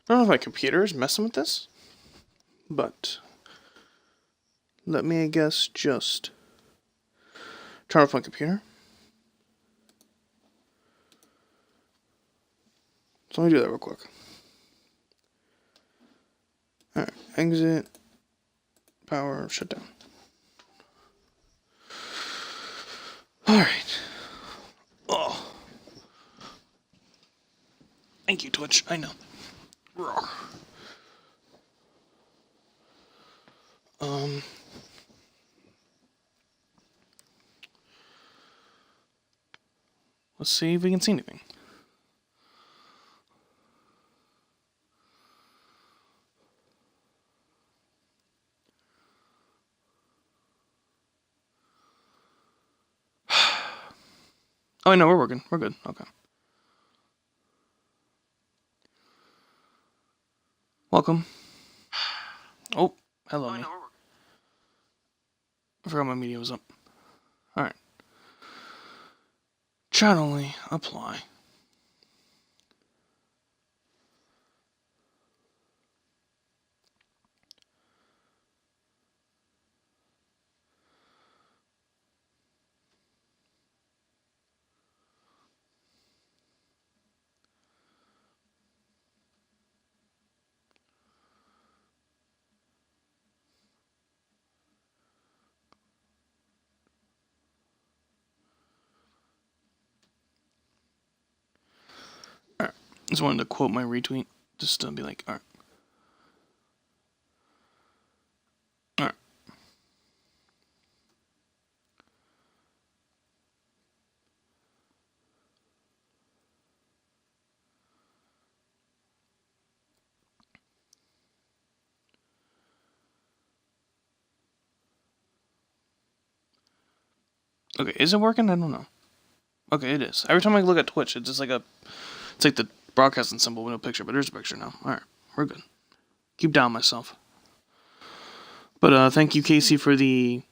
I don't know if my computer is messing with this, but let me, I guess, just turn off my computer. So let me do that real quick. Alright, exit, power, shut down. Alright. Oh. Thank you, Twitch. I know. Roar. Let's see if we can see anything. Oh, I know, we're working. We're good. Okay. Welcome. Oh, hello, me. I forgot my media was up. Alright. Chat only. Apply. Alright. Just wanted to quote my retweet. Just to be like, alright. Alright. Okay, is it working? I don't know. Okay, it is. Every time I look at Twitch, it's just like it's like the broadcasting symbol with no picture, but there's a picture now. Alright, we're good. Keep down myself. But thank you, Casey, for the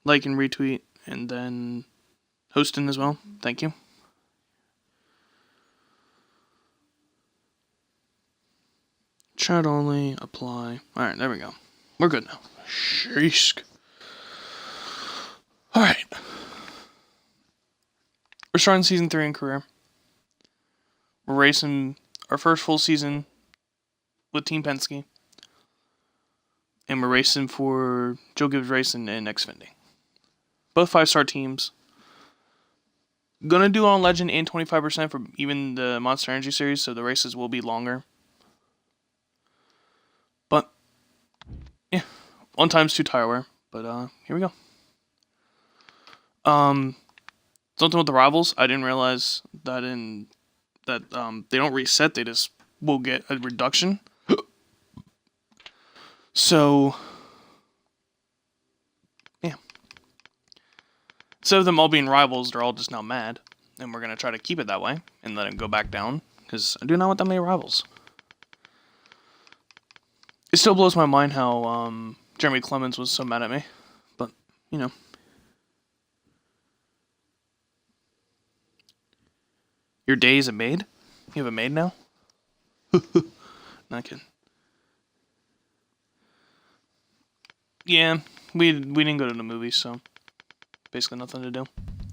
like and retweet, and then hosting as well. Thank you. Chat only, apply. Alright, there we go. We're good now. Sheesh. Alright. We're starting season 3 in career. We're racing our first full season with Team Penske. And we're racing for Joe Gibbs Racing and Xfinity. Both 5-star teams. Gonna do on Legend and 25% for even the Monster Energy Series, so the races will be longer. But, yeah. 1 times 2 tire wear. But, here we go. Something with the rivals, I didn't realize that they don't reset, they just will get a reduction. So, yeah. Instead of them all being rivals, they're all just now mad. And we're going to try to keep it that way and let it go back down. Because I do not want that many rivals. It still blows my mind how Jeremy Clemens was so mad at me. But, you know. Your day is a maid? You have a maid now? Not kidding. Yeah, we didn't go to the movies, so basically nothing to do.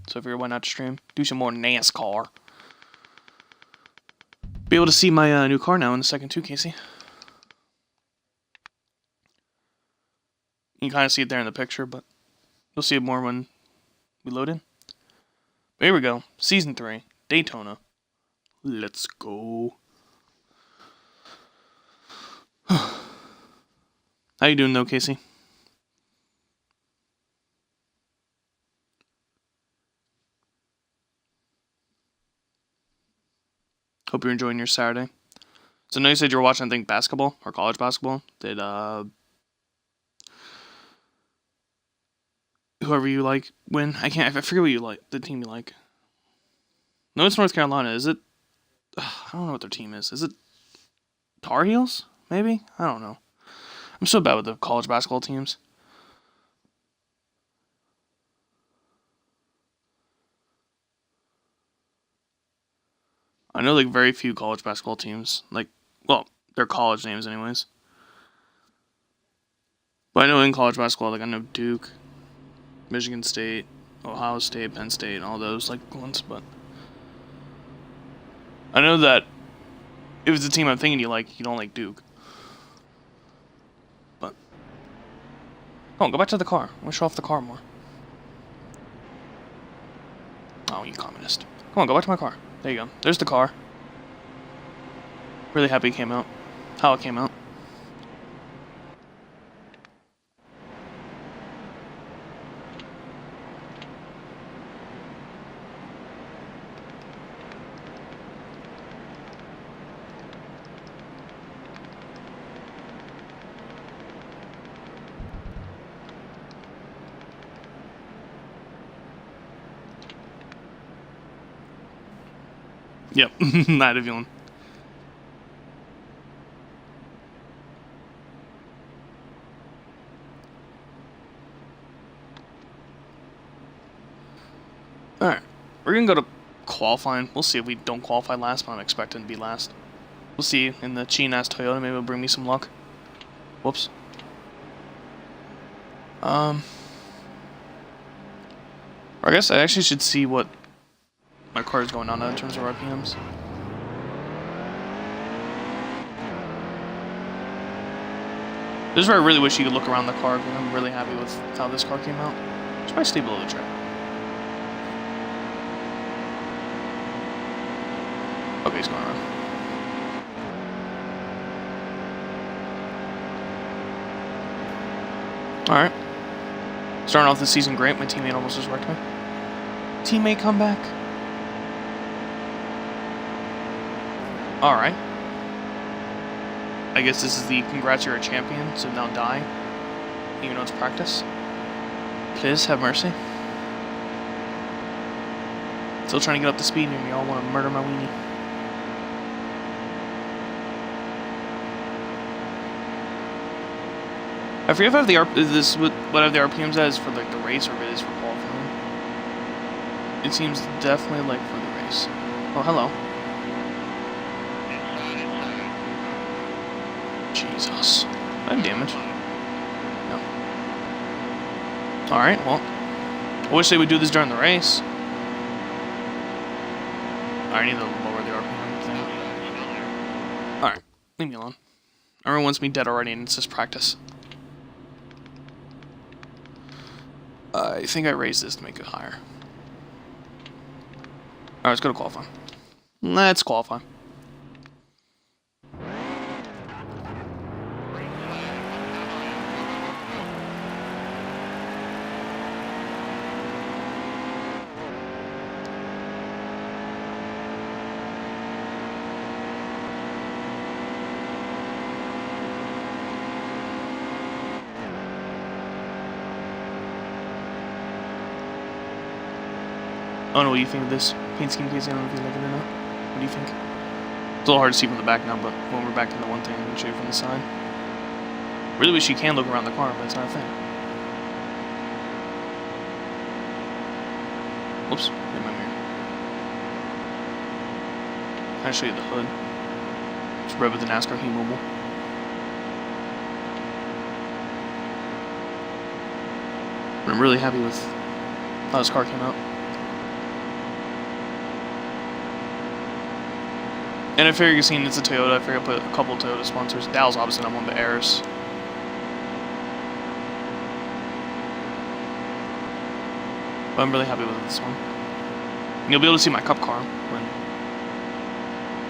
So I figured why not stream? Do some more Nascar. Be able to see my new car now in a second too, Casey. You can kind of see it there in the picture, but you'll see it more when we load in. But here we go. Season 3. Daytona. Let's go. How you doing though, Casey? Hope you're enjoying your Saturday. So I know you said you were watching, I think, basketball or college basketball. Did whoever you like win? I forget what you like. The team you like. No, it's North Carolina. Is it? I don't know what their team is. Is it Tar Heels? Maybe? I don't know. I'm so bad with the college basketball teams. I know like very few college basketball teams. Like Well, they're college names, anyways. But I know in college basketball, like I know Duke, Michigan State, Ohio State, Penn State, and all those like ones. But I know that if it's a team I'm thinking you like, you don't like Duke. But come on, go back to the car. I want to show off the car more. Oh, you communist. Come on, go back to my car. There you go. There's the car. Really happy it came out. How it came out. Yep, not a villain. Alright, we're gonna go to qualifying. We'll see if we don't qualify last, but I'm expecting to be last. We'll see in the cheap-ass Toyota. Maybe it'll bring me some luck. Whoops. I guess I actually should see what my car is going on in terms of RPMs. This is where I really wish you could look around the car, because I'm really happy with how this car came out. Should probably stay below the track. Okay, he's going around. Alright. Starting off the season great. My teammate almost just wrecked me. Teammate come back. Alright. I guess this is the congrats you're a champion, so now die. Even though it's practice. Please have mercy. Still trying to get up to speed and y'all want to murder my weenie. I forget if I have the what I have the RPMs as for like the race or if it is for qualifying. It seems definitely like for the race. Oh, hello. Jesus. I have damage. No. Alright, well. I wish they would do this during the race. I need to lower the RPM thing. Alright, leave me alone. Everyone wants me dead already and it's just practice. I think I raised this to make it higher. Alright, let's go to qualify. Let's qualify. I don't know what you think of this paint scheme, Casey. I don't know if you like it or not. What do you think? It's a little hard to see from the back now, but when we're back in the one thing, I'm going to show you from the side. Really wish you can look around the car, but it's not a thing. Whoops, hit my mirror. Can I show you the hood? It's red with the Nascar Heat Mobile. I'm really happy with how this car came out. And I figure you've seen it's a Toyota. I figure I put a couple of Toyota sponsors. Dow's obviously not one, but Eris. But I'm really happy with this one. And you'll be able to see my cup car when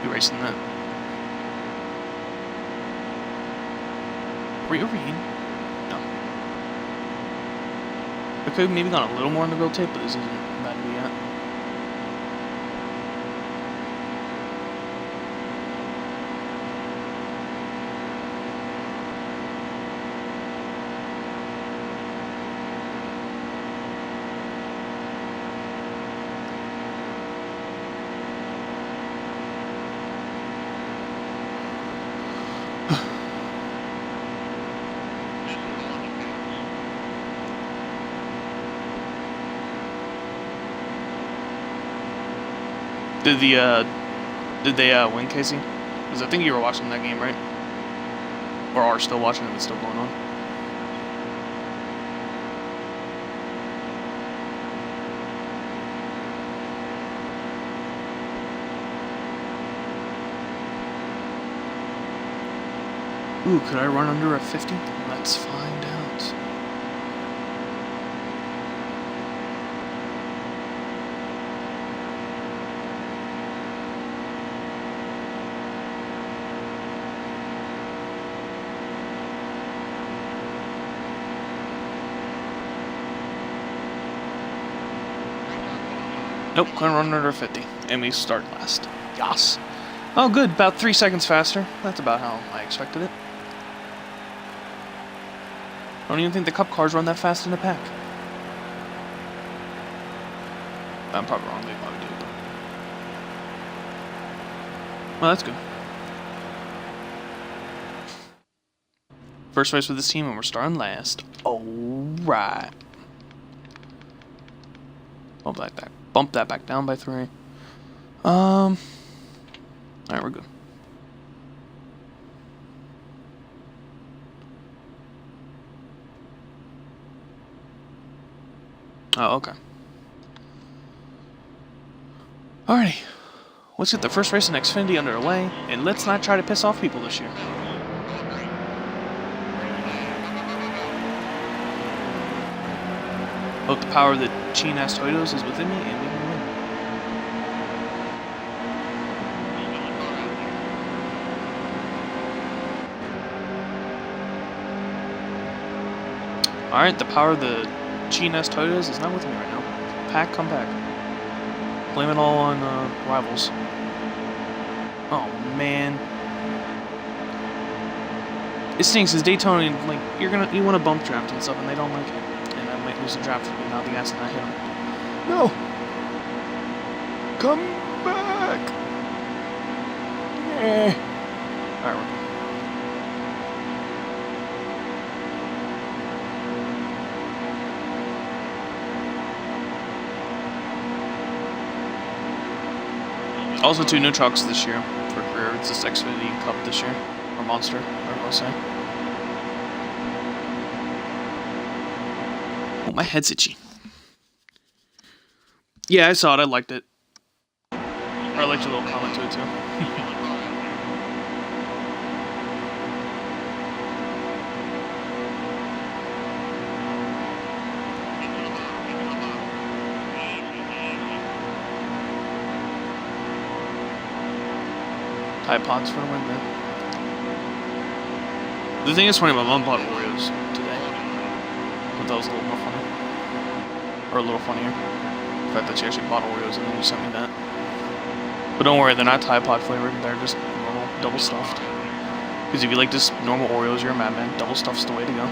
you're racing that. Were you overheating? No. I could have maybe gone a little more on the build tape, but this isn't bad to be at. Did they win, Casey? Because I think you were watching that game, right? Or are still watching if it's still going on. Ooh, could I run under a 50? Let's find out. Nope, couldn't run under 50. And we start last. Yas. Oh, good. About 3 seconds faster. That's about how I expected it. I don't even think the Cup cars run that fast in the pack. I'm probably wrong. They probably do. But... well, that's good. First race with this team, and we're starting last. Alright. Bump that back down by 3. Alright, we're good. Oh, okay. Alrighty. Let's get the first race in Xfinity underway, and let's not try to piss off people this year. Hope the power of the Chin-ass Toyotas is within me, and we can win. Alright, the power of the Chin-ass Toyotas is not with me right now. Pack, come back. Blame it all on rivals. Oh man, it stinks. Is Daytona like you want to bump draft and stuff, and they don't like it, and I might lose a draft for being out the gas and not hit them. No, come back. All right, we're good. Also, 2 new trucks this year for career. It's this Xfinity Cup this year, or Monster, whatever I'll say. Oh, my head's itchy. Yeah, I saw it. I liked it. Or I liked your little comment to it too. Tide Pods for the win, man. The thing is funny, my mom bought Oreos today. But that was a little more funny. Or a little funnier. The fact that she actually bought Oreos and then just sent me that. But don't worry, they're not Tide Pod flavored. They're just normal, double stuffed. Because if you like just normal Oreos, you're a madman. Double stuffed's the way to go.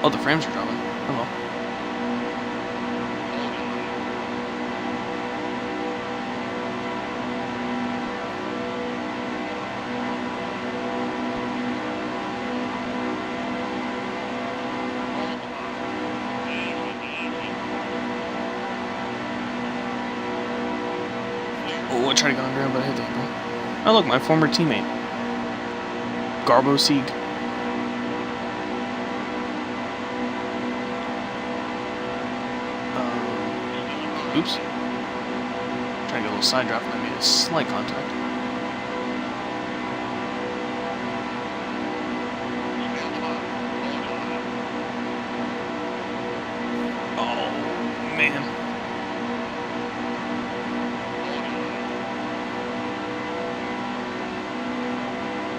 Oh, the frames are dropping. Hello. Oh, I tried to go under him, but I hit the apron. Oh, look, my former teammate. Garbo Sieg. Oops. Trying to get a little side draft, and I made a slight contact. Oh, man.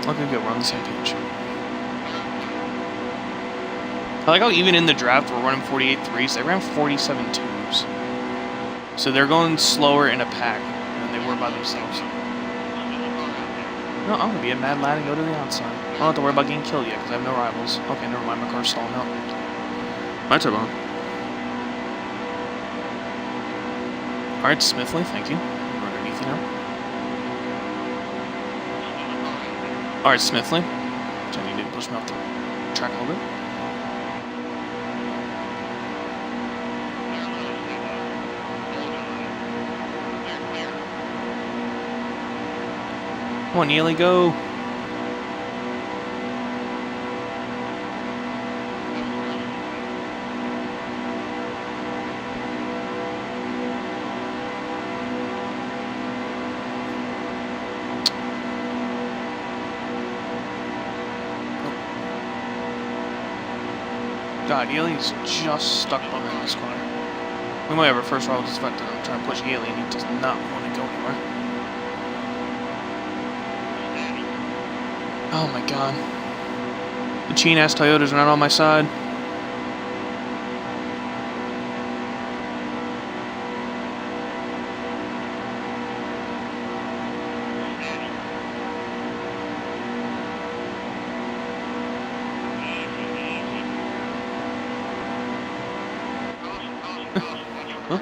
Okay, good. We're on the same page. I like how even in the draft we're running 48 threes. They ran 47 twos. So they're going slower in a pack than they were by themselves. No, I'm going to be a mad lad and go to the outside. I don't have to worry about getting killed yet because I have no rivals. Okay, never mind. My car's stalling out. My turbo. Alright, Smithley, thank you. We're underneath you now. Alright, Smithley. So I need to push me off the track a little bit. Come on, Neely, go. God, Yaley's just stuck behind this corner. We might have our first rival defected. I'm trying to push Yaley and he does not want to go anywhere. Oh my god. The cheen-ass Toyotas are not on my side. Huh?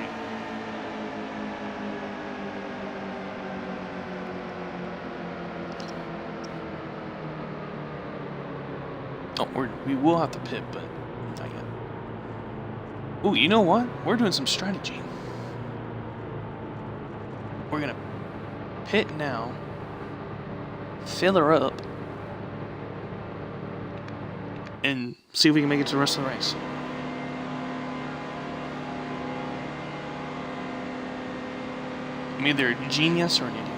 Oh, we will have to pit, but not yet. Ooh, you know what? We're doing some strategy. We're gonna pit now, fill her up, and see if we can make it to the rest of the race. I'm either a genius or an idiot.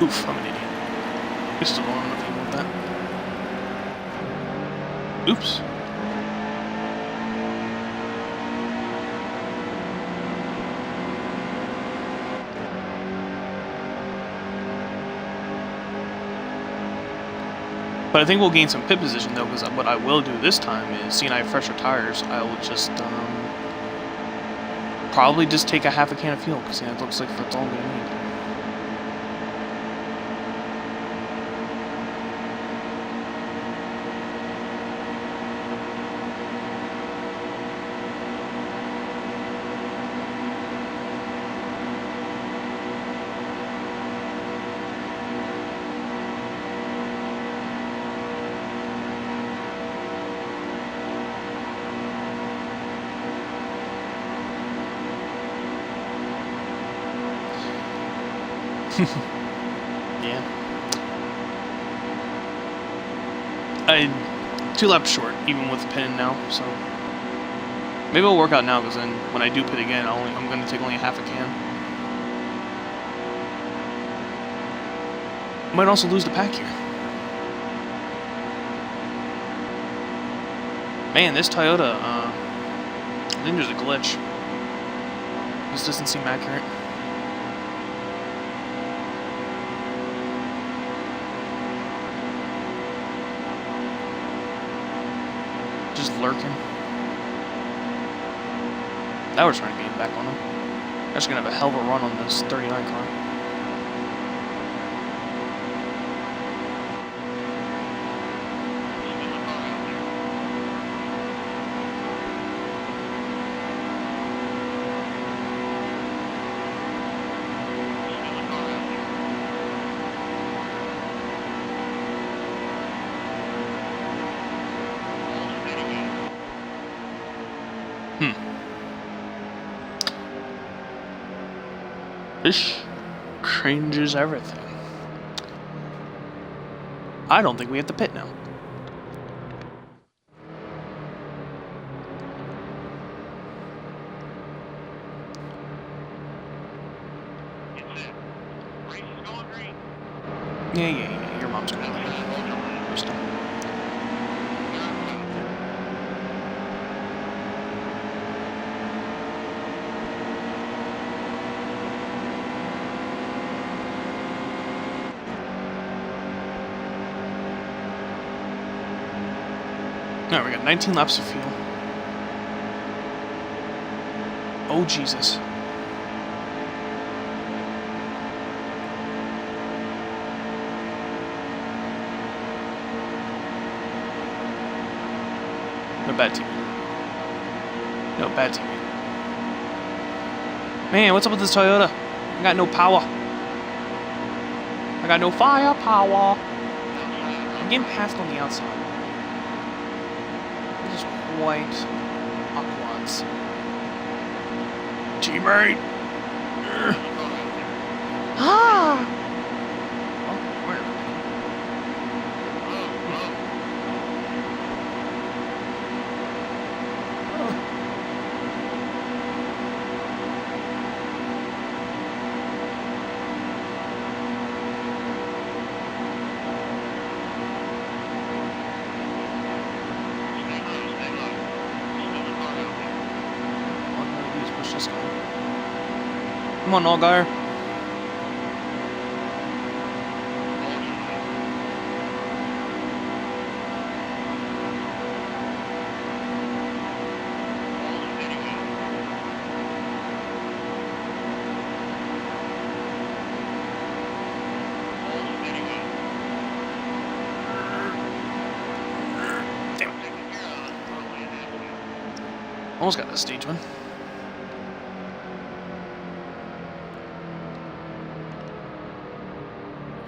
Oof, I'm an idiot. I still don't know nothing about that. Oops. But I think we'll gain some pit position though, because what I will do this time is, seeing I have fresher tires, I will just probably just take a half a can of fuel, because it looks like that's all I'm going to need. Yeah. I'm 2 laps short, even with the pin now, so maybe it'll work out now, because then when I do pit again, I'm going to take only a half a can. Might also lose the pack here. Man, this Toyota, I think there's a glitch. This doesn't seem accurate. Just lurking. Now we're trying to get back on them. They're just gonna have a hell of a run on this 39 car. This changes everything. I don't think we have to pit now. Yeah. Your mom's gonna leave. Alright, we got 19 laps of fuel. Oh, Jesus. No bad team. No bad team. Man, what's up with this Toyota? I got no power. I got no firepower. I'm getting passed on the outside. This is quite awkward. Teammate! Ah! Oh, where? Come on, Allgaier. Damn it. Almost got that stage one.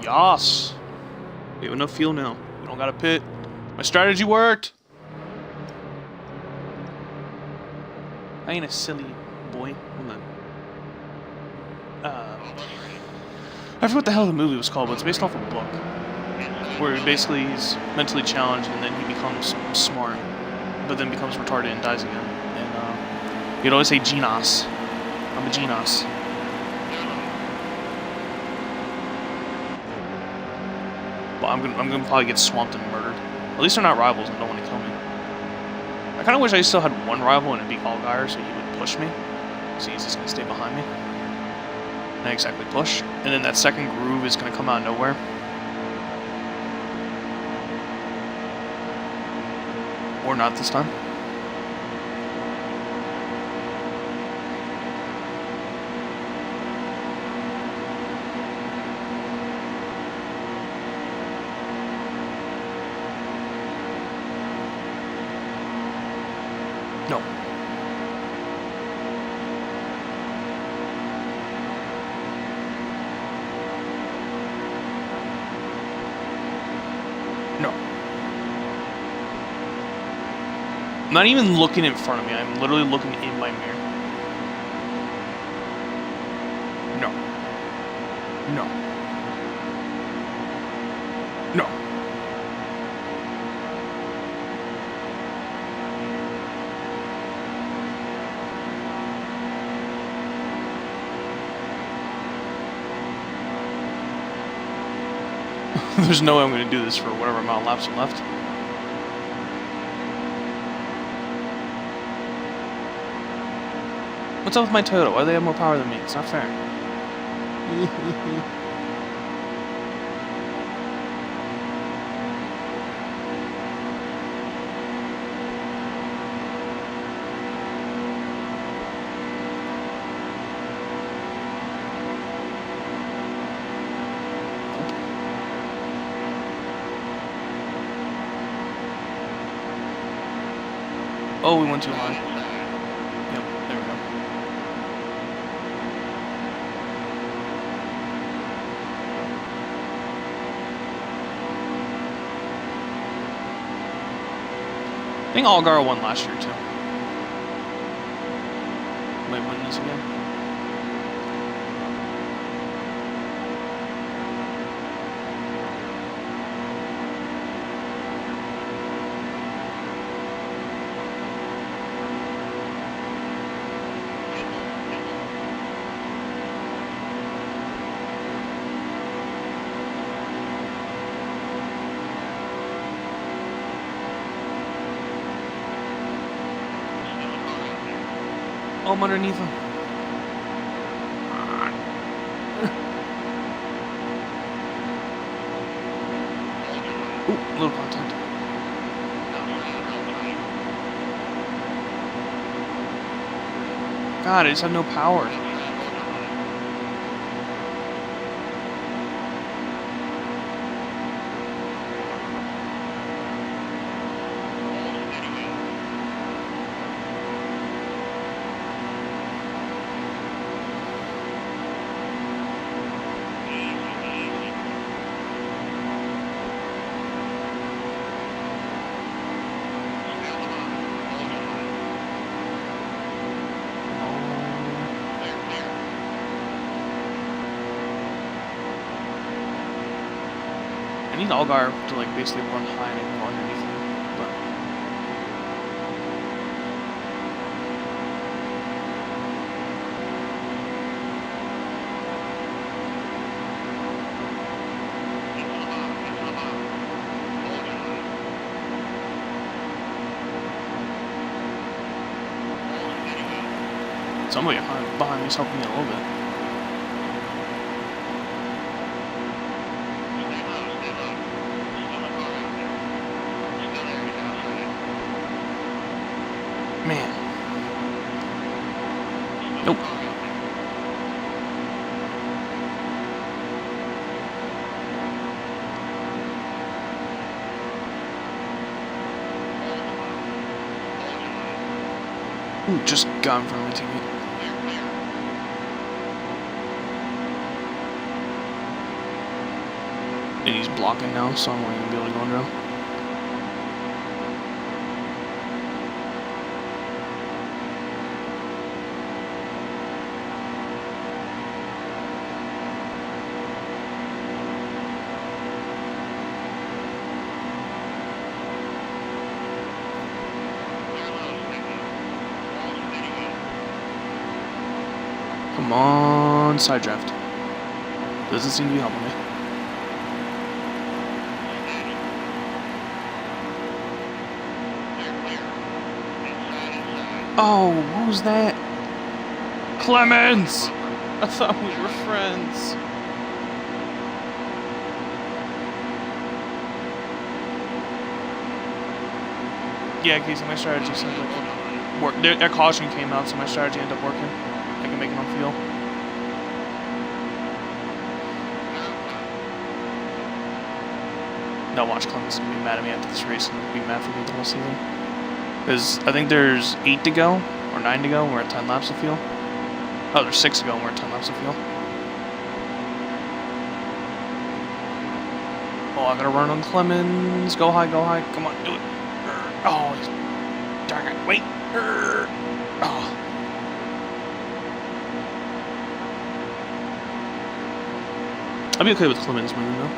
Yas. We have enough fuel now. We don't got to pit. My strategy worked. I ain't a silly boy. Hold on. I forget what the hell the movie was called, but it's based off a book where basically he's mentally challenged and then he becomes smart, but then becomes retarded and dies again. And you'd always say Genos. I'm a Genos. But I'm gonna probably get swamped and murdered. At least they're not rivals and don't want to kill me. I kind of wish I still had one rival and it'd be Allgaier, so he would push me. So he's just gonna stay behind me. Not exactly push. And then that second groove is gonna come out of nowhere. Or not this time. No. No. I'm not even looking in front of me. I'm literally looking in my mirror. No. No. No. There's no way I'm going to do this for whatever amount of laps are left. What's up with my Toyota? Why do they have more power than me? It's not fair. Oh, we went too high. Yep, there we go. I think Allgaier won last year, too. Might win this again. Oh, I'm underneath him. Ooh, little contact. God, I just have no power. I need Algar to like basically run high and go underneath him, but somebody behind me is helping me a little bit. Man. Nope. Ooh, just got in front of my teammate. And he's blocking now, so I'm not even be able to go under him. Come on, side draft. Doesn't seem to be helping me. Oh, what was that? Clemens! I thought we were friends. Yeah, Casey, my strategy seems like work. Their caution came out, so my strategy ended up working. I can make him feel. No, watch Clemens gonna be mad at me after this race and be mad for me the whole season. Because I think there's 8 to go, or 9 to go, and we're at 10 laps of fuel. Oh, there's 6 to go, and we're at 10 laps of fuel. Oh, I gotta run on Clemens. Go high, come on, do it. Oh, darn it, wait. Oh. I'll be okay with Clemens winning, though.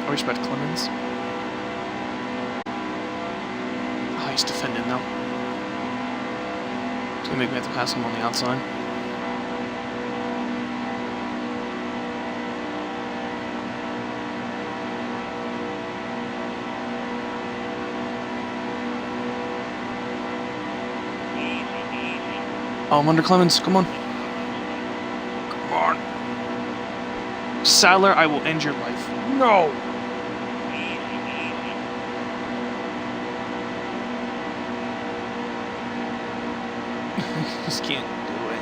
I respect Clemens. Oh, he's defending now. It's gonna make me have to pass him on the outside. Oh, I'm under Clemens. Come on. Come on. Sadler, I will end your life. No! Just can't do it.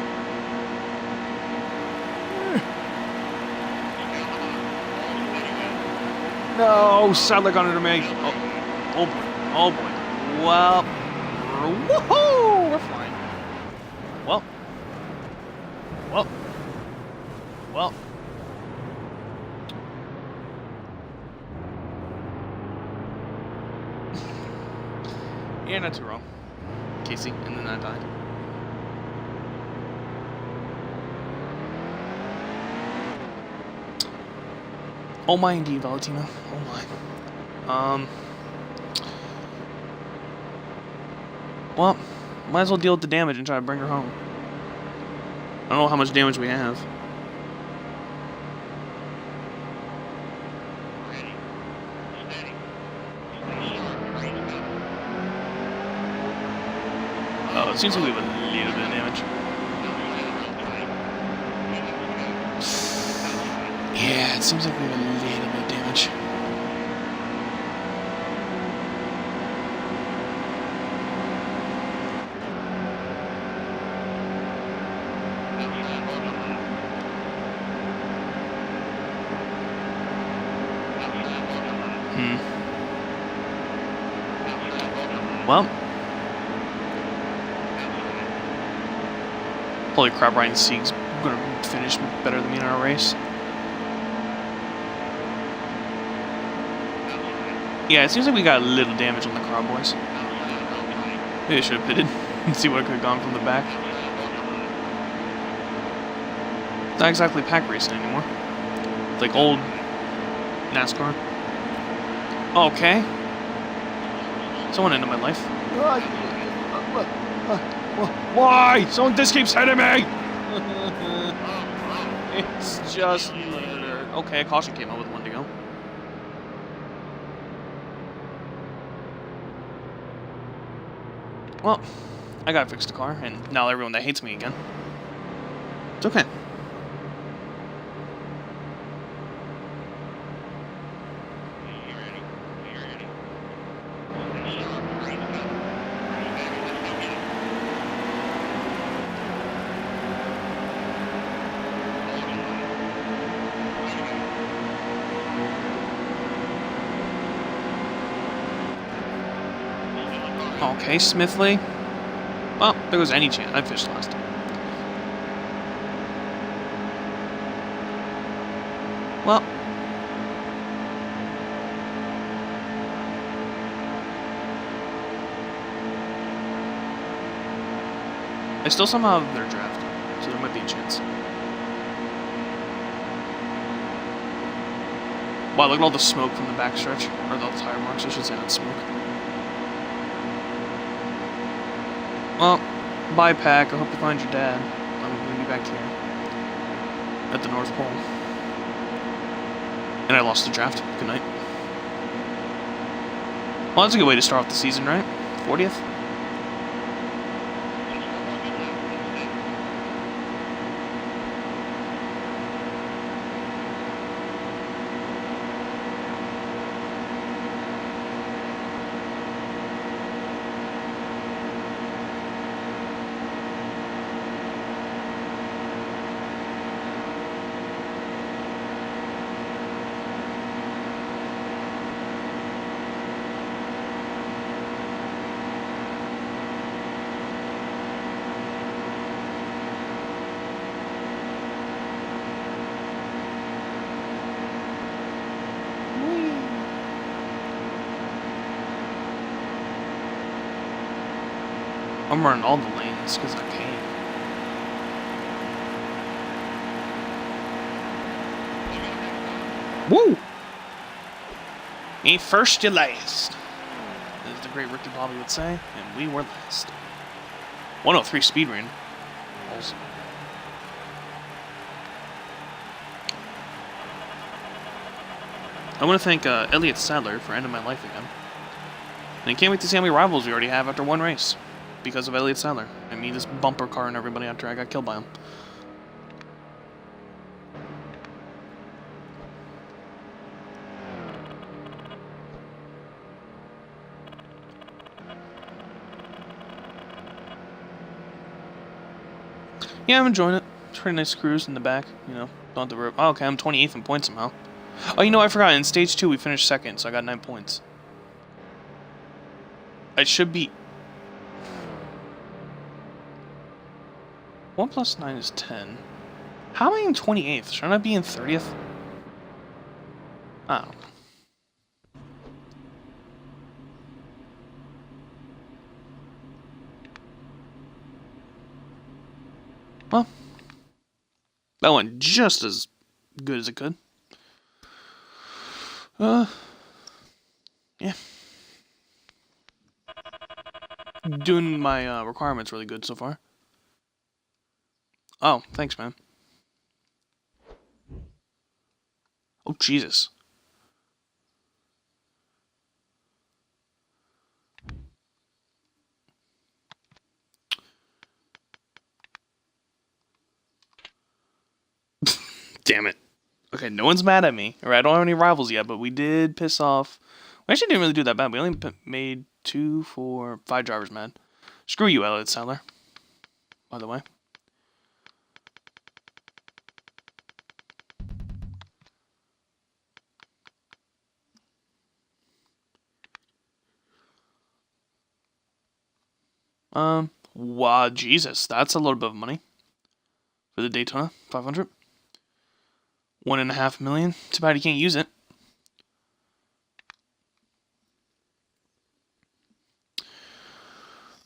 No! Sadler got under me. Oh boy. Oh boy. Well. Woohoo! We're flying. Well. Yeah, not too wrong. Casey, and then I died. Oh my indeed, Valentina. Oh my. Well, might as well deal with the damage and try to bring her home. I don't know how much damage we have. Oh, it seems like we have a little bit of damage. Yeah, it seems like we have a little bit of damage. Well, holy crap, Ryan Sieg's gonna finish better than me in our race. Yeah, it seems like we got a little damage on the car, boys. Maybe I should have pitted and see what could have gone from the back. It's not exactly pack racing anymore. It's like old Nascar. Okay. Someone ended my life. Why? Someone just keeps hitting me! It's just murder. Okay, a caution came out with one to go. Well, I gotta fix the car, and now everyone that hates me again. It's okay. Okay, Smithley. Well, there goes any chance. I fished last time. Well. I still somehow have their draft, so there might be a chance. Wow, look at all the smoke from the backstretch. Or the tire marks, I should say, not smoke. Well, bye, Pack. I hope you find your dad. I'm going to be back here at the North Pole. And I lost the draft. Good night. Well, that's a good way to start off the season, right? 40th? I'm running all the lanes because I can. Woo! Ain't first, you last. As the great Ricky Bobby would say, and we were last. 103 speed rain. Also. I want to thank Elliott Sadler for ending my life again. And I can't wait to see how many rivals we already have after one race. Because of Elliott Sadler. I mean, this bumper car and everybody after I got killed by him. Yeah, I'm enjoying it. It's a pretty nice cruise in the back, you know. Don't have to worry. Oh, okay, I'm 28th in points somehow. Oh, you know, I forgot. In stage 2, we finished second, so I got 9 points. I should be... 1 plus 9 is 10. How am I in 28th? Shouldn't I be in 30th? I don't know. Well, that went just as good as it could. Yeah. Doing my requirements really good so far. Oh, thanks, man. Oh, Jesus. Damn it. Okay, no one's mad at me. Alright, I don't have any rivals yet, but we did piss off... We actually didn't really do that bad. We only made 2, 4, 5 drivers mad. Screw you, Elliott Sadler. By the way. Wow, Jesus, that's a little bit of money for the Daytona 500. 1.5 million. Too bad you can't use it.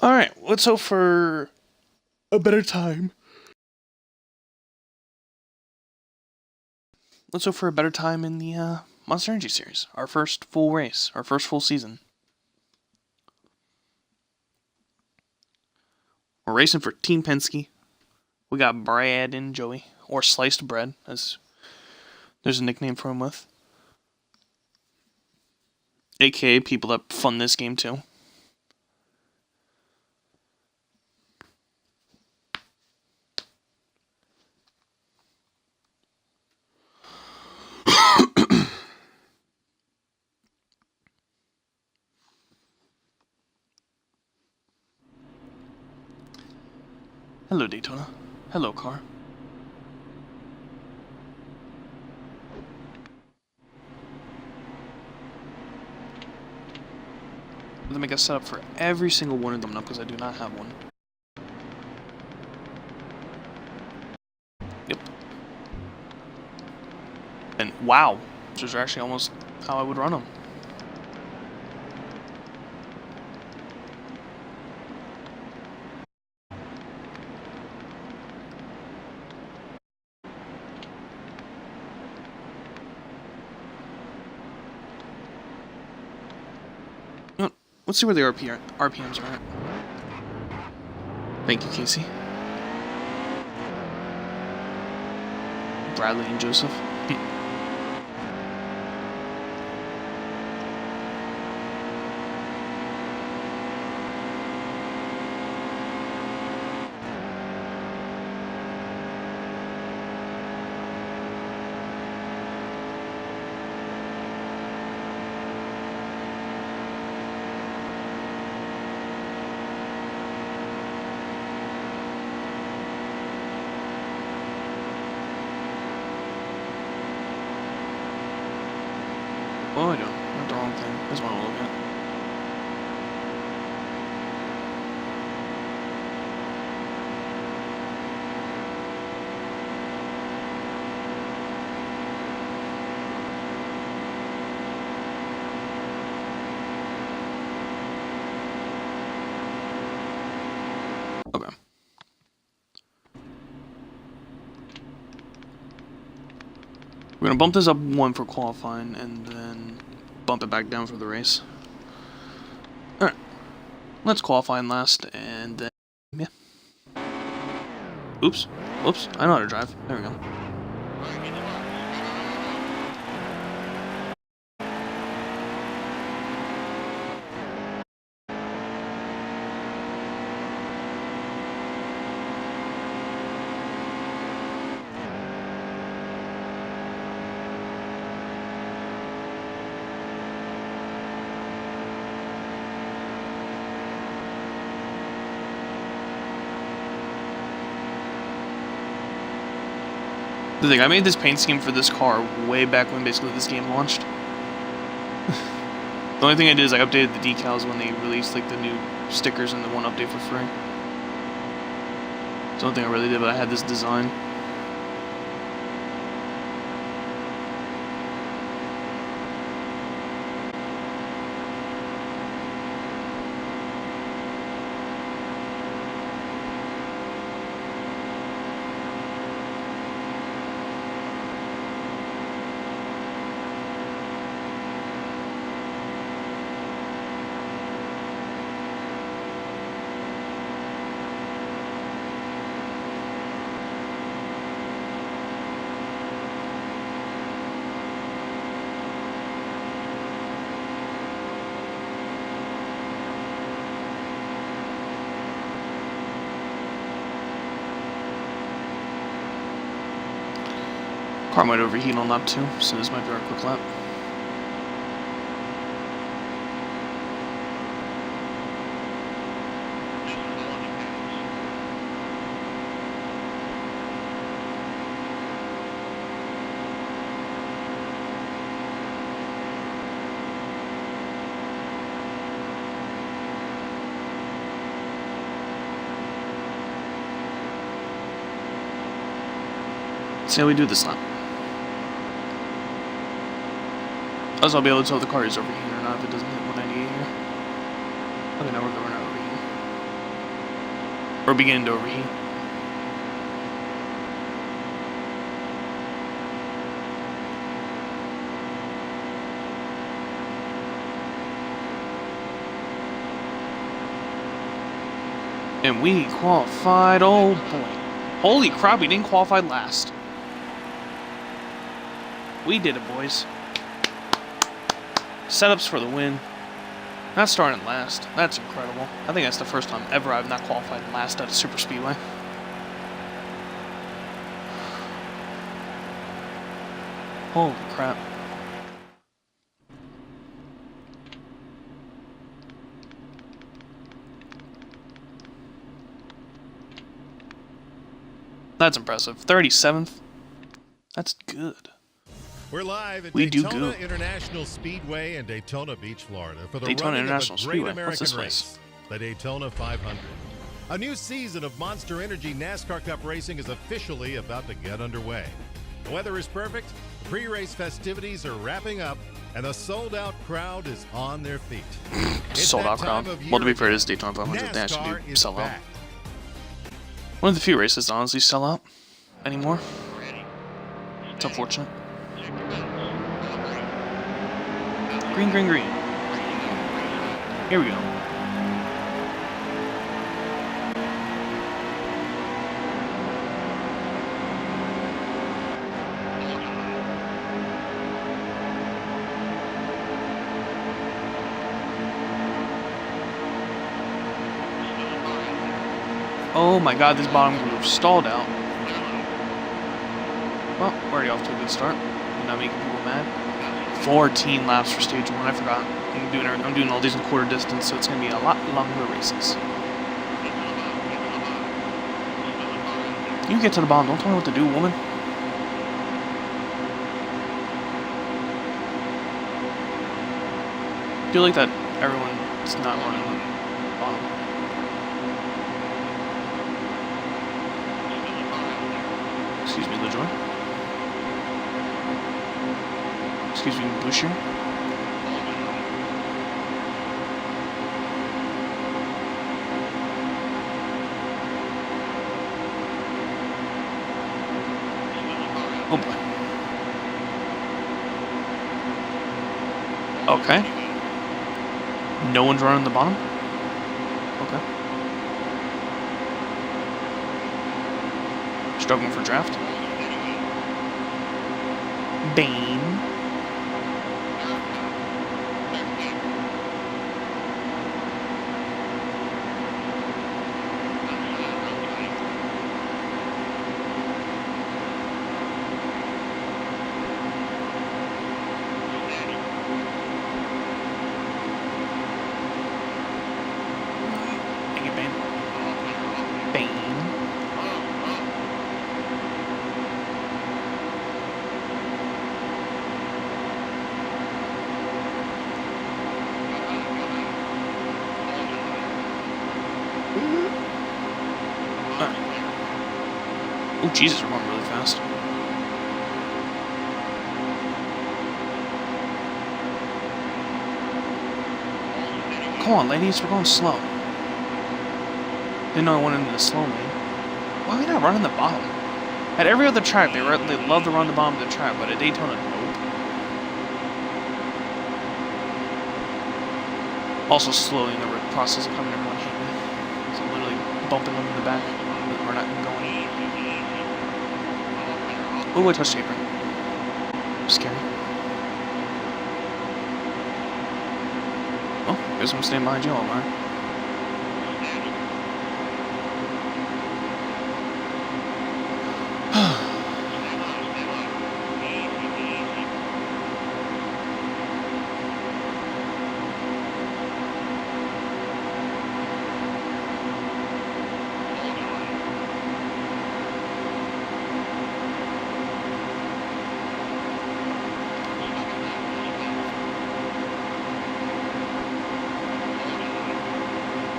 All right, let's hope for a better time. Let's hope for a better time in the Monster Energy Series. Our first full race, our first full season. We're racing for Team Penske. We got Brad and Joey, or Sliced Bread, as there's a nickname for him with. AKA people that fund this game too. Hello, Daytona. Hello, car. Let me make a setup for every single one of them now, because I do not have one. Yep. And wow, those are actually almost how I would run them. Let's see where the RPMs are at. Thank you, Casey. Bradley and Joseph. What am I doing? Not the wrong thing. That's what I want to look at. Okay. We're gonna bump this up one for qualifying, and then bump it back down for the race. Alright. Let's qualify in last, and then... yeah. Oops. Whoops. I know how to drive. There we go. The thing, I made this paint scheme for this car way back when basically this game launched. The only thing I did is I updated the decals when they released like the new stickers and the one update for free. It's the only thing I really did, but I had this design. Car might overheat on lap 2, so this might be our quick lap. See how we do this lap. Also, I'll be able to tell if the car is overheating or not if it doesn't hit 198 here. Okay, now we're not overheating. We're beginning to overheat. And we qualified, oh boy. Holy crap, we didn't qualify last. We did it, boys. Setups for the win. Not starting last. That's incredible. I think that's the first time ever I've not qualified last at a super speedway. Holy crap. That's impressive. 37th. That's good. We're live at we Daytona International Speedway in Daytona Beach, Florida for the running of a great American race, the Daytona 500. A new season of Monster Energy NASCAR Cup racing is officially about to get underway. The weather is perfect, pre-race festivities are wrapping up, and the sold-out crowd is on their feet. Sold-out crowd? Well, to be fair, it is Daytona 500. They actually do sell out. One of the few races that honestly sell out anymore. It's unfortunate. Green, green, green. Here we go. Oh my god, this bottom group stalled out. Well, we're already off to a good start. Not making people mad. 14 laps for stage 1. I forgot. I'm doing all these in quarter distance, so it's going to be a lot longer races. You get to the bottom. Don't tell me what to do, woman. I feel like that everyone's not running the bottom. Excuse me, LeJoy. Excuse me, Busher. Oh boy. Okay. No one's running the bottom? Okay. Struggling for draft. Bane. Oh, Jesus, we're going really fast. Come on, ladies, we're going slow. Didn't know I went into the slow lane. Why are we not running the bottom? At every other track, they love to run the bottom of the track, but at Daytona, nope. Also slowly in the process of having everyone hit me. So I'm literally bumping them in the back. We're not going. Oh, I touched the apron. Scary. Oh, guess I'm staying behind you all, man.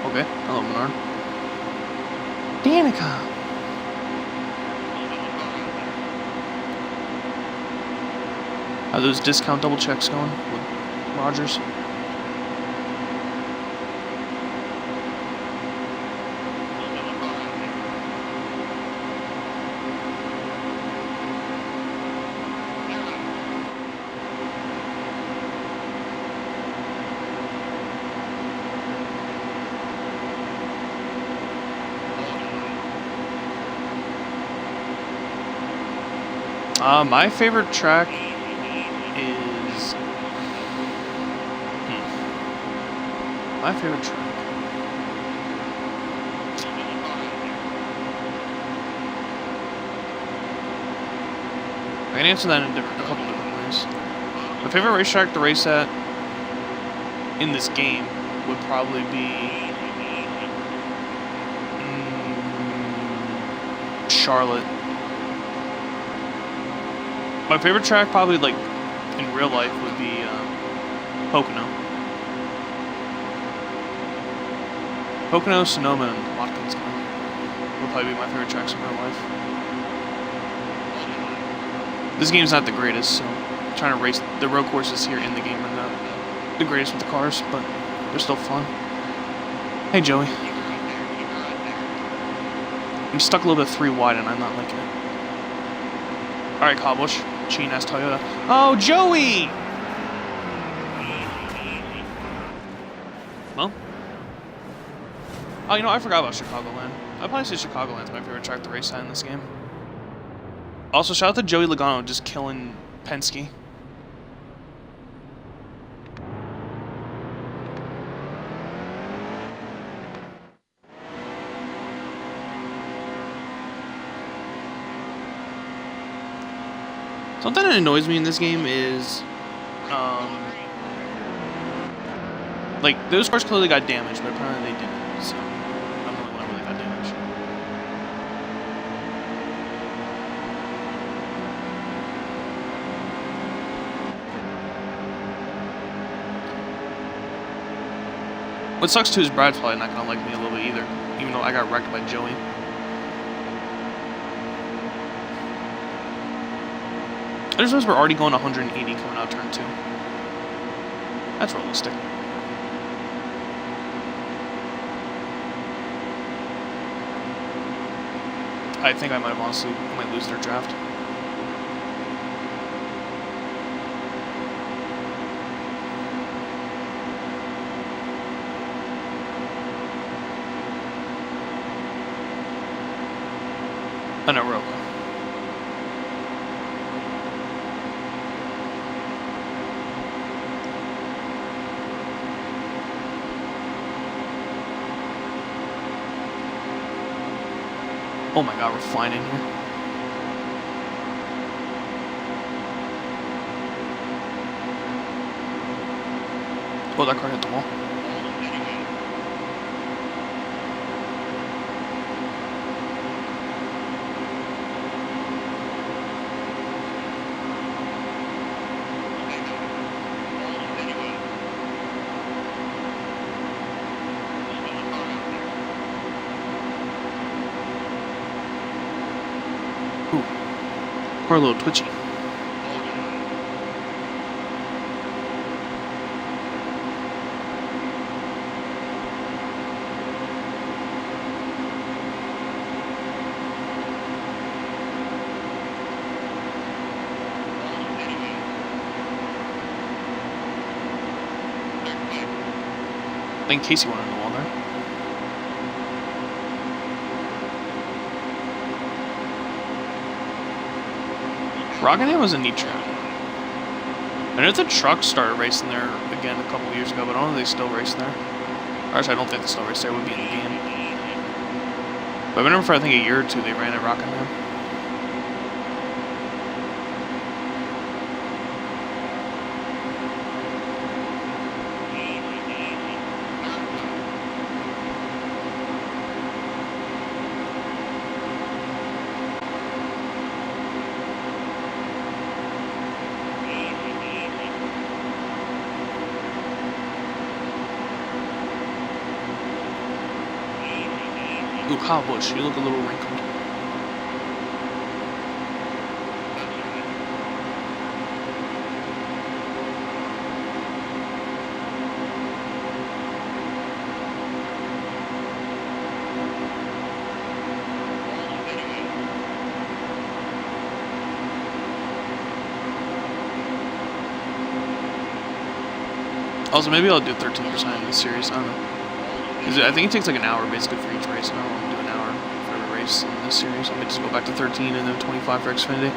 Okay, hello, Menard. Danica! How those discount double checks going with Rogers? My favorite track is... My favorite track... I can answer that in a couple different ways. My favorite racetrack to race at in this game would probably be... Charlotte. My favorite track, probably like in real life, would be Pocono. Pocono, Sonoma, and Watkins Glen would probably be my favorite tracks in real life. This game's not the greatest, so trying to race the road courses here in the game are not the greatest with the cars, but they're still fun. Hey, Joey. I'm stuck a little bit 3 wide, and I'm not liking it. All right, Cobbush. Cheap-ass Toyota. Oh, Joey! Well. Oh, you know, I forgot about Chicagoland. I'd probably say Chicagoland's my favorite track to race at in this game. Also, shout out to Joey Logano just killing Penske. Something that annoys me in this game is, like, those cars clearly got damaged, but apparently they didn't, so I'm the only one that really got damaged. What sucks too is Brad's probably not gonna like me a little bit either, even though I got wrecked by Joey. I just noticed we're already going 180 coming out turn 2. That's realistic. I think I might honestly lose their draft. Oh no, we're okay. Oh my god, we're flying in here. Oh, that car hit the wall. Car a little twitchy. I think Casey went on the wall there. Rockingham was a neat track. I know the trucks started racing there again a couple years ago, but I don't know if they still race there. Or actually, I don't think they still race there. It would be in the game. But I remember for I think a year or two they ran at Rockingham. Ooh, Kyle Busch, you look a little wrinkled. Also, maybe I'll do 13% in this series. I don't know. I think it takes like an hour basically for each race, and I don't want to do an hour for every race in this series. I might just go back to 13 and then 25 for Xfinity.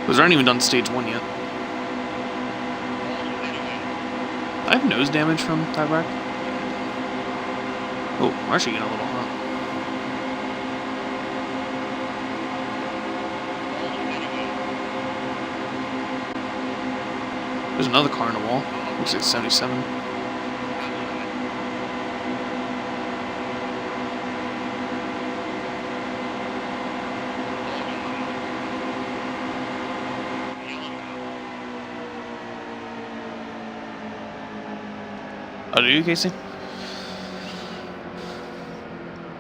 Because I haven't even done stage 1 yet. I have nose damage from that wreck. Oh, I'm actually getting a little hot. There's another car in the wall. Looks like 77. Oh, do you, Casey?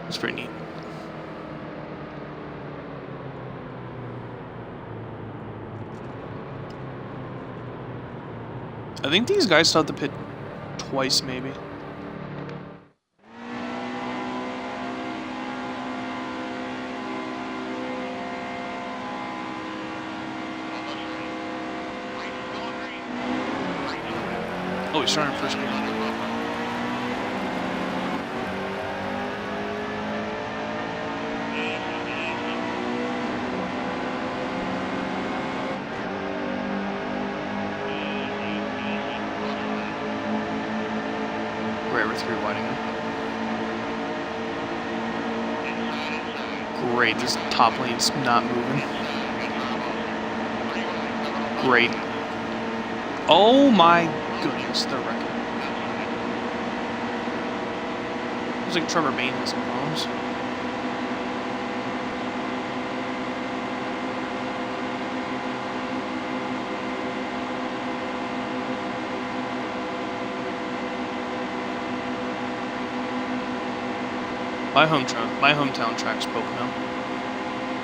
That's pretty neat. I think these guys still have to pit twice, maybe. Oh, he's starting first gear. Great, this top lane's not moving. Great. Oh my goodness, they're wrecking. Looks like Trevor Bain has some problems. My hometown track's Pocono.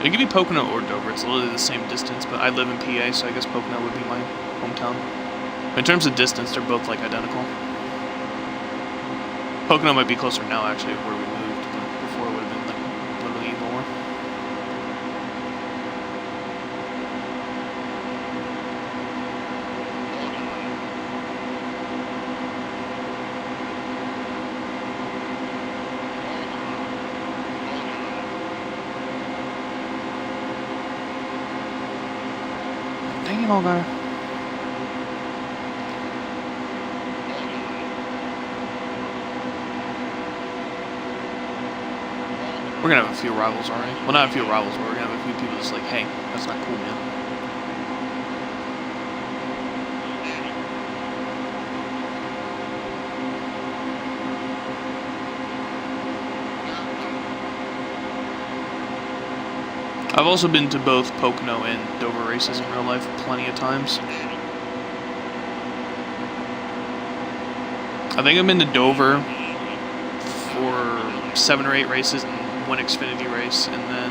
It could be Pocono or Dover. It's literally the same distance, but I live in PA, so I guess Pocono would be my hometown. But in terms of distance, they're both like identical. Pocono might be closer now, actually, where we moved, but before it would have been like literally either or. Dang it, all guy. We're gonna have a few rivals already. Well, not a few rivals, but we're gonna have a few people just like, hey, that's not cool, man. I've also been to both Pocono and Dover races in real life plenty of times. I think I've been to Dover for 7 or 8 races and 1 Xfinity race, and then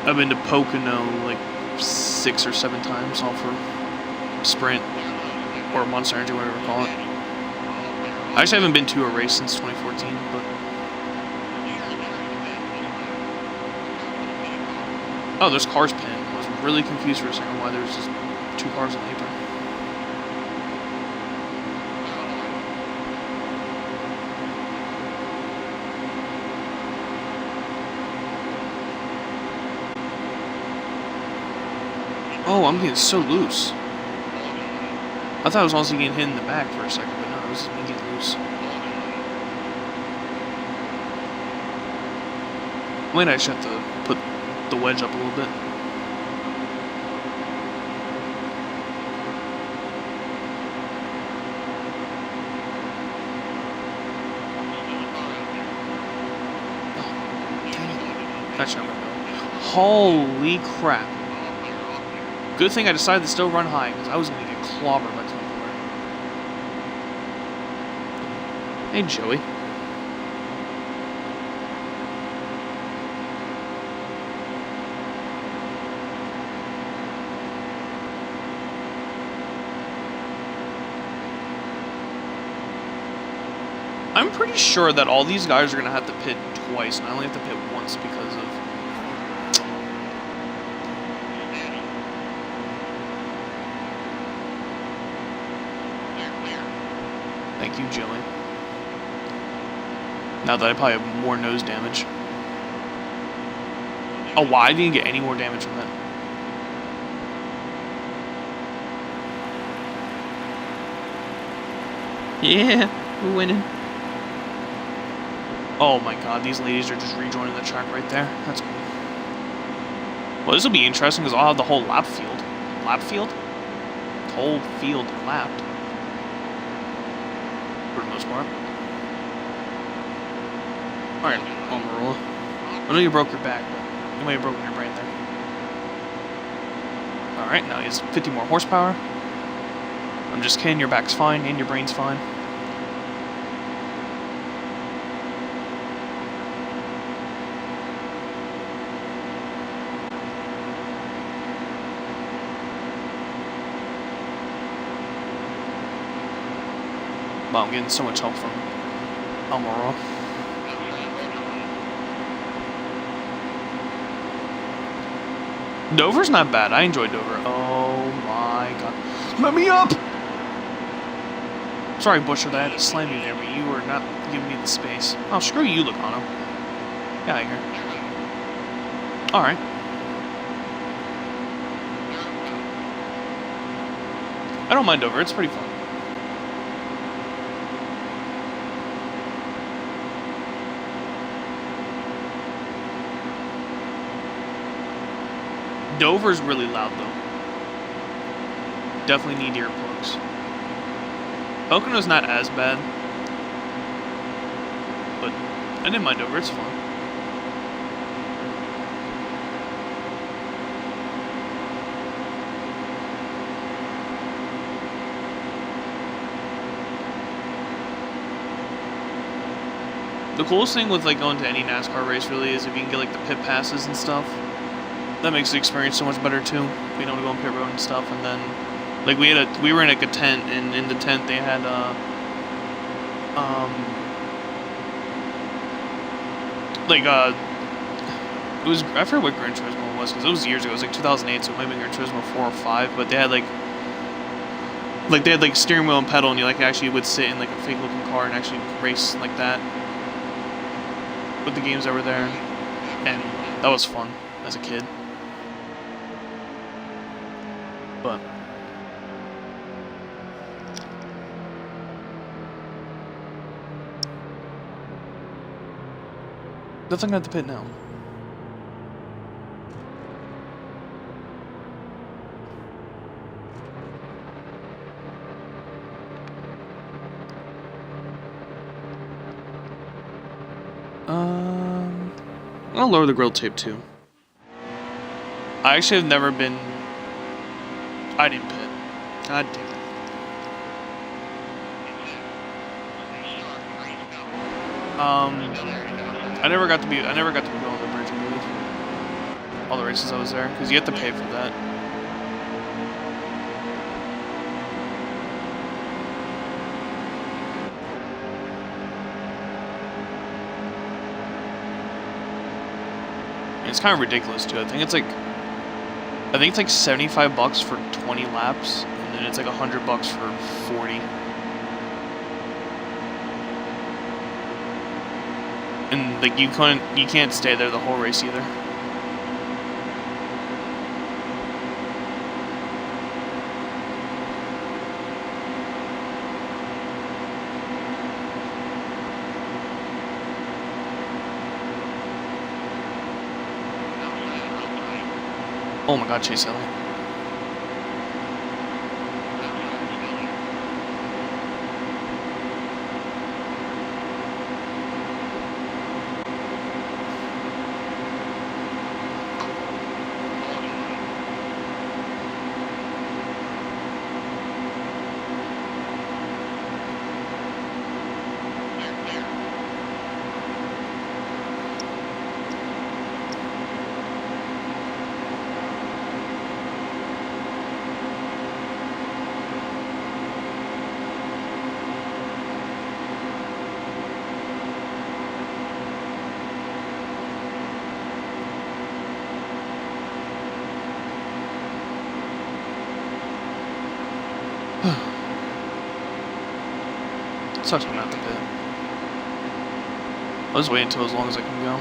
I've been to Pocono like 6 or 7 times, all for Sprint or Monster Energy, whatever you call it. I actually haven't been to a race since 2014, but oh, there's cars pinned. I was really confused for a second why there's just 2 cars on the apron. Oh, I'm getting so loose. I thought I was also getting hit in the back for a second, but no, it was just me getting loose. Might I just have to put the wedge up a little bit. Oh, dang it. That's not gonna go. Holy crap. Good thing I decided to still run high, because I was going to get clobbered by 24. Hey, Joey. I'm pretty sure that all these guys are going to have to pit twice, and I only have to pit once because of... Thank you, Joey. Now that I probably have more nose damage. Oh, why? I didn't get any more damage from that. Yeah, we're winning. Oh my god, these ladies are just rejoining the track right there. That's cool. Well, this will be interesting because I'll have the whole lap field. Lap field? The whole field lapped. For the most part. Alright, Omarola. I know you broke your back, but you might have broken your brain there. Alright, now he has 50 more horsepower. I'm just kidding, your back's fine and your brain's fine. Wow, I'm getting so much help from Almoro. Dover's not bad. I enjoy Dover. Oh my god. Let me up! Sorry, Busher, that I had to slam you there, but you were not giving me the space. Oh, screw you, Logano. Get out of here. Alright. I don't mind Dover. It's pretty fun. Dover's really loud, though. Definitely need earplugs. Pocono's not as bad. But I didn't mind Dover, it's fun. The coolest thing with like going to any NASCAR race really is if you can get like the pit passes and stuff. That makes the experience so much better too. Being able to go on pit road and stuff, and then like we were in like a tent, and in the tent they had it was, I forget what Gran Turismo it was because it was years ago. It was like 2008, so it might have been Gran Turismo 4 or 5. But they had like they had like steering wheel and pedal, and you like actually would sit in like a fake looking car and actually race like that with the games that were there, and that was fun as a kid. But nothing at the pit now. I'll lower the grill tape too. I actually have never been. I didn't pit. God damn it. I never got to be on the bridge, I believe. All the races I was there, because you have to pay for that. And it's kind of ridiculous too. I think it's like $75 for 20 laps, and then it's like $100 for 40. And like you can't stay there the whole race either. Oh my god, Chase Elliott. Sucks I'm at the pit. I'll just wait until as long as I can go.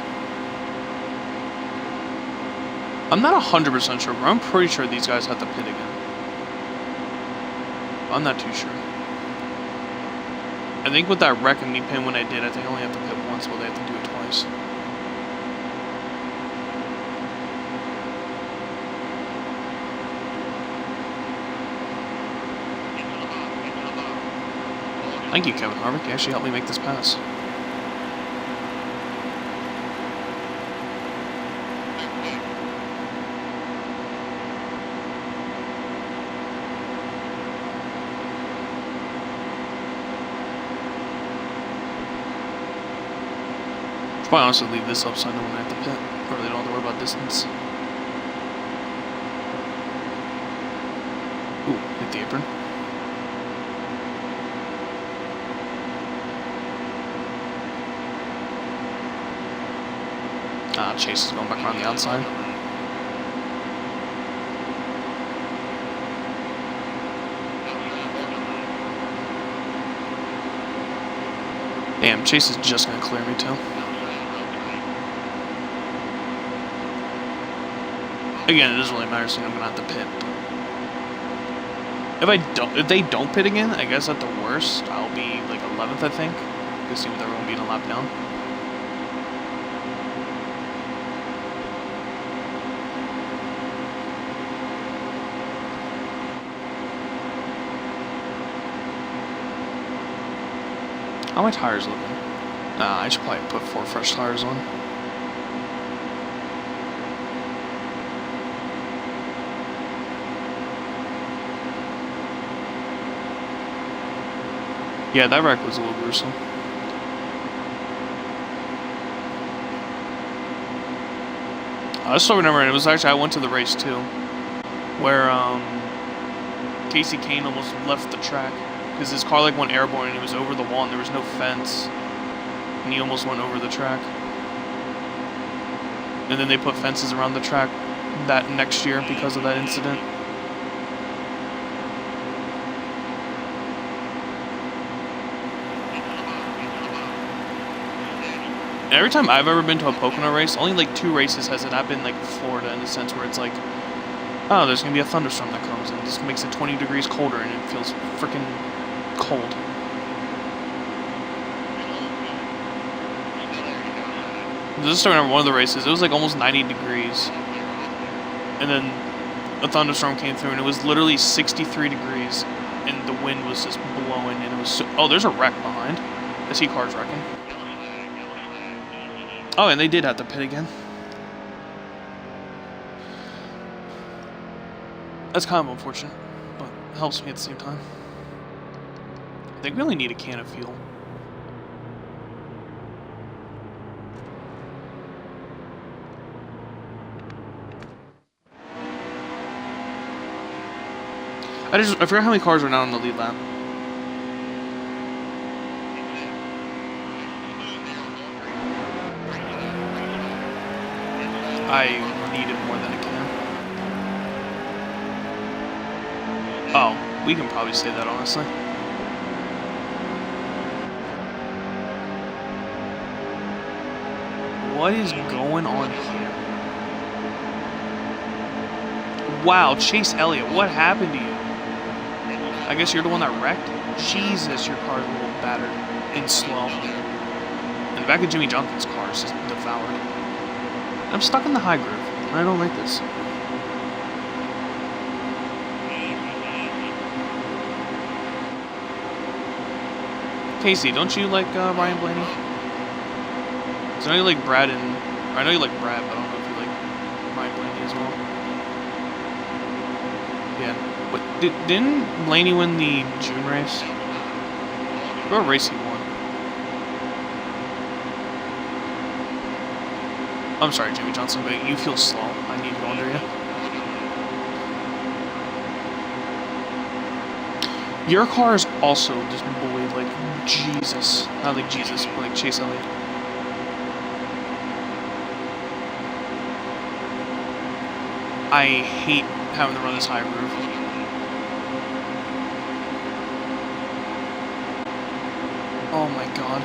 I'm not 100% sure, but I'm pretty sure these guys have to pit again. I'm not too sure. I think with that wreck and me pin when I did, I think I only have to pit once, but they have to do it twice. Thank you, Kevin Harvick. You actually helped me make this pass. Should probably honestly leave this up so I know when I have to pit. Or they don't have to worry about distance. Ooh, hit the apron. Chase is going back around the outside. Damn, Chase is just going to clear me too. Again, it doesn't really matter, so I'm going to have to pit. If they don't pit again, I guess at the worst, I'll be like 11th, I think. Just see with everyone being a lap down. How are my tires looking? I should probably put 4 fresh tires on. Yeah, that wreck was a little gruesome. I still remember, and it was actually, I went to the race too, where Casey Kane almost left the track. Because his car like went airborne and it was over the wall and there was no fence. And he almost went over the track. And then they put fences around the track that next year because of that incident. And every time I've ever been to a Pocono race, only like 2 races has it not been like Florida in the sense where it's like, oh, there's going to be a thunderstorm that comes and just makes it 20 degrees colder and it feels freaking cold. Just to remember one of the races, it was like almost 90 degrees. And then a thunderstorm came through and it was literally 63 degrees and the wind was just blowing and it was so... Oh, there's a wreck behind. I see cars wrecking. Oh, and they did have to pit again. That's kind of unfortunate, but it helps me at the same time. I think we only need a can of fuel. I forgot how many cars are now on the lead lap. I needed more than a can. Oh, we can probably say that honestly. What is going on here? Wow, Chase Elliott, what happened to you? I guess you're the one that wrecked? Jesus, your car is a little battered and slow. And the back of Jimmy Johnson's car is just devoured. I'm stuck in the high groove, and I don't like this. Casey, don't you like Ryan Blaney? Because I know you like Brad and... I know you like Brad, but I don't know if you like Ryan Blaney as well. Yeah. But didn't Blaney win the June race? What race he won? I'm sorry, Jimmy Johnson, but you feel slow. I need to go under you. Your car is also just bullied like Jesus. Not like Jesus, but like Chase Elliott. I hate having to run this high groove. Oh my god.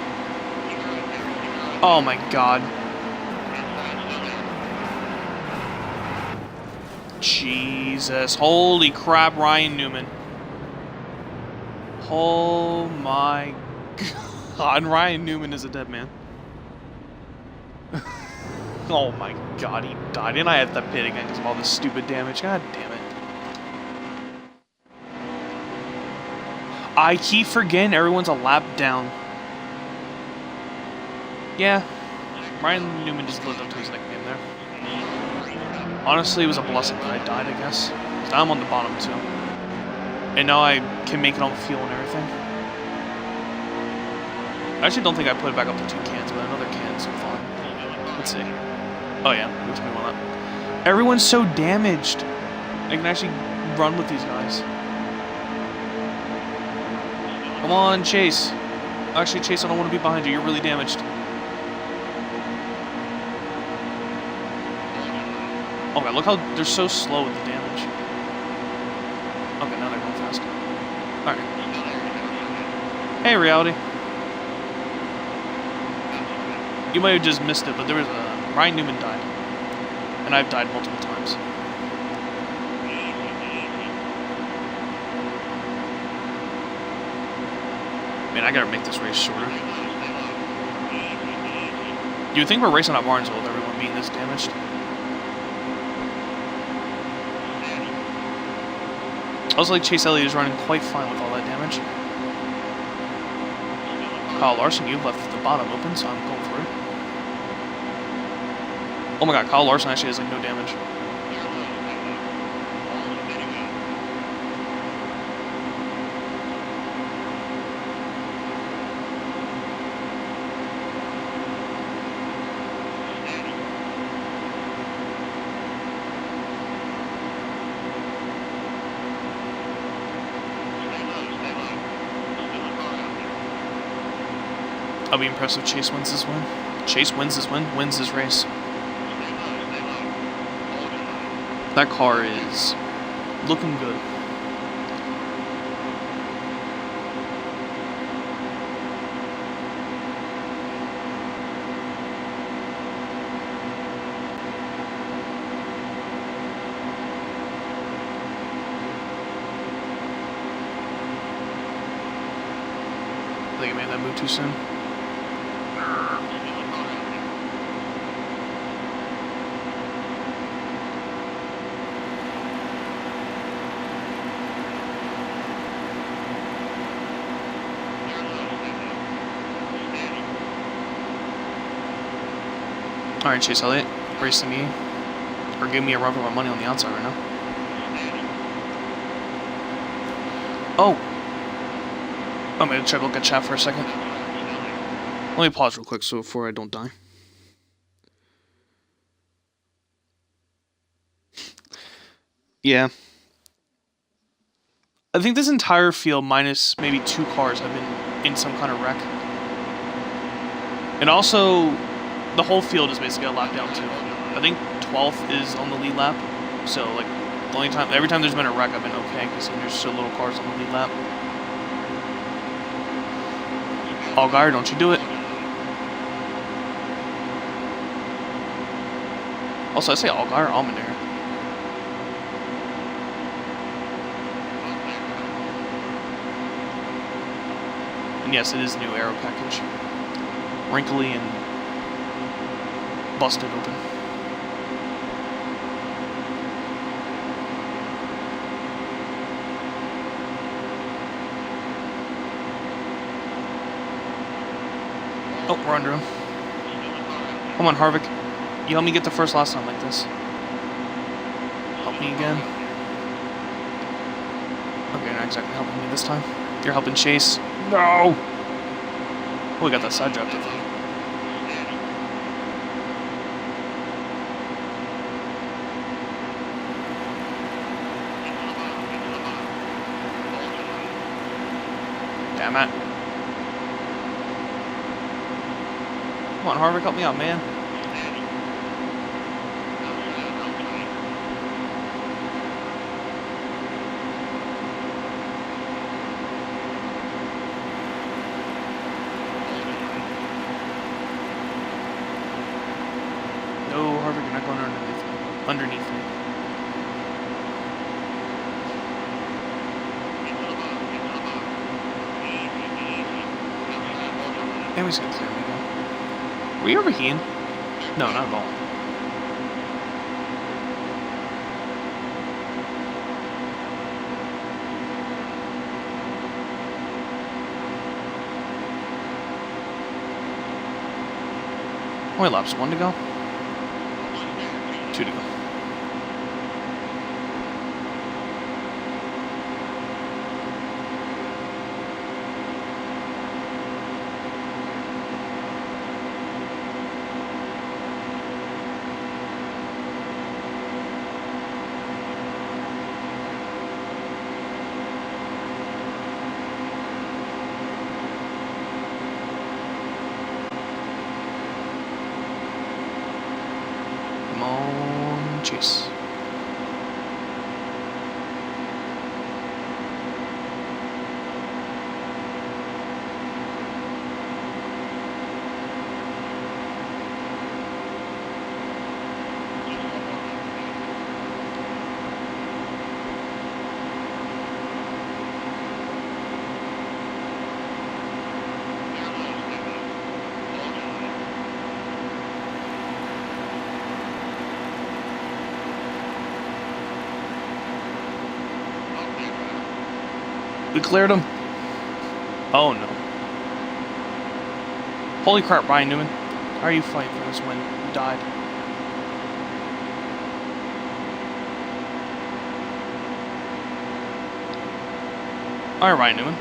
Oh my god. Jesus. Holy crap, Ryan Newman. Oh my god. Ryan Newman is a dead man. Oh my god, he died. And I had the pit again because of all this stupid damage. God damn it. I keep forgetting everyone's a lap down. Yeah. Ryan Newman just lived up to his nickname there. Honestly, it was a blessing that I died, I guess. Now I'm on the bottom, too. And now I can make it on fuel and everything. I actually don't think I put it back up to 2 cans, but another can's fine. Let's see. Oh yeah, it took me one up. Everyone's so damaged. I can actually run with these guys. Come on, Chase. Actually, Chase, I don't want to be behind you. You're really damaged. Oh god, look how they're so slow with the damage. Okay, now they're going fast. Alright. Hey, Reality. You might have just missed it, but there was a... Ryan Newman died. And I've died multiple times. Man, I gotta make this race shorter. You would think we're racing at Barnesville with everyone being this damaged. Also, like, Chase Elliott is running quite fine with all that damage. Kyle Larson, you've left the bottom open, so I'm going for it. Oh my god, Kyle Larson actually has, like, no damage. I'll be impressed if Chase wins this win. Chase wins this win, wins this race. That car is looking good. I think I made that move too soon. Alright, Chase Elliott, racing me, or give me a run for my money on the outside right now. Oh! I'm gonna try to look at chat for a second. Let me pause real quick so before I don't die. Yeah. I think this entire field, minus maybe 2 cars, have been in some kind of wreck. And also... the whole field is basically a lap down too. I think 12th is on the lead lap. So like the only time, every time there's been a wreck, I've been okay because there's so little cars on the lead lap. Allgaier, don't you do it. Also, I say Allgaier or Almendaire. And yes, it is the new aero package. Wrinkly and busted open. Oh, we're under him. Come on, Harvick. You helped me get the first last time like this. Help me again. Okay, you're not exactly helping me this time. You're helping Chase. No! Oh, we got that side draft, I think. Damn it. Come on, Harvick, help me out, man. No, Harvick, you're not going underneath me. And he's gonna clear me now. Were you overheating? No, not at all. How many laps? 1 to go? 2 to go. Come on, Chase. We cleared him. Oh no. Holy crap, Ryan Newman. How are you fighting for this win? You died. Alright, Ryan Newman.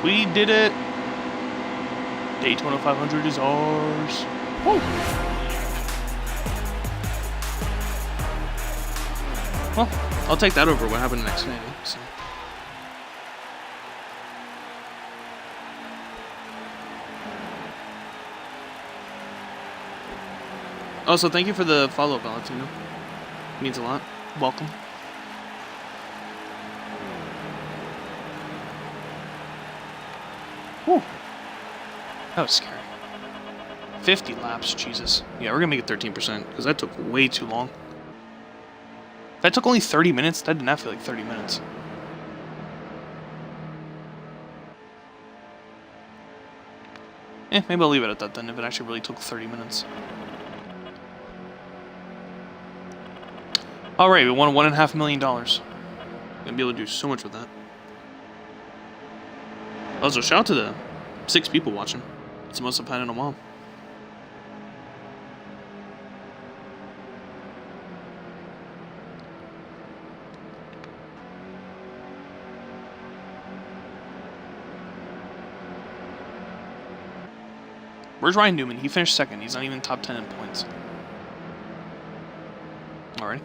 We did it. Daytona 500 is ours. Woo! Well, I'll take that over what happened in Xfinity. So. Also, thank you for the follow, Valentino. It means a lot. Welcome. Whew. That was scary. 50 laps, Jesus. Yeah, we're gonna make it 13%, because that took way too long. If that took only 30 minutes, that did not feel like 30 minutes. Maybe I'll leave it at that then, if it actually really took 30 minutes. Alright, we won $1.5 million. Gonna be able to do so much with that. Also, shout out to the 6 people watching. It's the most I've had in a while. Where's Ryan Newman? He finished second. He's not even top 10 in points. Alright.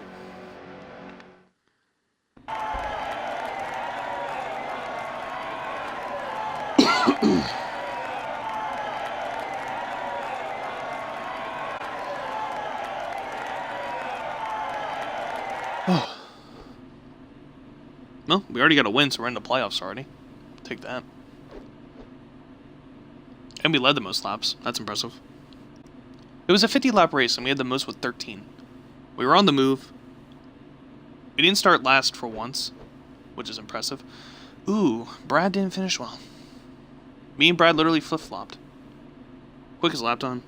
Well, we already got a win, so we're in the playoffs already. Take that. And we led the most laps. That's impressive. It was a 50-lap race, and we had the most with 13. We were on the move. We didn't start last for once, which is impressive. Ooh, Brad didn't finish well. Me and Brad literally flip-flopped. Quickest lap time.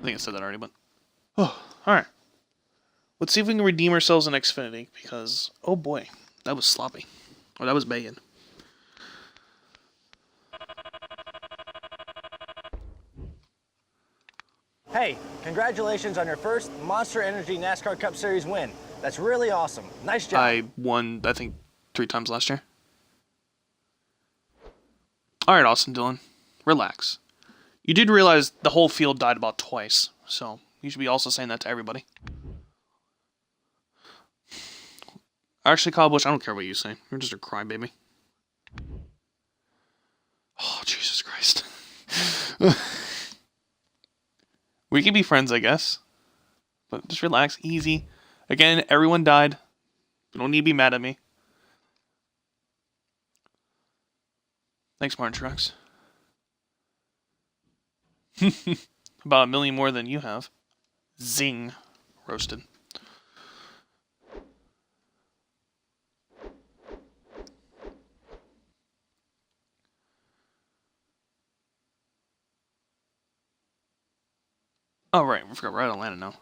I think I said that already, but... Oh, alright. Let's see if we can redeem ourselves in Xfinity, because... Oh boy, that was sloppy. Oh, that was bad. Hey, congratulations on your first Monster Energy NASCAR Cup Series win. That's really awesome. Nice job. I won, I think, 3 times last year. Alright, Austin Dillon. Relax. You did realize the whole field died about twice, so you should be also saying that to everybody. Actually, Kyle Busch, I don't care what you say. You're just a crybaby. Oh, Jesus Christ. We can be friends, I guess. But just relax, easy. Again, everyone died. You don't need to be mad at me. Thanks, Martin Trucks. About 1 million more than you have. Zing. Roasted. Oh, right. We forgot we're at Atlanta now.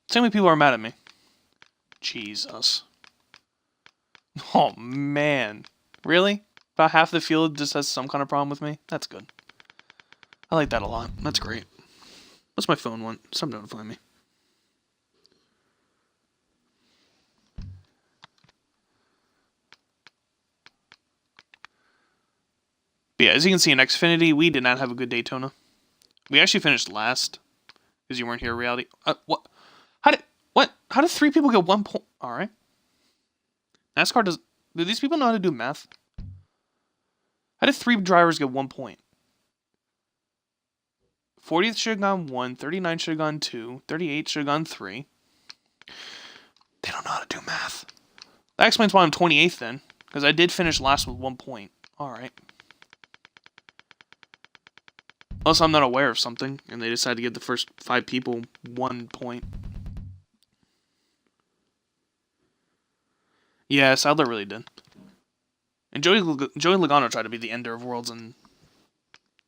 So many people are mad at me. Jesus. Oh, man. Really? About half the field just has some kind of problem with me? That's good. I like that a lot. That's great. What's my phone want? Some notify me. But yeah, as you can see in Xfinity, we did not have a good Daytona. We actually finished last because you weren't here. Reality. What? How did 3 people get 1 point? All right. NASCAR does. Do these people know how to do math? How did 3 drivers get 1 point? 40th should have gone 1. 39 should have gone 2. 38 should have gone 3. They don't know how to do math. That explains why I'm 28th then, because I did finish last with 1 point. All right. Unless I'm not aware of something, and they decide to give the first 5 people 1 point. Yeah, Sadler really did. And Joey Logano tried to be the ender of worlds in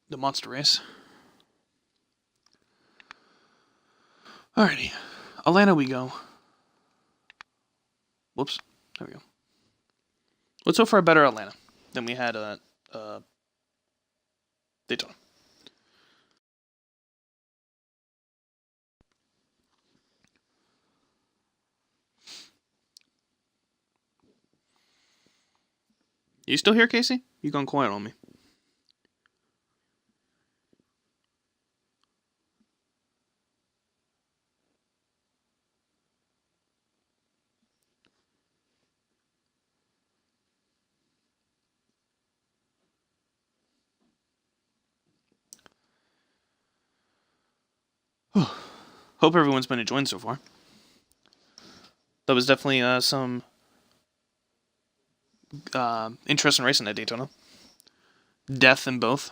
the monster race. Alrighty. Atlanta we go. Whoops. There we go. Let's hope for a better Atlanta than we had at Daytona. You still here, Casey? You gone quiet on me. Hope everyone's been enjoying so far. That was definitely some interesting racing at Daytona. Death in both.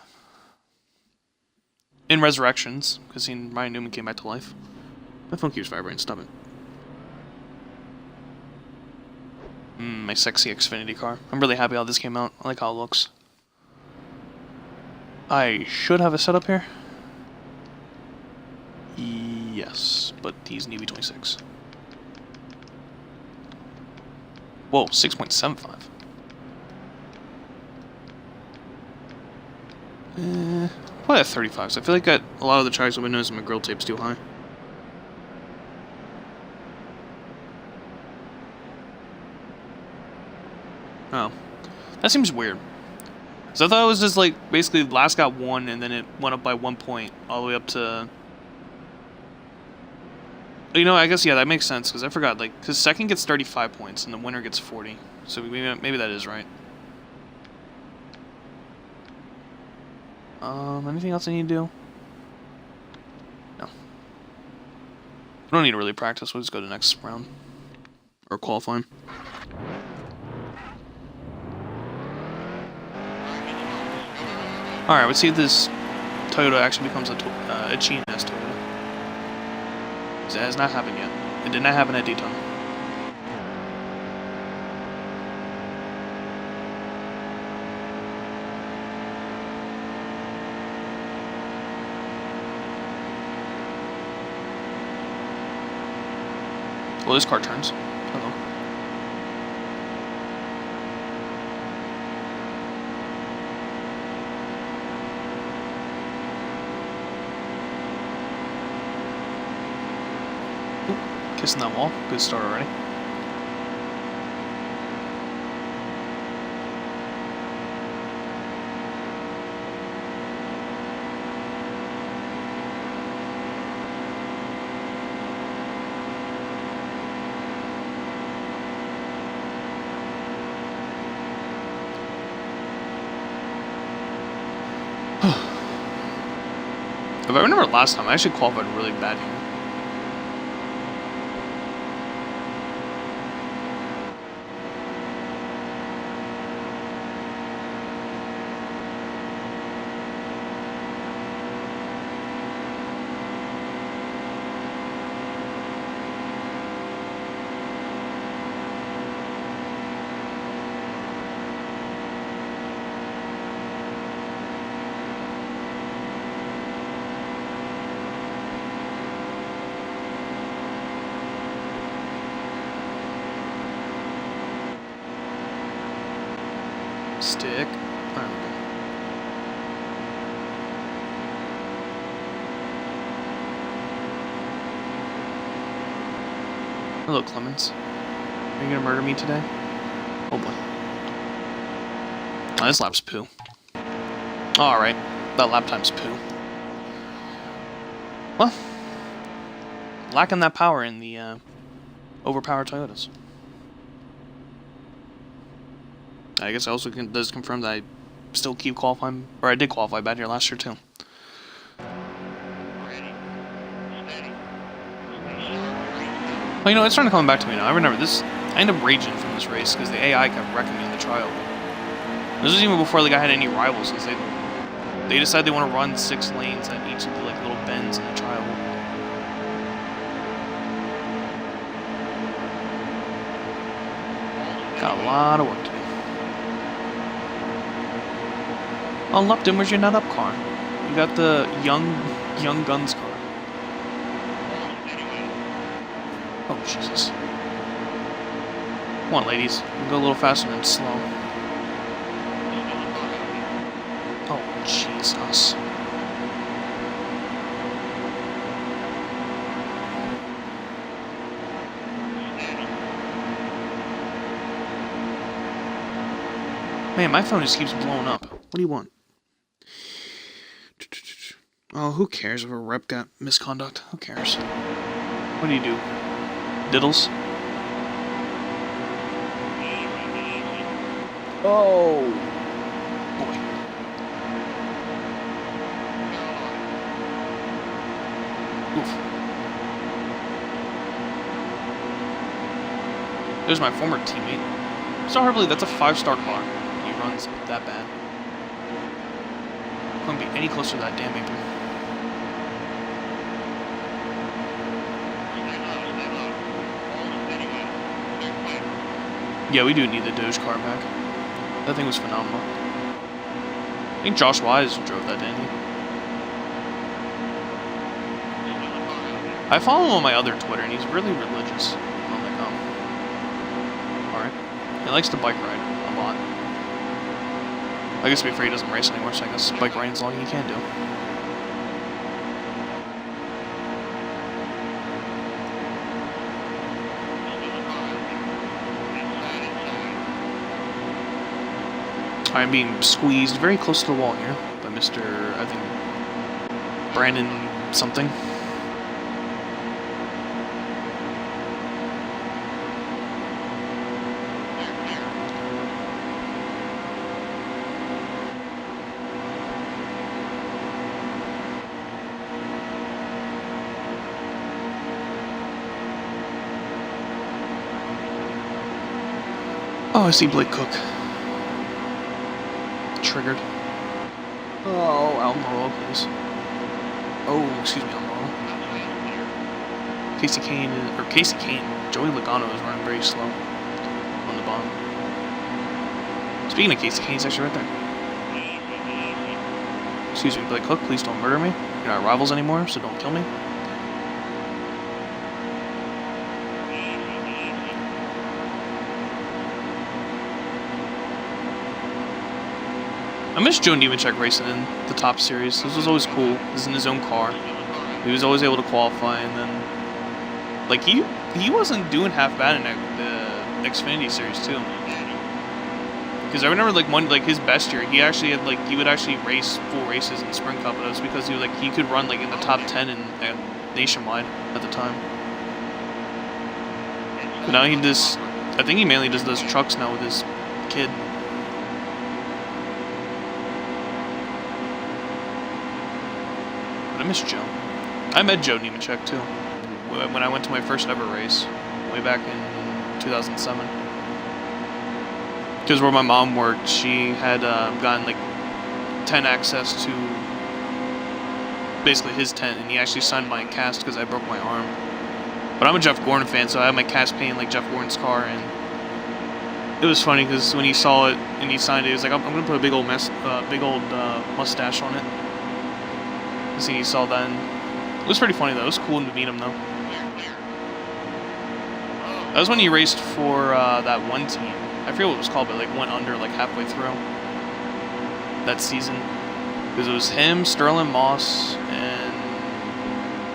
In Resurrections, because Ryan Newman came back to life. My phone keeps vibrating, stop it. My sexy Xfinity car. I'm really happy how this came out. I like how it looks. I should have a setup here. Yes, but he's an EV26. Whoa, 6.75. Probably at 35. So I feel like a lot of the tracks I've been noticing my grill tape's too high. Oh. That seems weird. So I thought it was just like, basically last got 1 and then it went up by 1 point all the way up to... You know, I guess, yeah, that makes sense, because I forgot, like, because second gets 35 points and the winner gets 40. So maybe that is right. Anything else I need to do? No. I don't need to really practice, we'll just go to the next round. Or qualifying. Alright, let's see if this Toyota actually becomes a G&S Toyota. It has not happened yet. It did not happen at Daytona. Well, this car turns. Hello. Kissing that wall. Good start already. If I remember last time, I actually qualified really bad here. Stick. I remember. Hello, Clemens. Are you gonna murder me today? Oh boy. Oh, this lap's poo. Alright. That lap time's poo. Well. Lacking that power in the overpowered Toyotas. I guess it also does confirm that I still keep qualifying, or I did qualify bad here last year too. Well, you know, it's starting to come back to me now. I remember this. I ended up raging from this race because the AI kept wrecking me in the trial. This was even before like I had any rivals, because they decided they want to run 6 lanes at each of the like little bends in the trial. Got a lot of work to do. Oh, Lupton, where's your nut up car? You got the young guns car. Oh, Jesus. Come on, ladies. Go a little faster than slow. Oh, Jesus. Man, my phone just keeps blowing up. What do you want? Oh, who cares if a rep got misconduct? Who cares? What do you do? Diddles? Oh! Boy. Oof. There's my former teammate. It's not hard to believe that's a 5-star car. He runs that bad. Couldn't be any closer to that damn apron. Yeah, we do need the Doge car back. That thing was phenomenal. I think Josh Wise drove that, didn't he? I follow him on my other Twitter, and he's really religious. I'm like, oh. Alright. He likes to bike ride a lot. I guess to be fair, he doesn't race anymore, so I guess bike riding is all he can do. I'm being squeezed very close to the wall here by Mr. I think Brandon something. Oh, I see Blake Cook. Triggered. Oh, Almirola, please. Oh, excuse me, Almirola. Casey Kane, Joey Logano is running very slow on the bottom. Speaking of Casey Kane, he's actually right there. Excuse me, Blake Cook, please don't murder me. You're not rivals anymore, so don't kill me. I miss Joe Nemechek racing in the top series. This was always cool. He was in his own car. He was always able to qualify, and then like he wasn't doing half bad in the Xfinity series too. Because I remember like his best year, he actually had he would actually race full races in Sprint Cup, and it was because he could run like in the top 10 in nationwide at the time. But now he just, I think he mainly just does trucks now with his kid. I miss Joe. I met Joe Nemechek too when I went to my first ever race way back in 2007. Because where my mom worked, she had gotten like tent access to basically his tent, and he actually signed my cast because I broke my arm. But I'm a Jeff Gordon fan, so I had my cast painted like Jeff Gordon's car, and it was funny because when he saw it and he signed it, he was like, "I'm gonna put a big old mustache on it." See, he saw that, and it was pretty funny though. It was cool to meet him though. That was when he raced for that one team. I I forget what it was called, but like went under like halfway through that season. Because it was him, Sterling Moss, and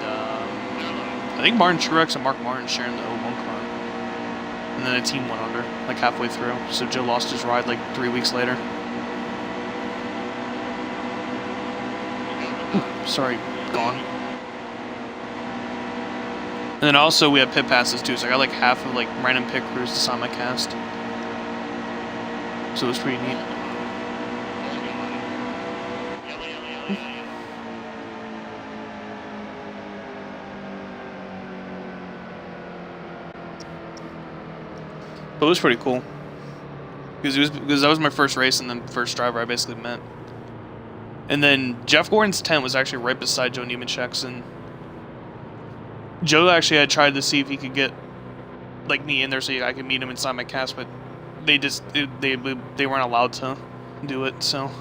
I think Martin Truex and Mark Martin sharing the 01 car. And then a team went under like halfway through. So Joe lost his ride like 3 weeks later. Ooh, sorry, gone. And then also we have pit passes too, so I got like half of like random pit crews to sign my cast. So it was pretty neat. But it was pretty cool. Because that was my first race and then first driver I basically met. And then Jeff Gordon's tent was actually right beside Joe Nemechek's, and Joe actually had tried to see if he could get like me in there so I could meet him and sign my cast, but they weren't allowed to do it. So,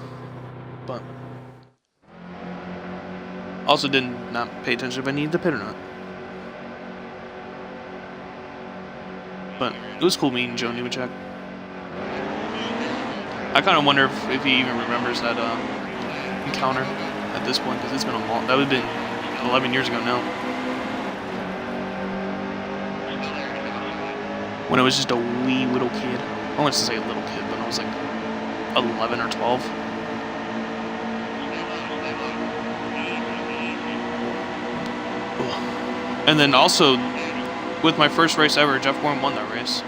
but also did not pay attention if I needed to pit or not. But it was cool meeting Joe Nemechek. I kind of wonder if he even remembers that encounter at this point, because it's been a long. That would have been 11 years ago now. When I was just a wee little kid. I want to say a little kid, but I was like 11 or 12. Ugh. And then also, with my first race ever, Jeff Gordon won that race.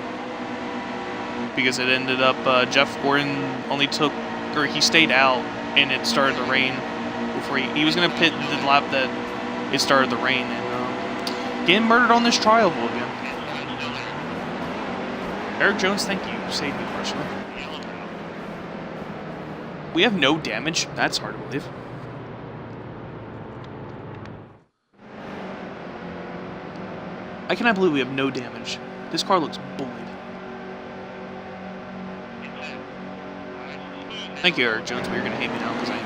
Because it ended up, Jeff Gordon only took, or he stayed out, and it started to rain before he was going to pit the lap that it started to rain, and getting murdered on this trioval again. Eric Jones, thank you. You saved me personally. We have no damage? That's hard to believe. I cannot believe we have no damage. This car looks bullied. Thank you, Eric Jones, but you're going to hate me now because I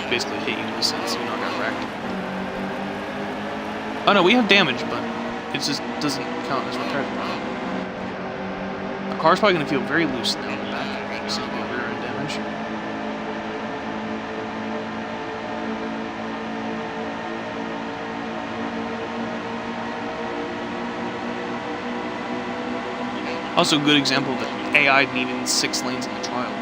basically hate you in the sense you know I got wrecked. Oh no, we have damage, but it just doesn't count as repaired. The car's probably going to feel very loose now in the back. So we have rear end damage. Also a good example of the AI needing 6 lanes in the trial.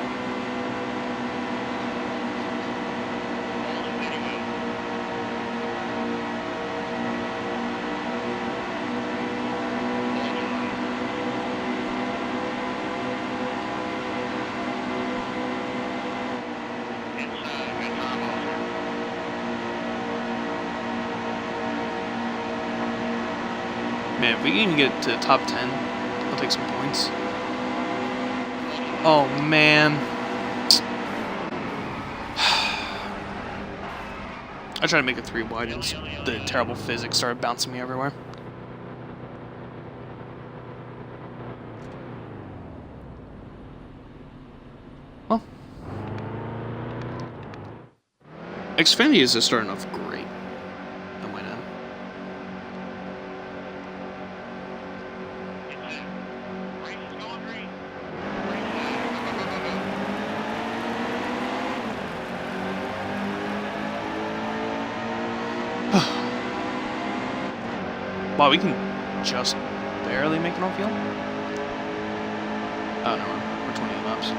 Man, if we can even get to the top 10, I'll take some points. Oh, man. I tried to make it 3 wide, and the terrible physics started bouncing me everywhere. Well. Xfinity is just starting off great. Wow, we can just barely make it on field? Oh, no, we're 20 laps.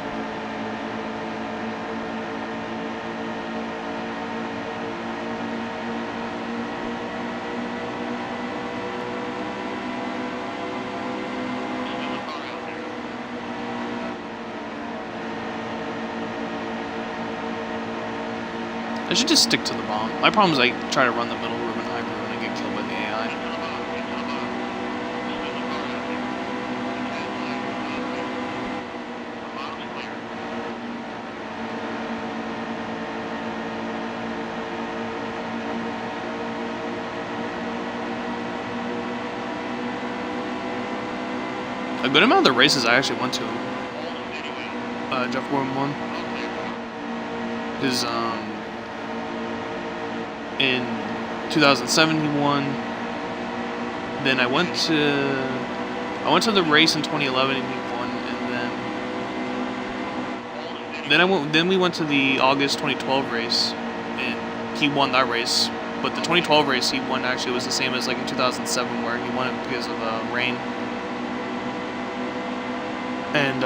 I should just stick to the bomb. My problem is I try to run the middle Ruben hybrid and I get killed by the AI. A good amount of the races I actually went to, Jeff Gordon won. Is in 2007 he won. Then I went to the race in 2011 and he won, and then Then we went to the August 2012 race, and he won that race. But the 2012 race he won actually was the same as like in 2007, where he won it because of rain. And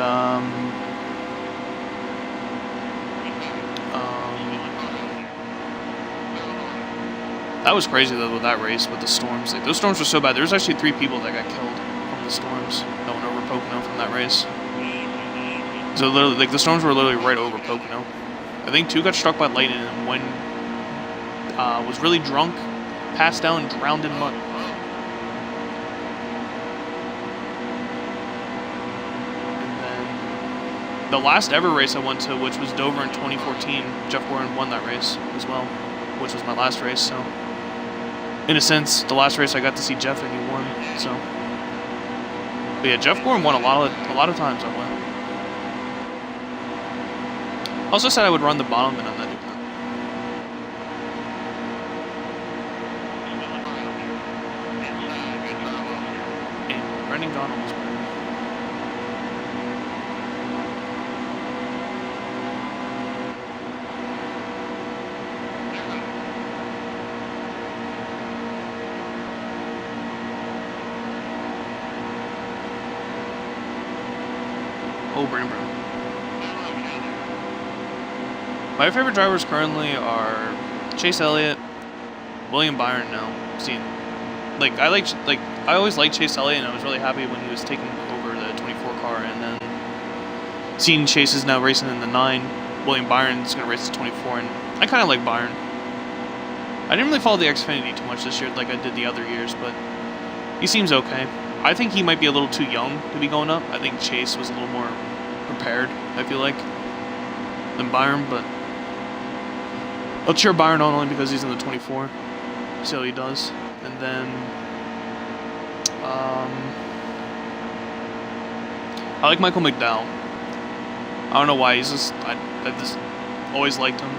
that was crazy though with that race with the storms. Like those storms were so bad. There was actually 3 people that got killed from the storms that went over Pocono from that race. So literally, like the storms were literally right over Pocono. I think 2 got struck by lightning, and one was really drunk, passed out, and drowned in mud. And then the last ever race I went to, which was Dover in 2014, Jeff Gordon won that race as well, which was my last race. So, in a sense, the last race I got to see Jeff and he won. So, but yeah, Jeff Gordon won a lot of times I went. Also said I would run the bottom, and I'm not doing that. And Brendan Gaughan almost won. Oh, Brandon Brown. My favorite drivers currently are Chase Elliott, William Byron now. I always liked Chase Elliott, and I was really happy when he was taking over the 24 car, and then seeing Chase is now racing in the 9. William Byron's going to race the 24, and I kind of like Byron. I didn't really follow the Xfinity too much this year like I did the other years, but he seems okay. I think he might be a little too young to be going up. I think Chase was a little more prepared, I feel like, than Byron, but I'll cheer Byron on only because he's in the 24. See how he does. And then I like Michael McDowell. I don't know why. He's just I just always liked him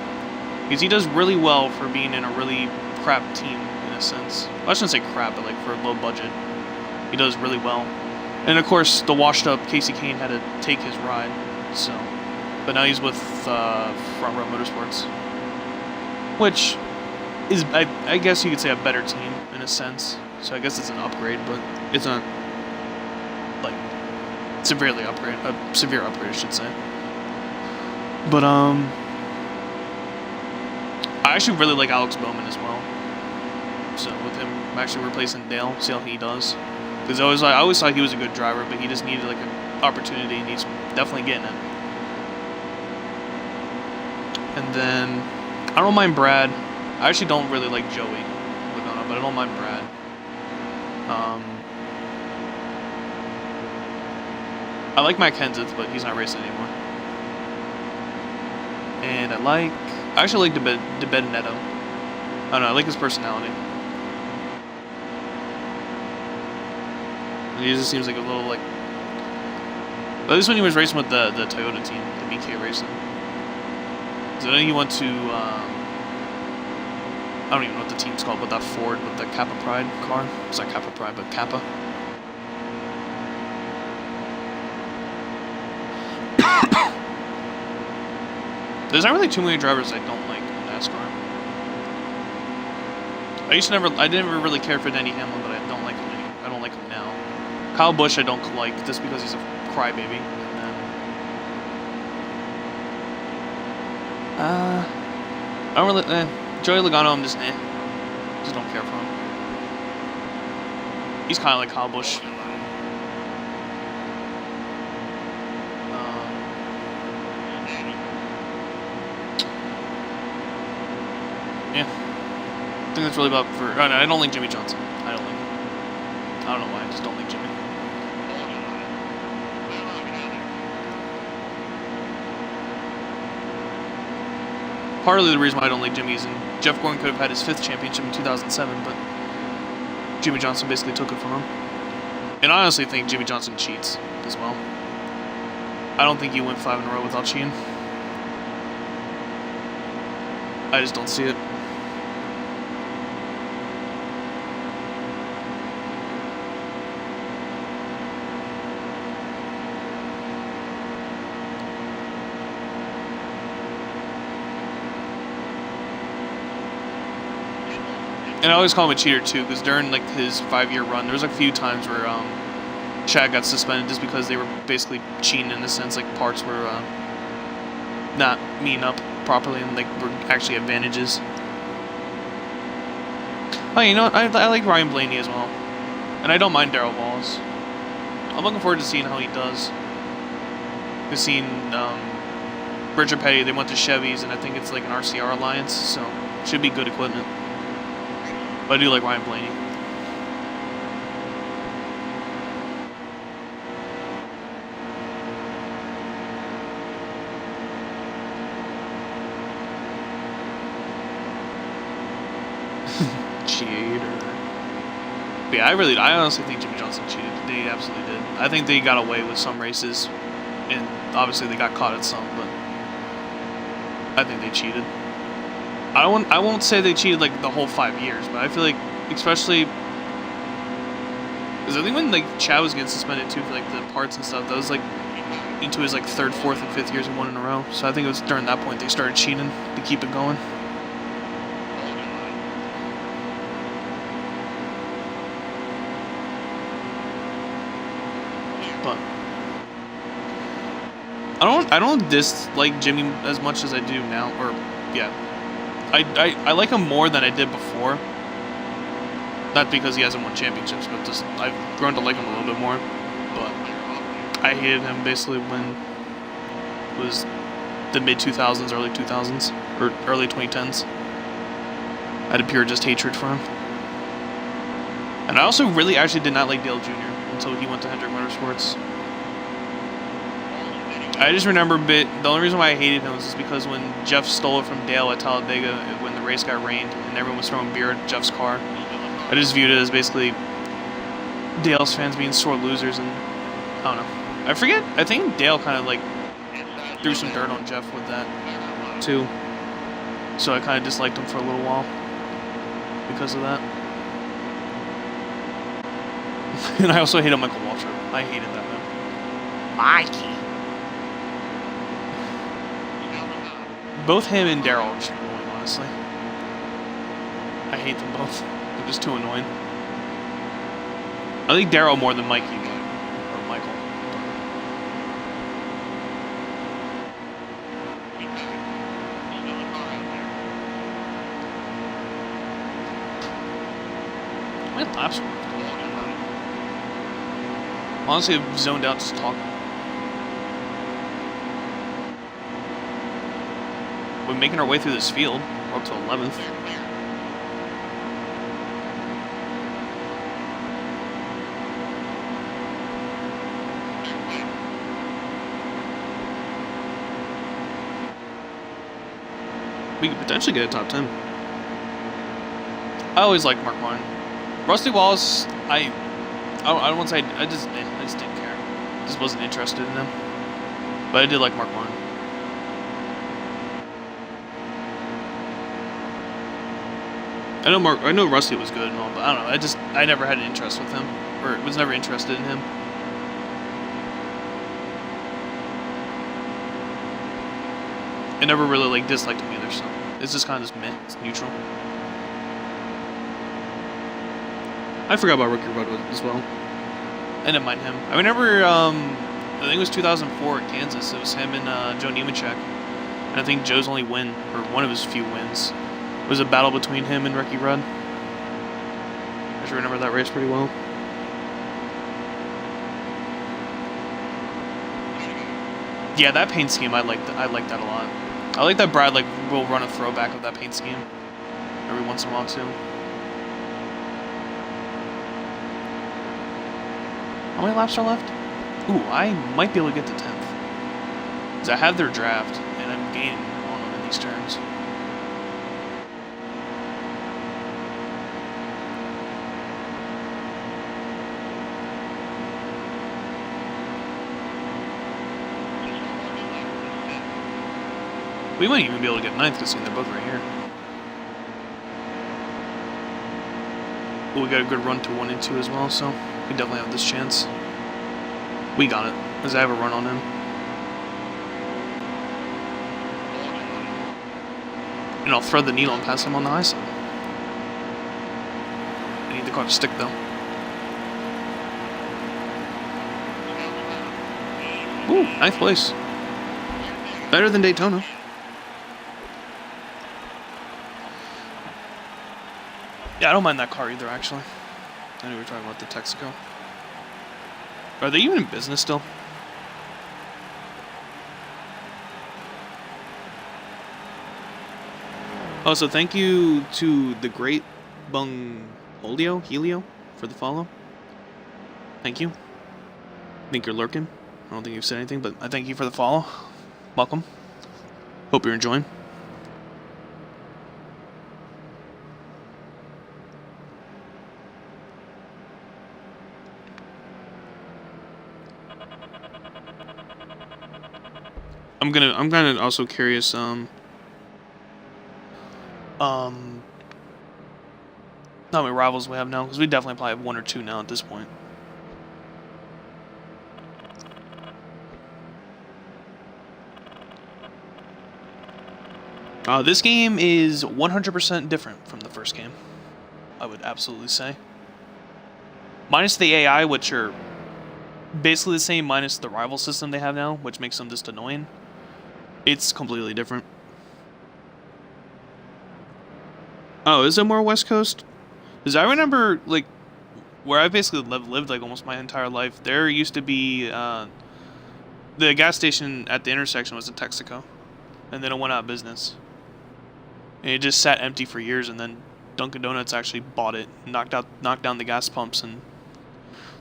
because he does really well for being in a really crap team in a sense. I shouldn't say crap, but like for a low budget, he does really well. And of course, the washed-up Casey Kane had to take his ride. So, but now he's with Front Row Motorsports, which is, I guess you could say, a better team in a sense. So I guess it's an upgrade, but it's not like a severe upgrade, I should say. But I actually really like Alex Bowman as well. So with him actually replacing Dale, see how he does. Because I always thought he was a good driver, but he just needed like an opportunity, and he's definitely getting it. And then I don't mind Brad. I actually don't really like Joey Logano, but I don't mind Brad. I like Matt Kenseth, but he's not racing anymore. And I actually like De Benedetto. I don't know, I like his personality. And he just seems like a little like... At least when he was racing with the Toyota team, the BK Racing. So I know he went to... I don't even know what the team's called, but that Ford with the Kappa Pride car. It's not Kappa Pride, but Kappa. There's not really too many drivers I don't like in NASCAR. I didn't really care for Denny Hamlin, but I don't like him now. Kyle Busch I don't like just because he's a crybaby. And I don't really. Joey Logano, I'm just don't care for him. He's kind of like Kyle Busch. Yeah, I think that's really about for. I don't like Jimmy Johnson. I don't know why. I just don't like Jimmy. Partly the reason why I don't like Jimmy is Jeff Gordon could have had his 5th championship in 2007, but Jimmy Johnson basically took it from him. And I honestly think Jimmy Johnson cheats as well. I don't think you win 5 in a row without cheating. I just don't see it. And I always call him a cheater too, because during like his 5-year run, there was like a few times where Chad got suspended just because they were basically cheating in a sense, like parts were not meeting up properly and like were actually advantages. Oh, you know what? I like Ryan Blaney as well, and I don't mind Darrell Wallace. I'm looking forward to seeing how he does. We've seen Richard Petty. They went to Chevy's, and I think it's like an RCR alliance, so should be good equipment. But I do like Ryan Blaney. Cheater. But yeah, I honestly think Jimmy Johnson cheated. They absolutely did. I think they got away with some races, and obviously they got caught at some, but I think they cheated. I won't say they cheated like the whole 5 years, but I feel like, especially because I think when like Chad was getting suspended too for like the parts and stuff, that was like into his like 3rd, 4th, and 5th years and 1 in a row. So I think it was during that point they started cheating to keep it going. But I don't dislike Jimmy as much as I do now, or yeah. I like him more than I did before. Not because he hasn't won championships, but just I've grown to like him a little bit more. But I hated him basically when it was the mid-2000s, early 2000s, or early 2010s. I had a pure just hatred for him. And I also really actually did not like Dale Jr. until he went to Hendrick Motorsports. I just remember the only reason why I hated him was just because when Jeff stole it from Dale at Talladega when the race got rained and everyone was throwing beer at Jeff's car, I just viewed it as basically Dale's fans being sore losers, and I don't know. I forget, I think Dale kind of like threw some dirt on Jeff with that too. So I kind of disliked him for a little while because of that. And I also hated Michael Waltrip. I hated that man. Mikey. Both him and Darrell are just annoying, honestly. I hate them both. They're just too annoying. I think Darrell more than Mikey, or Michael. My laps were honestly, I've zoned out just talking. We're making our way through this field. We're up to 11th. We could potentially get a top 10. I always liked Mark Martin. Rusty Wallace, I don't want to say I just didn't care. Just wasn't interested in him. But I did like Mark Martin. I know Rusty was good and all, but I don't know. I never had an interest with him, or was never interested in him. I never really like disliked him either, so it's just kind of just meh. It's neutral. I forgot about Ricky Rudd as well. I didn't mind him. I remember, I think it was 2004 at Kansas. It was him and Joe Nemechek. And I think Joe's only win, or one of his few wins, was a battle between him and Ricky Rudd. I just remember that race pretty well. Yeah, that paint scheme, I like that a lot. I like that Brad will run a throwback of that paint scheme every once in a while too. How many laps are left? Ooh, I might be able to get to 10th. Because I have their draft, and I'm gaining on them in these turns. We might even be able to get 9th because they're both right here. But we got a good run to 1 and 2 as well, so we definitely have this chance. We got it, because I have a run on him. And I'll thread the needle and pass him on the high side. they caught a stick though. Ooh, 9th place. Better than Daytona. Yeah, I don't mind that car either, actually. I know we were talking about the Texaco. Are they even in business still? Also, thank you to the great Helio, for the follow. Thank you. I think you're lurking. I don't think you've said anything, but I thank you for the follow. Welcome. Hope you're enjoying. I'm kind of also curious. How many rivals we have now? Because we definitely probably have 1 or 2 now at this point. This game is 100% different from the first game. I would absolutely say. Minus the AI, which are basically the same, minus the rival system they have now, which makes them just annoying. It's completely different. Oh, is it more West Coast? Because I remember, like, where I basically lived like almost my entire life, there used to be, the gas station at the intersection was a Texaco. And then it went out of business. And it just sat empty for years, and then Dunkin' Donuts actually bought it, knocked down the gas pumps, and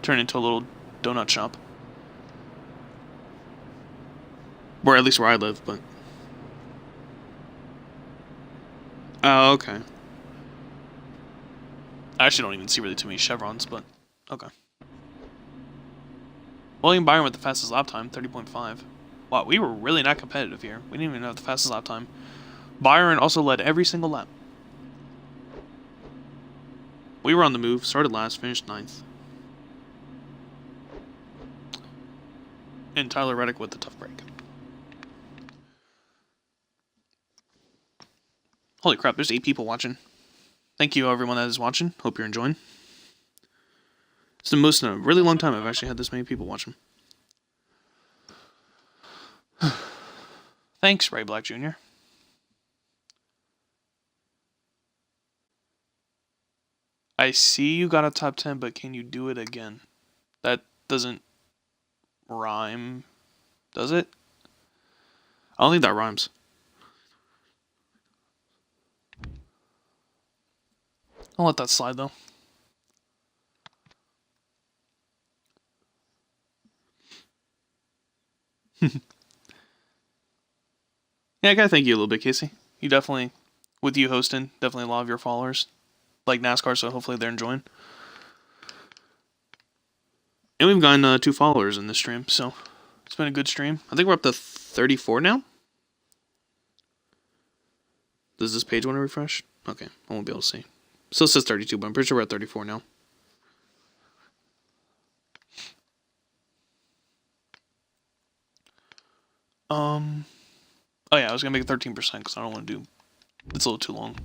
turned it into a little donut shop. Or at least where I live, but... Oh, okay. I actually don't even see really too many chevrons, but okay. William Byron with the fastest lap time, 30.5. Wow, we were really not competitive here. We didn't even have the fastest lap time. Byron also led every single lap. We were on the move, started last, finished 9th. And Tyler Reddick with the tough break. Holy crap, there's 8 people watching. Thank you everyone that is watching. Hope you're enjoying. It's the most in a really long time I've actually had this many people watching. Thanks, Ray Black Jr. I see you got a top 10, but can you do it again? That doesn't rhyme, does it? I don't think that rhymes. I'll let that slide, though. Yeah, I gotta thank you a little bit, Casey. You definitely, with you hosting, definitely a lot of your followers like NASCAR, so hopefully they're enjoying. And we've gotten 2 followers in this stream, so it's been a good stream. I think we're up to 34 now. Does this page want to refresh? Okay, I won't be able to see. Still says 32, but I'm pretty sure we're at 34 now. Oh yeah, I was gonna make it 13% because I don't want to do. It's a little too long.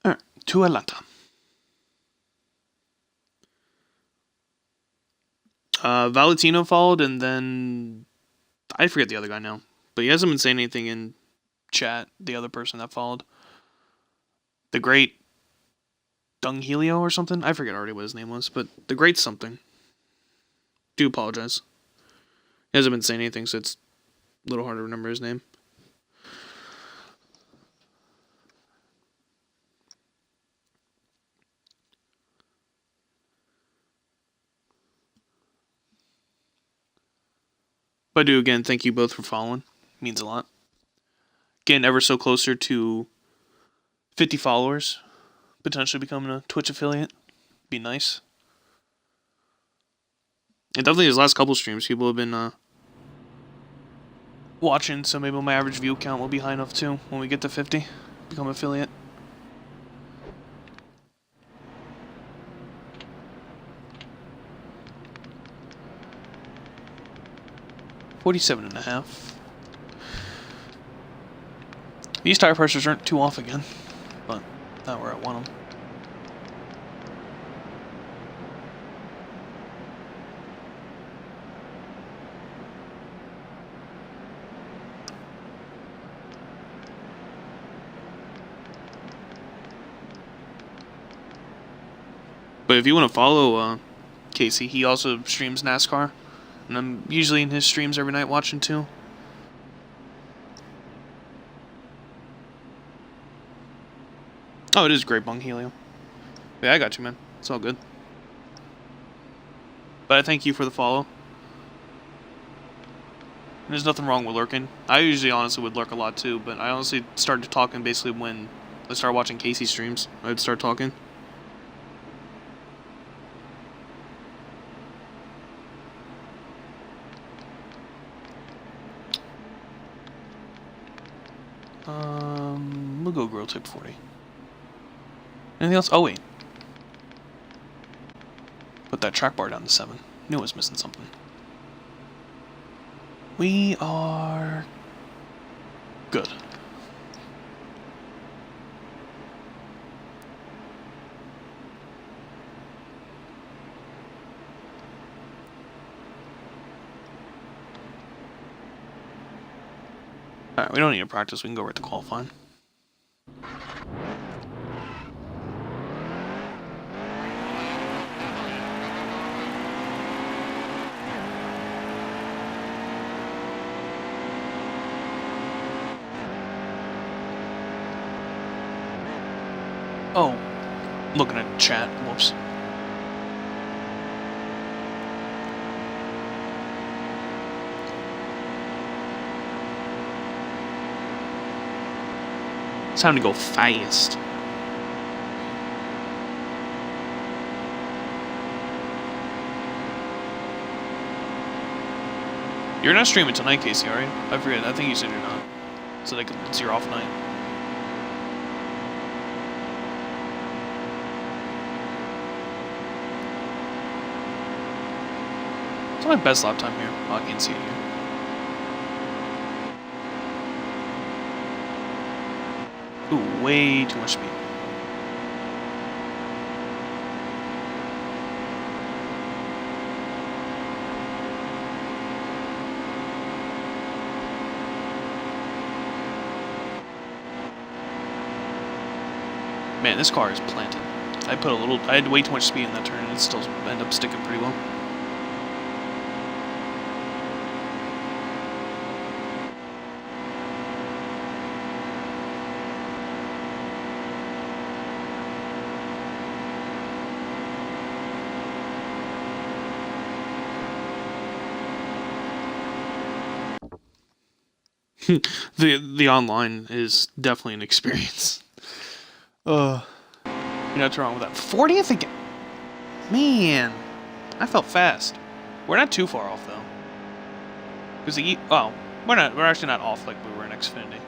All right, to Atlanta. Valentino followed, and then I forget the other guy now, but he hasn't been saying anything in chat. The other person that followed, the great Dung Helio or something. I forget already what his name was, but the great something. Do apologize. He hasn't been saying anything, so it's a little hard to remember his name. But I do again, thank you both for following. It means a lot. Getting ever so closer to 50 followers. Potentially becoming a Twitch affiliate. Be nice. And definitely these last couple streams, people have been watching, so maybe my average view count will be high enough too when we get to 50. Become affiliate. 47.5. These tire pressures aren't too off again, but not where I want them. But if you want to follow Casey, he also streams NASCAR, and I'm usually in his streams every night watching too. Oh, it is Great Bung Helium. Yeah, I got you, man. It's all good. But I thank you for the follow. And there's nothing wrong with lurking. I usually honestly would lurk a lot too, but I honestly started talking basically when I started watching Casey streams. I'd start talking. We'll go Grill Tip 40. Anything else? Oh, wait. Put that track bar down to 7. Knew I was missing something. We are good. Alright, we don't need to practice. We can go right to qualifying. Oh, looking at chat. Whoops. It's time to go fast. You're not streaming tonight, Casey, are you? I forget. I think you said you're not. So it's your off night. What's my best lap time here? Oh, I can't see it here. Ooh, way too much speed. Man, this car is planted. I had way too much speed in that turn and it still ended up sticking pretty well. The online is definitely an experience. You're not too wrong with that. 40th again. Man, I felt fast. We're not too far off though. Because we're actually not off like we were in Xfinity.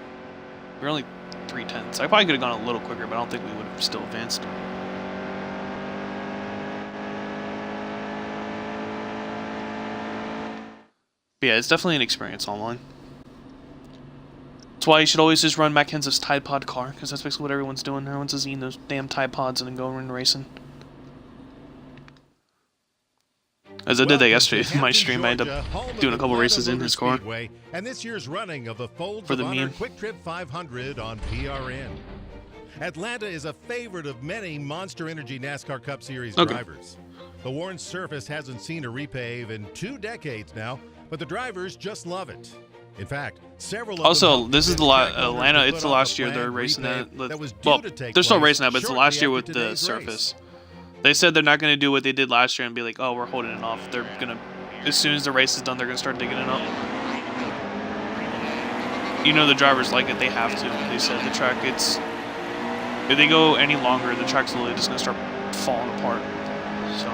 We're only 3/10. I probably could have gone a little quicker, but I don't think we would have still advanced. But yeah, it's definitely an experience online. That's why you should always just run Matt Kenseth's Tide Pod car, because that's basically what everyone's doing. Everyone's just eating those damn Tide Pods and then going and racing. As I did that yesterday in my stream, I ended up doing a couple races in his car. And this year's running of the Folds for the of Honor meme. Quick Trip 500 on PRN. Atlanta is a favorite of many Monster Energy NASCAR Cup Series drivers. The worn surface hasn't seen a repave in 2 decades now, but the drivers just love it. In fact, several also, this is the Atlanta. It's the last year they're racing at. Well, they're still racing that, but it's the last year with the surface. They said they're not going to do what they did last year and be like, "Oh, we're holding it off." They're gonna, as soon as the race is done, they're gonna start digging it up. You know, the drivers like it; they have to. They said the track. If they go any longer, the track's literally just gonna start falling apart. So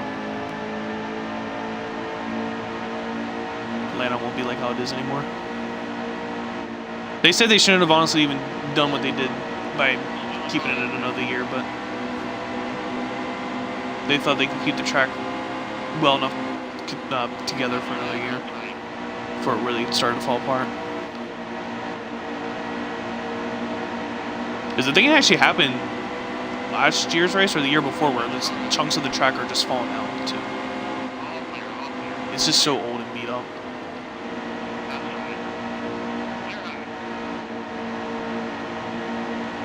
Atlanta won't be like how it is anymore. They said they shouldn't have honestly even done what they did by keeping it in another year, but they thought they could keep the track well enough together for another year. before it really started to fall apart. Because the thing actually happened last year's race or the year before where just chunks of the track are just falling out, too. It's just so old and beat up.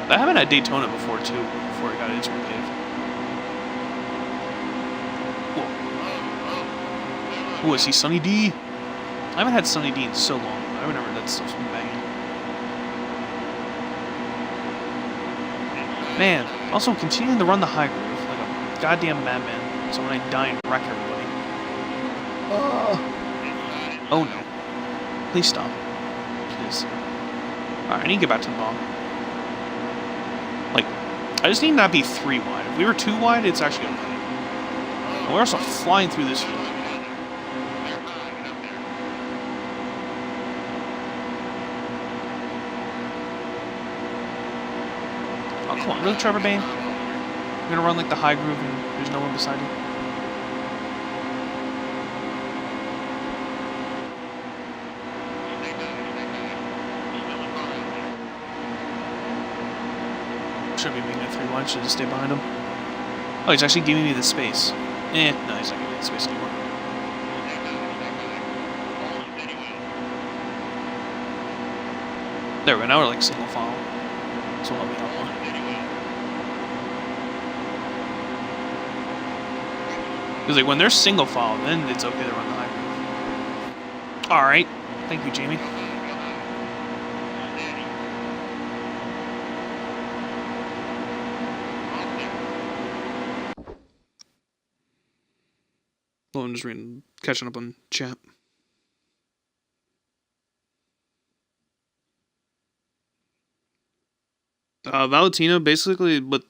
That happened at Daytona before, too, before it got into repave. Whoa. Ooh, I see Sunny D. I haven't had Sunny D in so long. I remember that stuff's been banging. Man, also continuing to run the high groove like a goddamn madman. So when I die and wreck everybody. Oh no. Please stop. Please. Alright, I need to get back to the bomb. Like, I just need to not be 3 wide. If we were 2 wide, it's actually okay. And we're also flying through this field. Oh, come on, really, Trevor Bayne? You're gonna run like the high groove and there's no one beside you? Should be making a 3 wide, should just stay behind him. Oh, he's actually giving me the space. No, he's not giving me the space anymore. There we go, now we're like single file. So we'll help me out more. Because like when they're single file, then it's okay to run the high groove. Alright. Thank you, Jamie. Well, I'm just reading, catching up on chat. Valentina, basically, but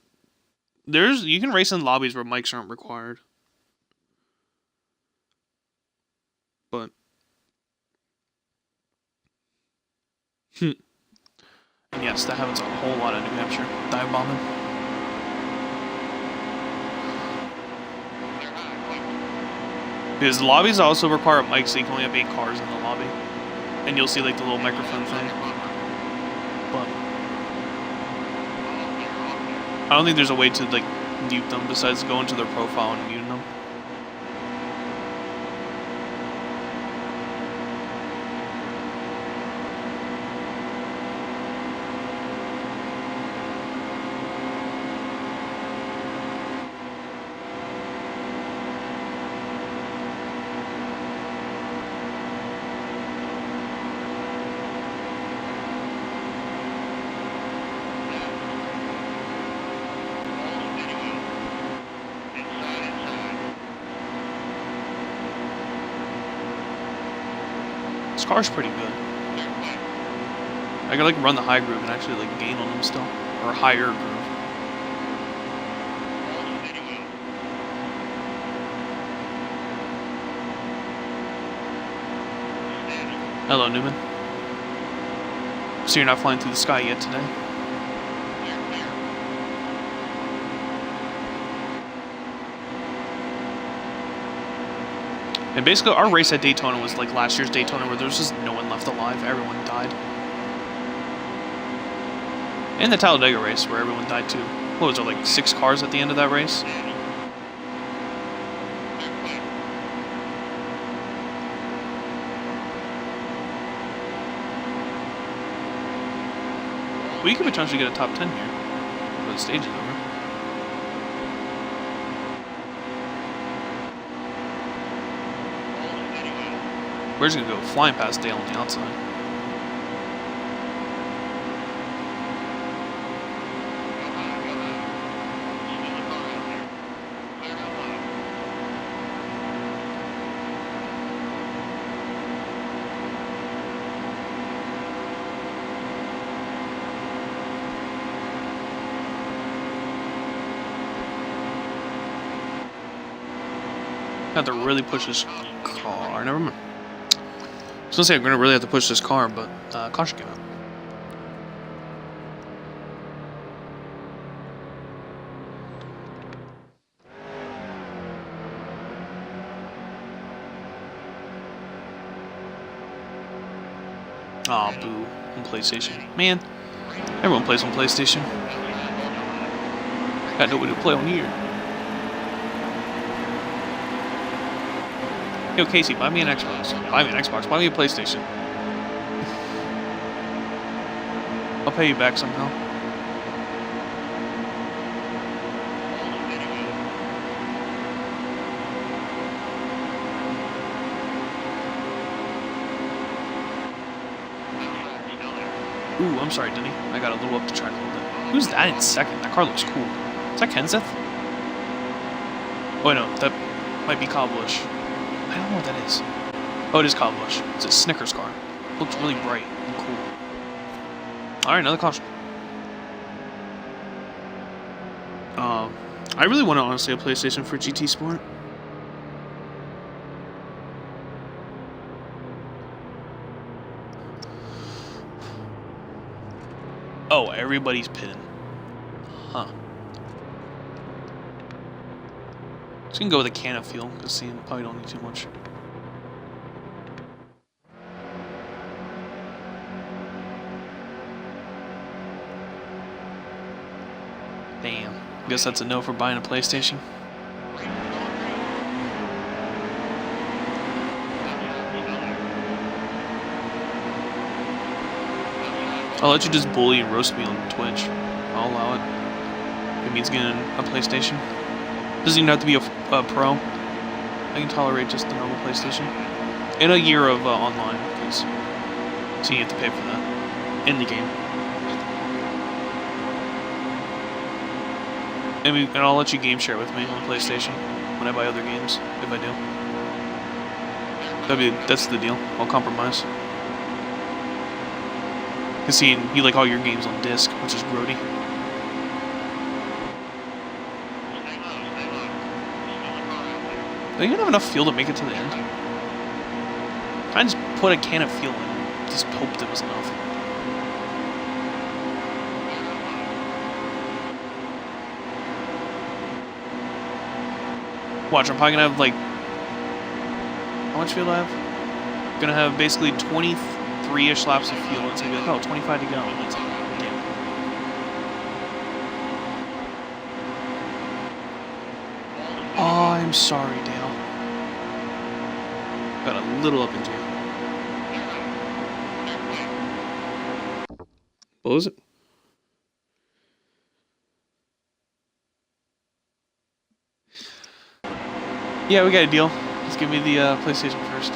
you can race in lobbies where mics aren't required. But and yes, that happens a whole lot in New Hampshire. Dive bombing. Because lobbies also require mics, so you can only have 8 cars in the lobby. And you'll see like the little microphone thing. But I don't think there's a way to like mute them besides going to their profile and muting them. This car's pretty good. I could like run the high groove and actually like gain on them still. Or higher groove. Hello, Newman. So you're not flying through the sky yet today? And basically, our race at Daytona was like last year's Daytona where there was just no one left alive. Everyone died. And the Talladega race where everyone died too. What was there, like 6 cars at the end of that race? We could potentially get a top 10 here. But the stage is over. We're just gonna go flying past Dale on the outside. Have to really push this car. Never mind. I was gonna say I'm gonna really have to push this car, but caution came out. Aw, boo. On PlayStation. Man, everyone plays on PlayStation. Got nobody to play on here. Yo, Casey, buy me an Xbox. Buy me an Xbox. Buy me a PlayStation. I'll pay you back somehow. Ooh, I'm sorry, Denny. I got a little up the track a little bit. Who's that in second? That car looks cool. Is that Kenseth? Oh, no, that might be Kyle Busch. I don't know what that is. Oh, it is Kyle Busch. It's a Snickers car. Looks really bright and cool. Alright, another caution. I really want to honestly a PlayStation for GT Sport. Oh, everybody's pitting. Huh. Just gonna go with a can of fuel, because see, probably don't need too much. Damn. Guess that's a no for buying a PlayStation. I'll let you just bully and roast me on Twitch. I'll allow it. If it means getting a PlayStation. Doesn't even have to be a pro. I can tolerate just the normal PlayStation. And a year of online, because so you have to pay for that in the game. And I'll let you game share with me on PlayStation when I buy other games, if I do. That's the deal. I'll compromise. Cause see, you like all your games on disc, which is grody. Don't you have enough fuel to make it to the end? I just put a can of fuel in and just hoped it was enough. Watch, I'm probably gonna have like... How much fuel do I have? I'm gonna have basically 23-ish laps of fuel. It's gonna be like, oh, 25 to go. And it's like, damn. Oh, I'm sorry, Dale. Got a little up into you. What was it? Yeah, we got a deal. Just give me the PlayStation first.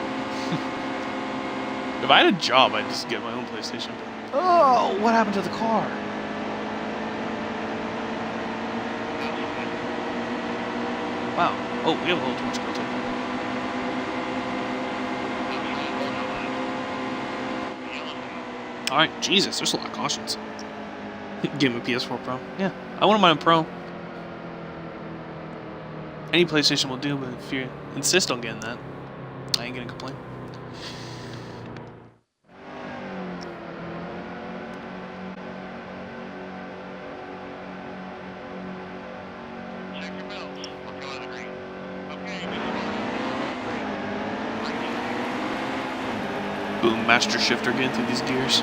If I had a job, I'd just get my own PlayStation. Oh, what happened to the car? Wow. Oh, we have a little too much content. Alright, Jesus, there's a lot of cautions. Give him a PS4 Pro. Yeah, I wouldn't mind a Pro. Any PlayStation will do, but if you insist on getting that, I ain't gonna complain. Boom, master shifter getting through these gears.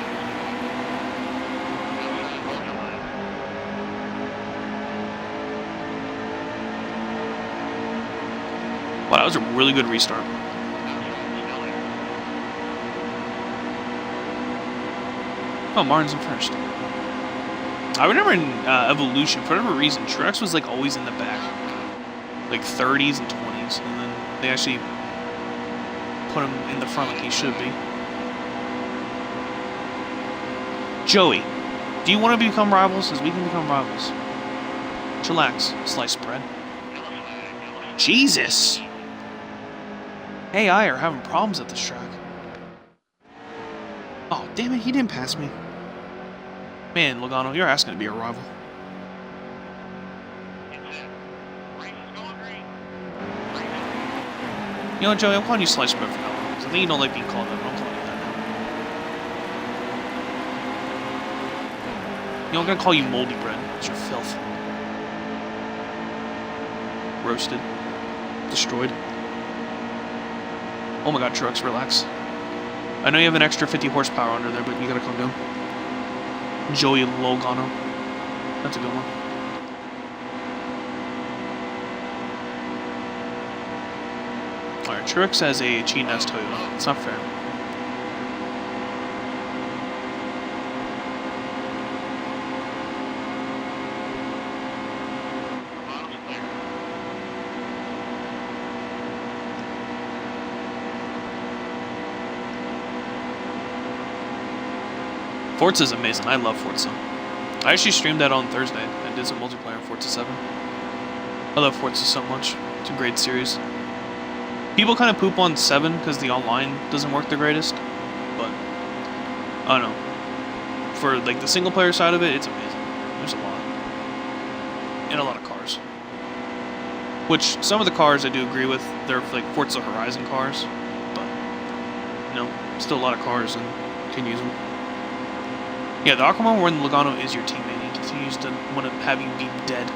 Wow, that was a really good restart. Oh, Martin's in first. I remember in Evolution, for whatever reason, Truex was like always in the back. Like 30s and 20s. And then they actually put him in the front like he should be. Joey, do you want to become rivals? Because we can become rivals. Chillax, sliced bread. Jesus! AI are having problems at this track. Oh, damn it, he didn't pass me. Man, Logano, you're asking to be a rival. You know what, Joey, I'm calling you sliced bread for now. Because I think you don't like being called that, but I'm calling you that now. You know, I'm gonna call you moldy bread. It's your filth. Roasted. Destroyed. Oh my god, Truex, relax. I know you have an extra 50 horsepower under there, but you gotta calm down. Joey Logano. That's a good one. Alright, Truex has a cheating ass Toyota. It's not fair. Forza's amazing. I love Forza. I actually streamed that on Thursday. I did some multiplayer on Forza 7. I love Forza so much. It's a great series. People kind of poop on 7 because the online doesn't work the greatest. But, I don't know. For like the single player side of it, it's amazing. There's a lot. And a lot of cars. Which, some of the cars I do agree with. They're like Forza Horizon cars. But, you know, still a lot of cars and can use them. Yeah, the Aquaman where Logano is your teammate. He continues to want to have you be dead.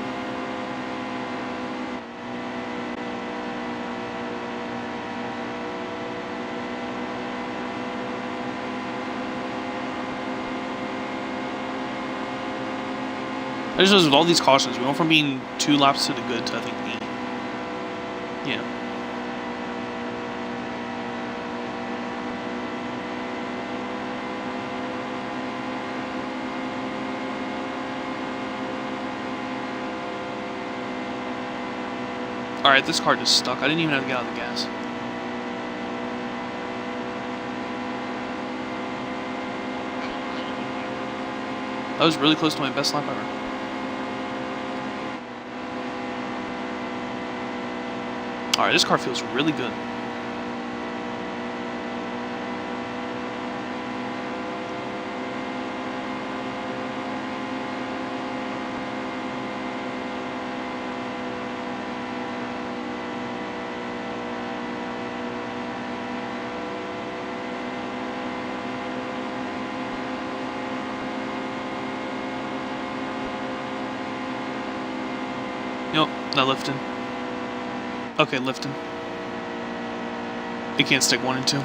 I just with all these cautions, we went from being 2 laps to the good to I think 8. Yeah. Alright, this car just stuck. I didn't even have to get out of the gas. That was really close to my best lap ever. Alright, this car feels really good. Nope, not lifting. Okay, lifting. It can't stick 1 and 2.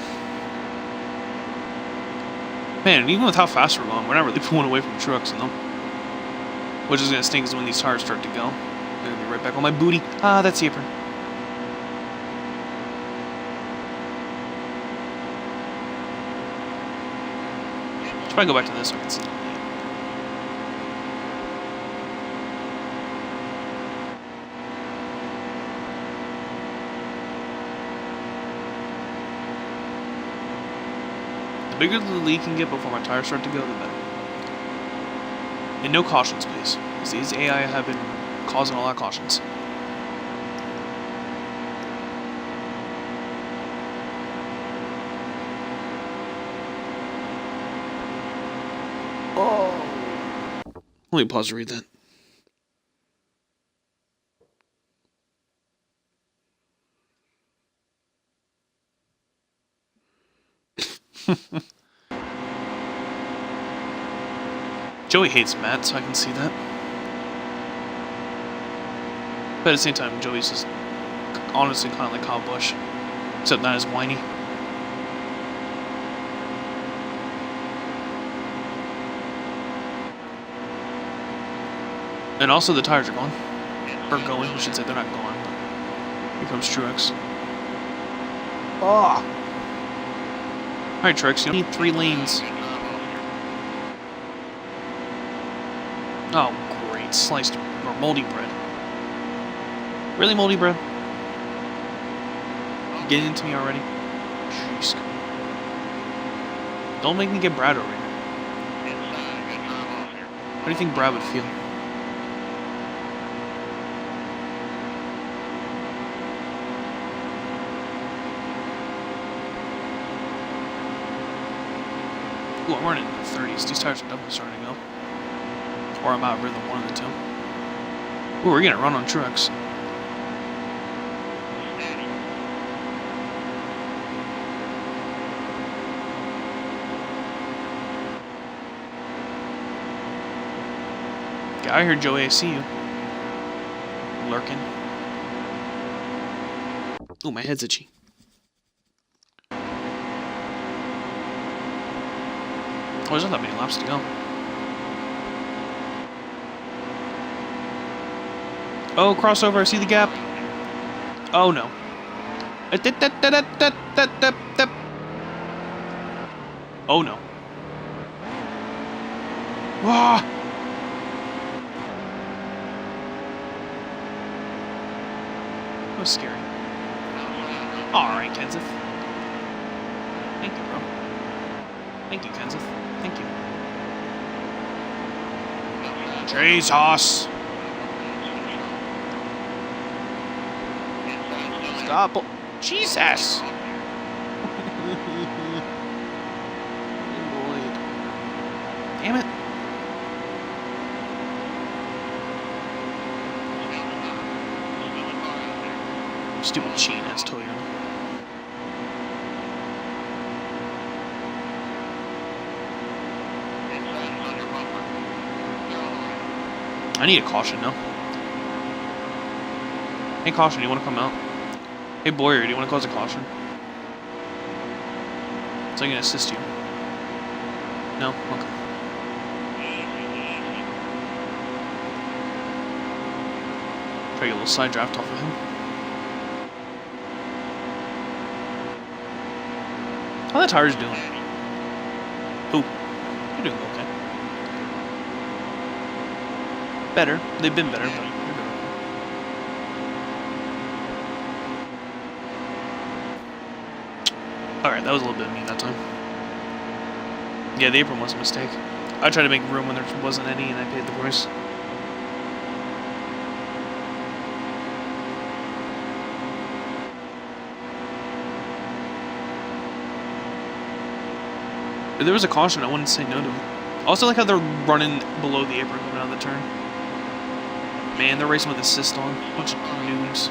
Man, even with how fast we're going, we're not really pulling away from trucks, you know? Which is gonna stink is when these tires start to go. They're gonna be right back on my booty. Ah, that's the apron. Should probably go back to this so I can see. The bigger the lead can get before my tires start to go, the better. And no cautions, please. Because these AI have been causing a lot of cautions. Oh! Let me pause to read that. Joey hates Matt, so I can see that. But at the same time, Joey's just honestly kind of like Kyle Busch, except not as whiny. And also the tires are gone. Or going, I should say. They're not gone, but here comes Truex. Oh! Alright, Truex, you don't need 3 lanes. Oh, great. Sliced or moldy bread. Really, moldy bread? You getting into me already? Jeez. Don't make me get Brad over here. How do you think Brad would feel? Ooh, I'm running in the 30s. These tires are definitely starting to go. Or I'm out rhythm, one of the two. Ooh, we're gonna run on Truex. Get out here, Joey. I see you. Lurking. Ooh, my head's itchy. there's not that many laps to go. Oh, crossover, I see the gap. Oh no. Oh no. Ah! That was scary. Alright, Kenseth. Thank you, bro. Thank you, Kenseth. Thank you. Jesus! Stop. Jesus! Damn it. Stupid cheat ass Toyota. I need a caution now. Hey, caution, you want to come out? Hey, Boyer, do you want to cause a caution? So I can assist you. No? Okay. Try to get a little side draft off of him. How the tires doing? Oh, you're doing okay. Better. They've been better, but you're doing okay. Alright, that was a little bit mean that time. Yeah, the apron was a mistake. I tried to make room when there wasn't any, and I paid the price. If there was a caution, I wouldn't say no to it. I also like how they're running below the apron coming out of the turn. Man, they're racing with assist on. Bunch of noobs.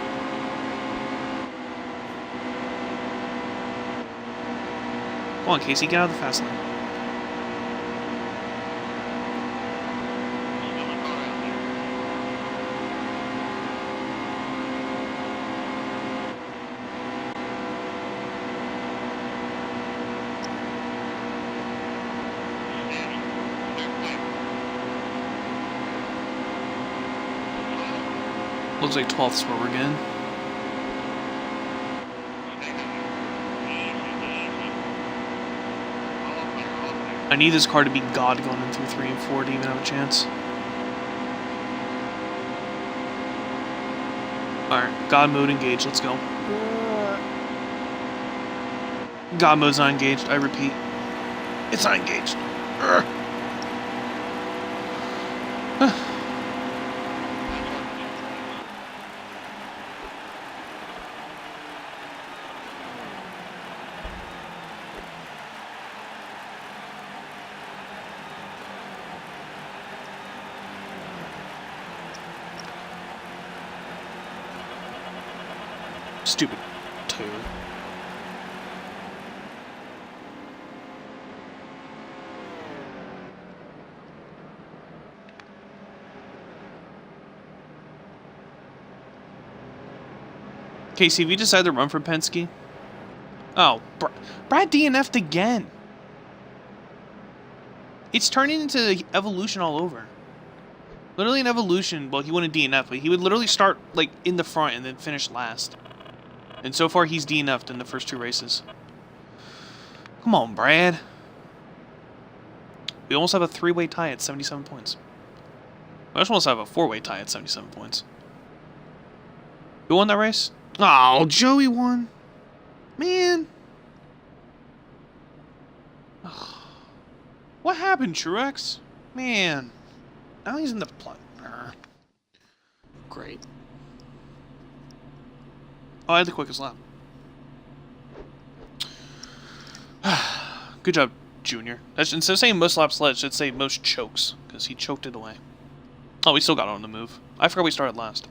Come on, Casey, get out of the fast lane. Looks like 12th's where we're getting. I need this car to be God going in through 3 and 4 to even have a chance. Alright, God mode engaged, let's go. God mode's not engaged, I repeat. It's not engaged. Stupid toad. Casey, we decided to run for Penske. Oh, Brad DNF'd again. It's turning into evolution all over. Literally an evolution. Well, he wouldn't DNF, but he would literally start like in the front and then finish last. And so far, he's DNF'd in the first 2 races. Come on, Brad. We almost have a 3-way tie at 77 points. We almost have a 4-way tie at 77 points. Who won that race? Oh, Joey won. Man. What happened, Truex? Man. Now he's in the plot. Great. Oh, I had the quickest lap. Good job, Junior. Instead of saying most laps led, it should say most chokes, because he choked it away. Oh, we still got on the move. I forgot we started last.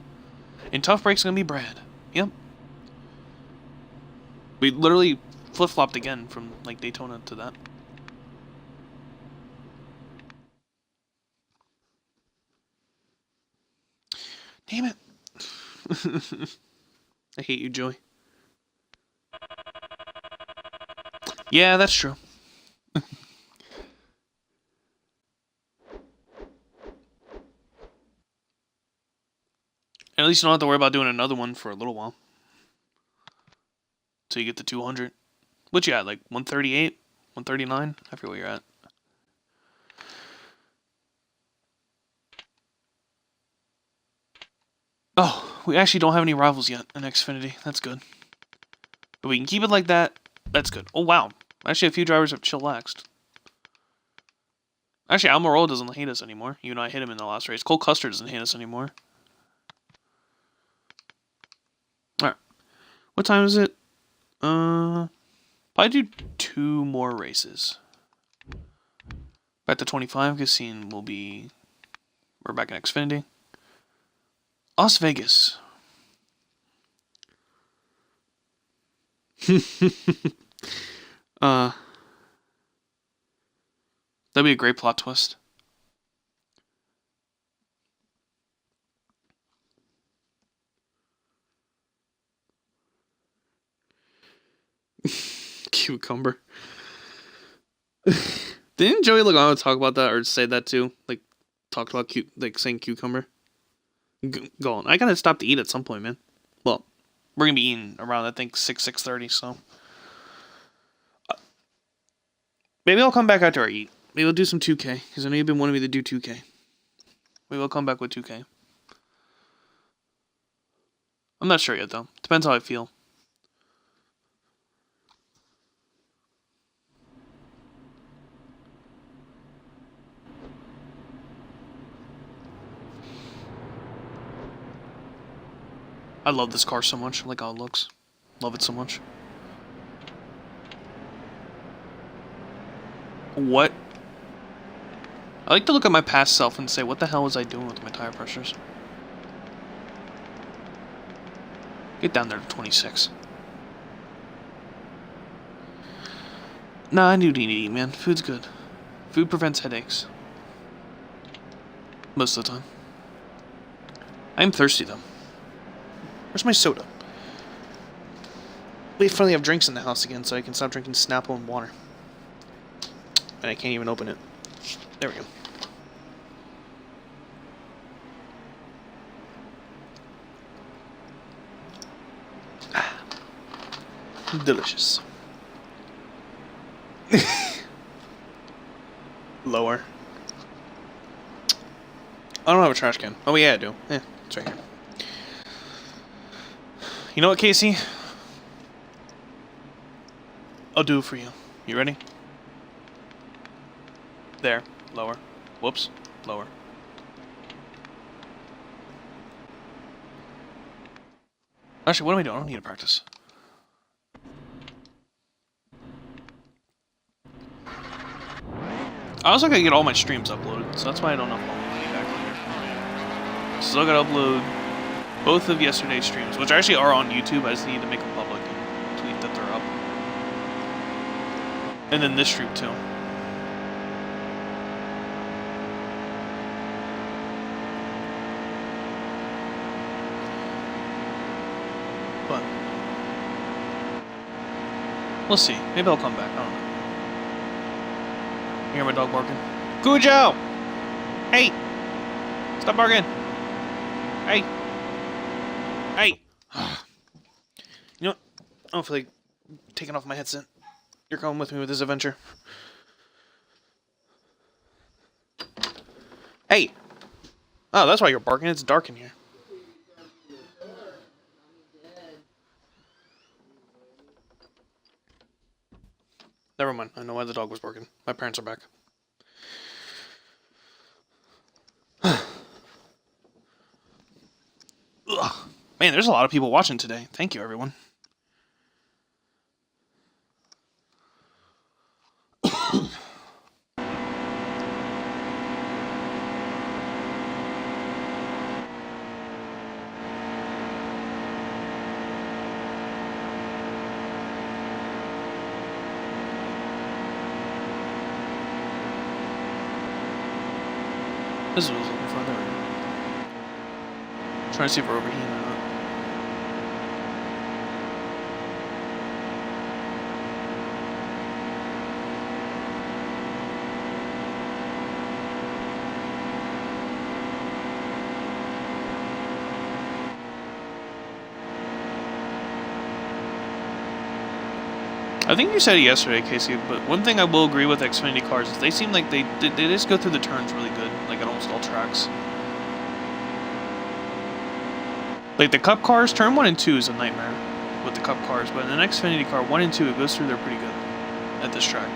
And tough break's gonna be Brad. Yep. We literally flip-flopped again from, like, Daytona to that. Damn it. I hate you, Joey. Yeah, that's true. And at least you don't have to worry about doing another one for a little while. Till you get to 200. What you at, like 138? 139? I forget where you're at. Oh, we actually don't have any rivals yet in Xfinity. That's good. But we can keep it like that. That's good. Oh, wow. Actually, a few drivers have chillaxed. Actually, Almirola doesn't hate us anymore. Even though I hit him in the last race. Cole Custer doesn't hate us anymore. Alright. What time is it? Probably do 2 more races. Back to 25, because scene will be... We're back in Xfinity. Las Vegas. That'd be a great plot twist. Cucumber. Didn't Joey Logano talk about that or say that too? Like, talked about saying cucumber. Go on. I gotta stop to eat at some point, man. Well, we're gonna be eating around I think 6:30, so maybe I'll come back after I eat. Maybe I'll do some 2K because I know you've been wanting me to do 2K. Maybe I'll come back with 2K. I'm not sure yet though. Depends how I feel. I love this car so much. I like how it looks. Love it so much. What? I like to look at my past self and say, what the hell was I doing with my tire pressures? Get down there to 26. Nah, I do need to eat, man. Food's good. Food prevents headaches. Most of the time. I'm thirsty, though. Where's my soda? We finally have drinks in the house again, so I can stop drinking Snapple and water. And I can't even open it. There we go. Ah. Delicious. Lower. I don't have a trash can. Oh yeah, I do. Yeah, it's right here. You know what, Casey? I'll do it for you. You ready? There. Lower. Whoops. Lower. Actually, what am I doing? I don't need to practice. I also gotta get all my streams uploaded, so that's why I don't know if I'll be back later. So I gotta upload both of yesterday's streams, which actually are on YouTube. I just need to make them public and tweet that they're up. And then this stream too. But we'll see. Maybe I'll come back. I don't know. You hear my dog barking? Cujo! Hey! Stop barking! Hey! Hey! You know what? I don't feel like taking off my headset. You're coming with me with this adventure. Hey! Oh, that's why you're barking. It's dark in here. Never mind. I know why the dog was barking. My parents are back. Ugh. Man, there's a lot of people watching today. Thank you, everyone. This is what I was looking for. There we go. Trying to see if we're overheating or not. I think you said it yesterday, Casey, but one thing I will agree with Xfinity cars is they seem like they just go through the turns really good, like at almost all tracks. Like the Cup cars, turn 1 and 2 is a nightmare with the Cup cars, but in an Xfinity car, 1 and 2, it goes through there pretty good at this track.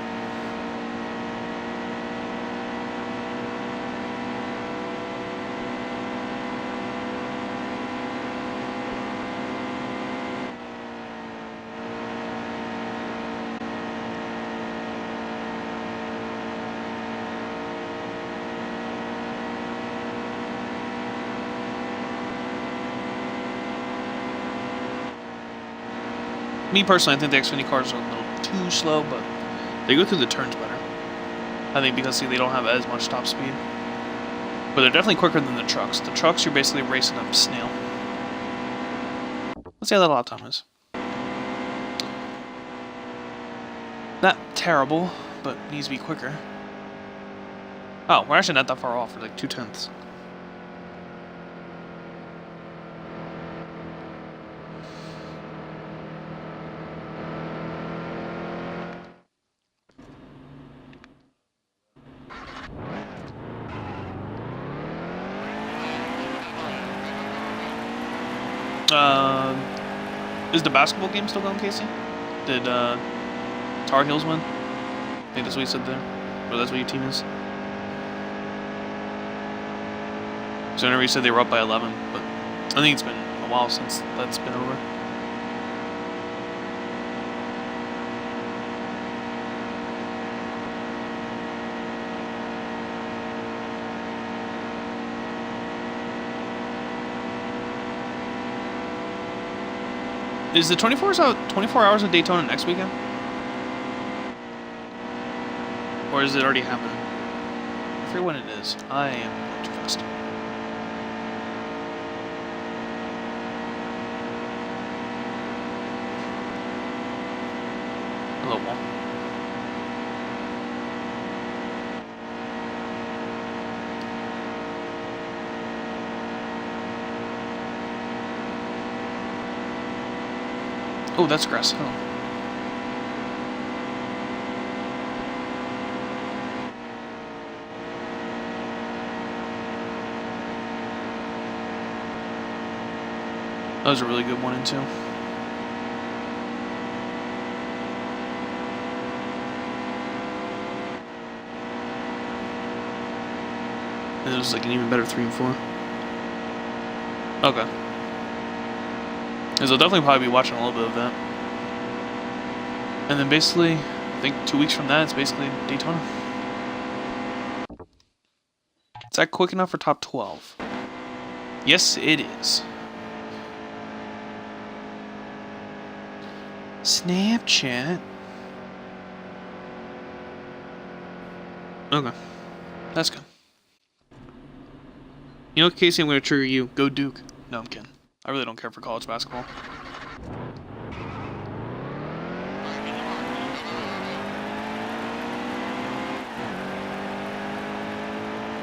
Me personally, I think the Xfinity cars are a little too slow, but they go through the turns better. I think because they don't have as much top speed. But they're definitely quicker than the trucks. The trucks, you're basically racing up snail. Let's see how that lap time is. Not terrible, but needs to be quicker. Oh, we're actually not that far off. We're like 0.2. Is the basketball game still going, Casey? Did Tar Heels win? I think that's what you said there. Or that's what your team is? So whenever you said they were up by 11, but I think it's been a while since that's been over. Is the 24 hours of Daytona next weekend? Or is it already happening? I forget when it is. I am going too fast. Hello, wall. Oh, that's grass hill. That was a really good 1 and 2. And it was like an even better 3 and 4. Okay. Because I'll definitely probably be watching a little bit of that. And then basically, I think 2 weeks from that, it's basically Daytona. Is that quick enough for top 12? Yes, it is. Snapchat. Okay. That's good. You know, Casey, I'm going to trigger you. Go Duke. No, I'm kidding. I really don't care for college basketball.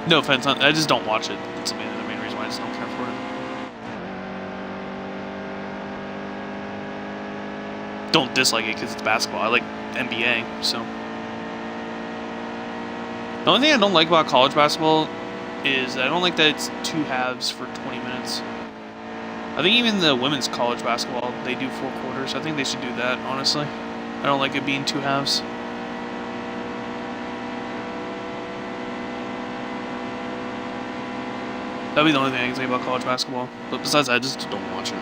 No offense, I just don't watch it. That's the main reason why I just don't care for it. Don't dislike it because it's basketball. I like NBA, so. The only thing I don't like about college basketball is I don't like that it's 2 halves for 20 minutes. I think even the women's college basketball, they do 4 quarters. I think they should do that, honestly. I don't like it being 2 halves. That'd be the only thing I can say about college basketball. But besides that, I just don't watch it.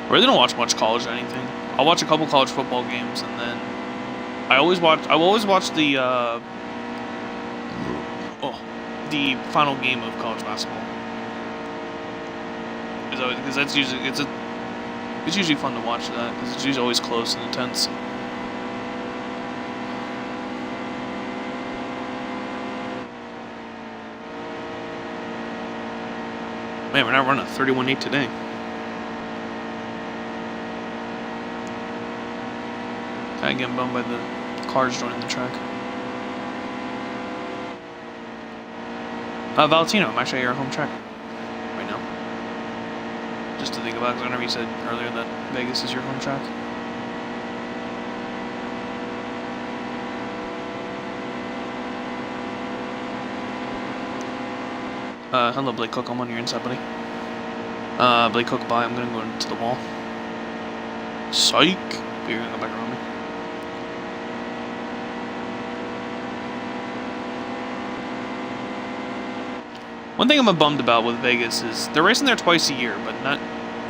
I really don't watch much college or anything. I'll watch a couple college football games, and then I will always watch the final game of college basketball. Because that's usually it's usually fun to watch that because it's usually always close and intense. Man, we're not running a 31.8 today. Kind of getting bummed by the cars joining the track. Valentino, I'm actually at your home track right now. to think about, because I know you said earlier that Vegas is your home track. Hello, Blake Cook. I'm on your inside, buddy. Blake Cook, bye. I'm gonna go into the wall. Psych! But you're gonna go back around me. One thing I'm bummed about with Vegas is they're racing there twice a year, but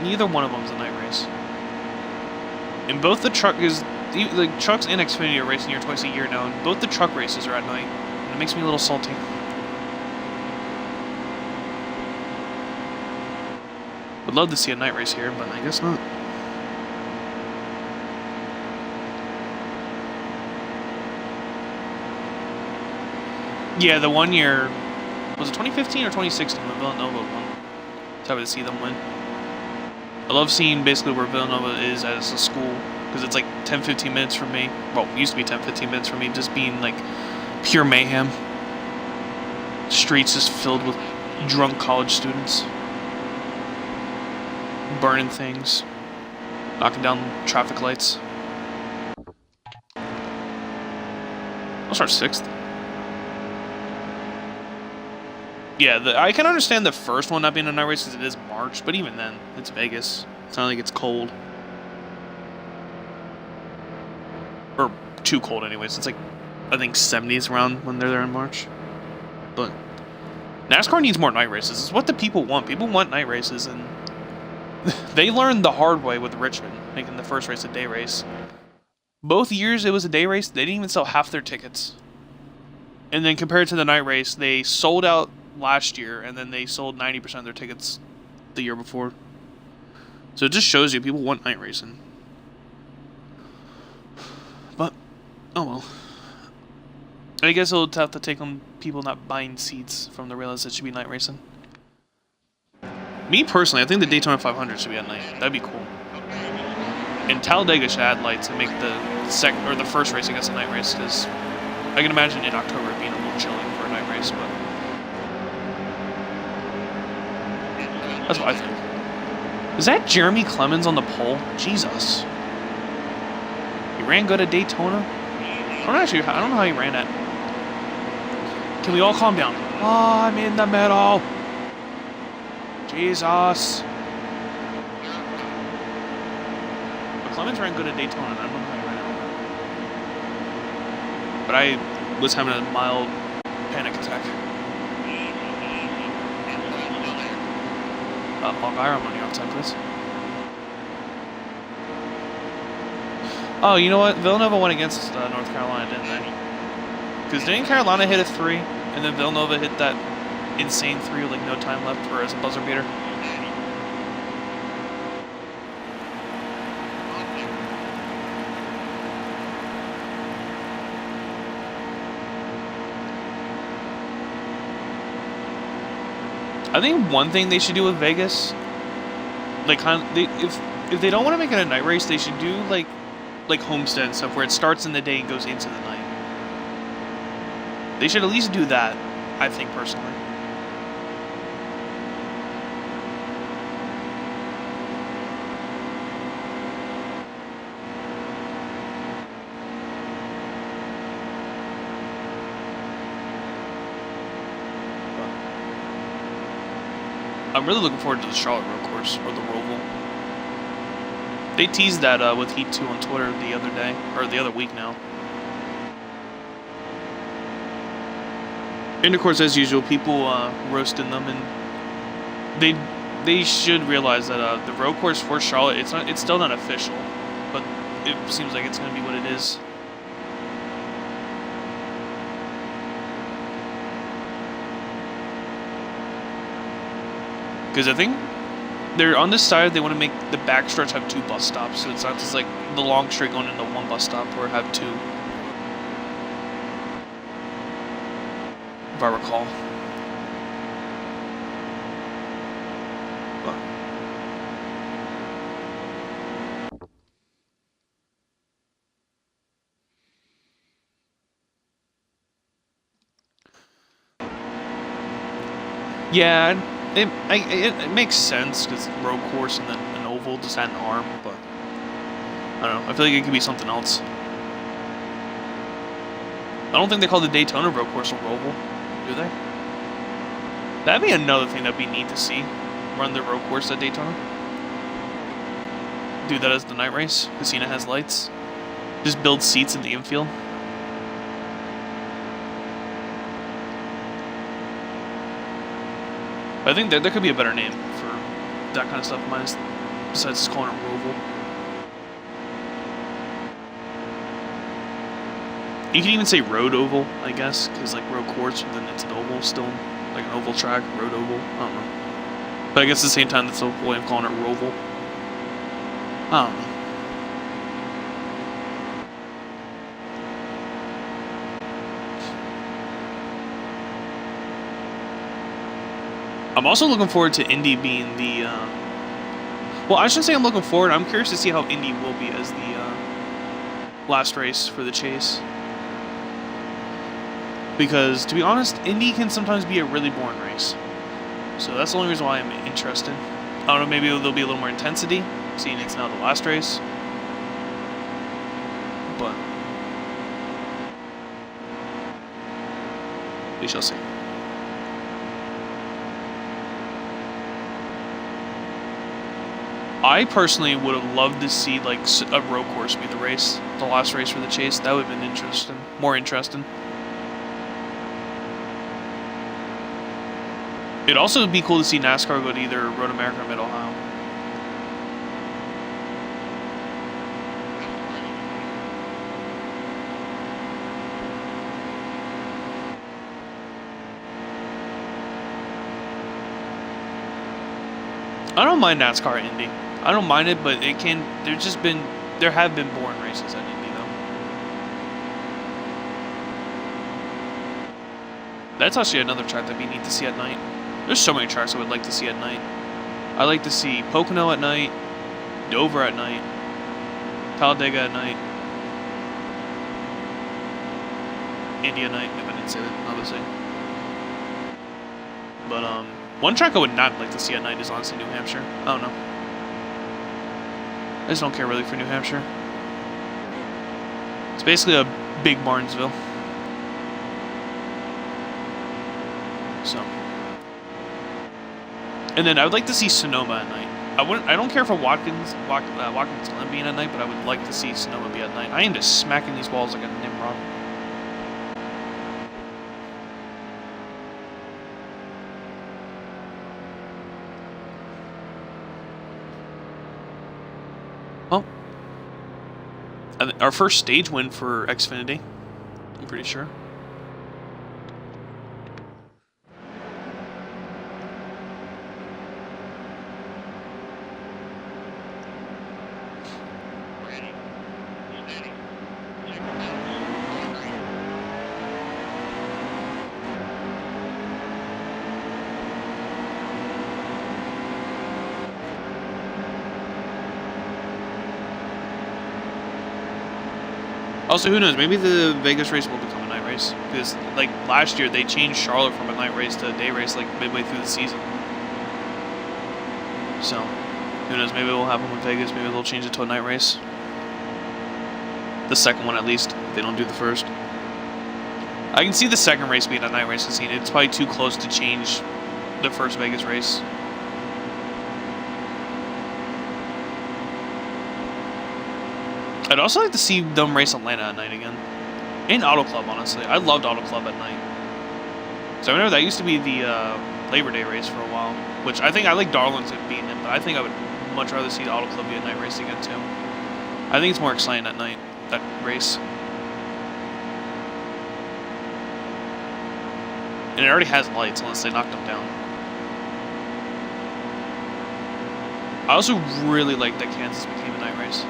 neither one of them's a night race. And both the trucks and Xfinity are racing here twice a year now, and both the truck races are at night. And it makes me a little salty. Would love to see a night race here, but I guess not. Yeah, the one year, was it 2015 or 2016 when Villanova won? It's happy to see them win. I love seeing basically where Villanova is as a school, because it's like 10-15 minutes from me. Well, it used to be 10-15 minutes from me, just being like pure mayhem. Streets just filled with drunk college students. Burning things. Knocking down traffic lights. I'll start 6th. Yeah, I can understand the first one not being a night race because it is March, but even then, it's Vegas. It's not like it's cold. Or too cold anyways. It's like, I think 70s around when they're there in March. But NASCAR needs more night races. It's what the people want. People want night races, and they learned the hard way with Richmond, making the first race a day race. Both years it was a day race, they didn't even sell half their tickets. And then compared to the night race, they sold out last year, and then they sold 90% of their tickets the year before. So it just shows you people want night racing. But, oh well. I guess it'll have to take on people not buying seats from the realize it should be night racing. Me personally, I think the Daytona 500 should be at night. That'd be cool. And Talladega should add lights and make the first race, I guess, a night race, because I can imagine in October it being a little chilly for a night race, but that's what I think. Is that Jeremy Clemens on the pole? Jesus. He ran good at Daytona? I don't know how he ran at. Can we all calm down? Oh, I'm in the middle. Jesus. But Clemens ran good at Daytona, and I don't know how he ran at. But I was having a mild panic attack. Long iron on your outside, please. Oh, you know what? Villanova went against North Carolina, didn't they? Because didn't Carolina hit a 3, and then Villanova hit that insane 3 with like no time left for as a buzzer beater? I think one thing they should do with Vegas, like if they don't want to make it a night race, they should do like Homestead and stuff where it starts in the day and goes into the night. They should at least do that, I think personally. I'm really looking forward to the Charlotte Road Course, or the Roval. They teased that with Heat 2 on Twitter the other day, or the other week now. And of course, as usual, people roasting them, and they should realize that the road course for Charlotte, it's still not official, but it seems like it's going to be what it is. Because I think they're on this side, they want to make the backstretch have 2 bus stops, so it's not just like the long straight going into 1 bus stop, or have 2. If I recall. But yeah, It makes sense because road course and then an oval just had an arm, but I don't know. I feel like it could be something else. I don't think they call the Daytona road course an oval, do they? That'd be another thing that'd be neat to see. Run the road course at Daytona. Do that as the night race. Casino has lights. Just build seats in the infield. I think there could be a better name for that kind of stuff, besides just calling it Roval. You can even say road oval, I guess, because like road course, but then it's an oval still, like an oval track, road oval. I don't know. But I guess at the same time, that's the way I'm calling it Roval. I don't know. I'm also looking forward to Indy being the, well, I shouldn't say I'm looking forward. I'm curious to see how Indy will be as the last race for the chase. Because, to be honest, Indy can sometimes be a really boring race. So that's the only reason why I'm interested. I don't know, maybe there'll be a little more intensity, seeing it's now the last race. But we shall see. I personally would have loved to see like a road course be the race, the last race for the chase. That would have been interesting, more interesting. It'd also be cool to see NASCAR go to either Road America or Mid-Ohio. I don't mind NASCAR at Indy. I don't mind it, but it can. There have been boring races at Indy though. That's actually another track that'd be neat to see at night. There's so many tracks I would like to see at night. I like to see Pocono at night, Dover at night, Talladega at night, Indy at night. If I didn't say that, obviously. But one track I would not like to see at night is honestly New Hampshire. I don't know. I just don't care really for New Hampshire. It's basically a big Martinsville. So. And then I would like to see Sonoma at night. I don't care for Watkins Glen being at night, but I would like to see Sonoma be at night. I am just smacking these walls like a Nimrod. Oh. Our first stage win for Xfinity, I'm pretty sure. Also, who knows? Maybe the Vegas race will become a night race. Because, like, last year, they changed Charlotte from a night race to a day race, like, midway through the season. So, who knows? Maybe it will happen with Vegas. Maybe they'll change it to a night race. The second one, at least, if they don't do the first. I can see the second race being a night race because it's probably too close to change the first Vegas race. I'd also like to see them race Atlanta at night again. And Auto Club, honestly. I loved Auto Club at night. So I remember that used to be the Labor Day race for a while. Which I think I like Darlington beating it, but I think I would much rather see the Auto Club be a night race again, too. I think it's more exciting at night, that race. And it already has lights, unless they knocked them down. I also really like that Kansas became a night race.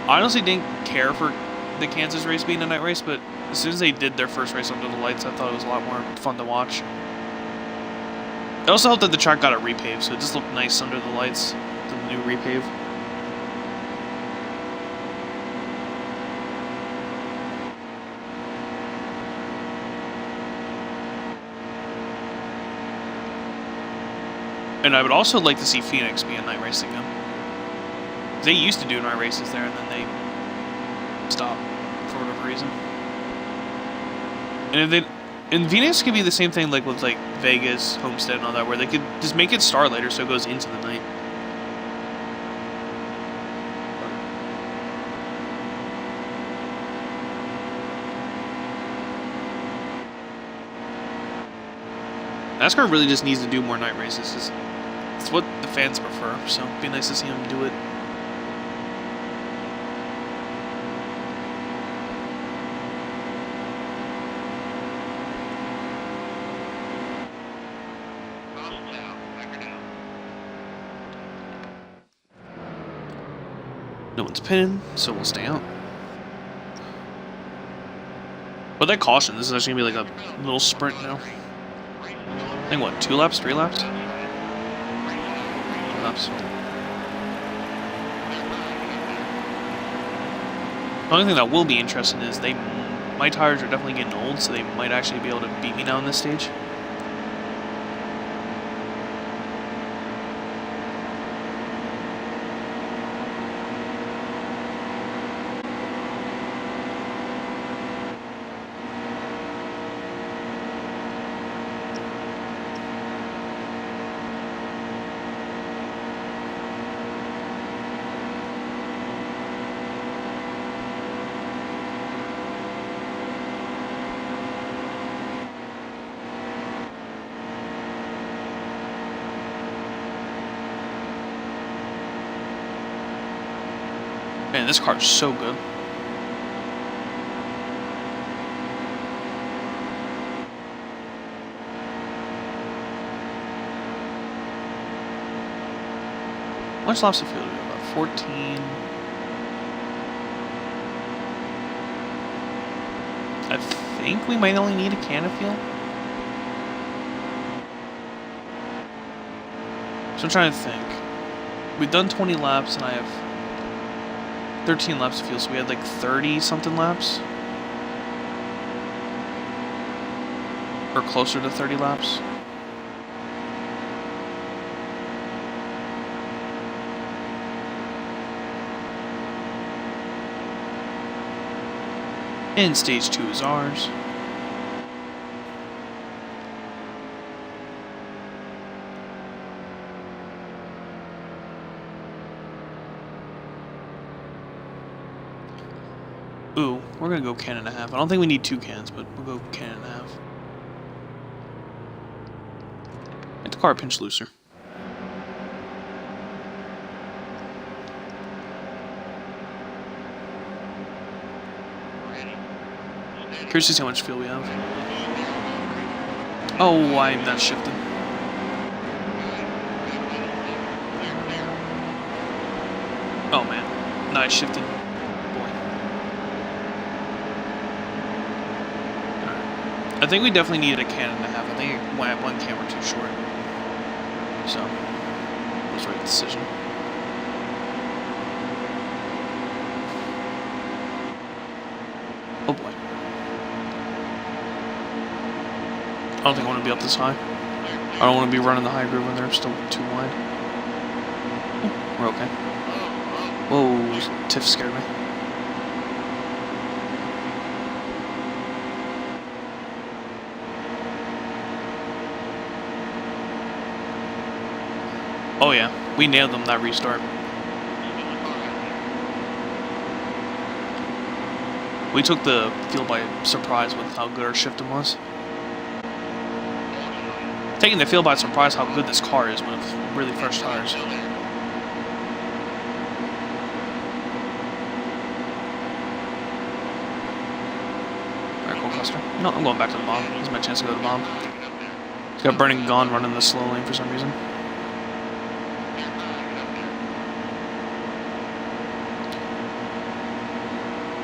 I honestly didn't care for the Kansas race being a night race, but as soon as they did their first race under the lights, I thought it was a lot more fun to watch. It also helped that the track got a repave, so it just looked nice under the lights, the new repave. And I would also like to see Phoenix be a night race again. They used to do night races there, and then they stopped for whatever reason. And if Phoenix could be the same thing like with like Vegas, Homestead, and all that, where they could just make it start later so it goes into the night. NASCAR really just needs to do more night races. It's what the fans prefer, so it'd be nice to see them do it. No one's pinning, so we'll stay out. But that caution, this is actually gonna be like a little sprint now. I think what, 2 laps, 3 laps? 2 laps. The only thing that will be interesting is my tires are definitely getting old, so they might actually be able to beat me down this stage. Man, this car is so good. How much laps of fuel do we have? About 14. I think we might only need a can of fuel. So I'm trying to think. We've done 20 laps and I have 13 laps of fuel, so we had like 30 something laps. Or closer to 30 laps. And stage 2 is ours. Ooh, we're gonna go can and a half. I don't think we need 2 cans, but we'll go can and a half. Make the car a pinch looser. Curious to see how much fuel we have. Oh, I'm not shifting. Oh man, nice shifting. I think we definitely needed a can and a half. I think it went at 1 can or too short. So, that was the right decision. Oh boy. I don't think I want to be up this high. I don't want to be running the high groove when they're still too wide. Oh, we're okay. Whoa, Tiff scared me. Oh yeah, we nailed them that restart. We took the field by surprise with how good our shifting was. Taking the field by surprise how good this car is with really fresh tires. Alright, cool cluster. No, I'm going back to the bomb. This is my chance to go to the bomb. He's got Burning Gone running the slow lane for some reason.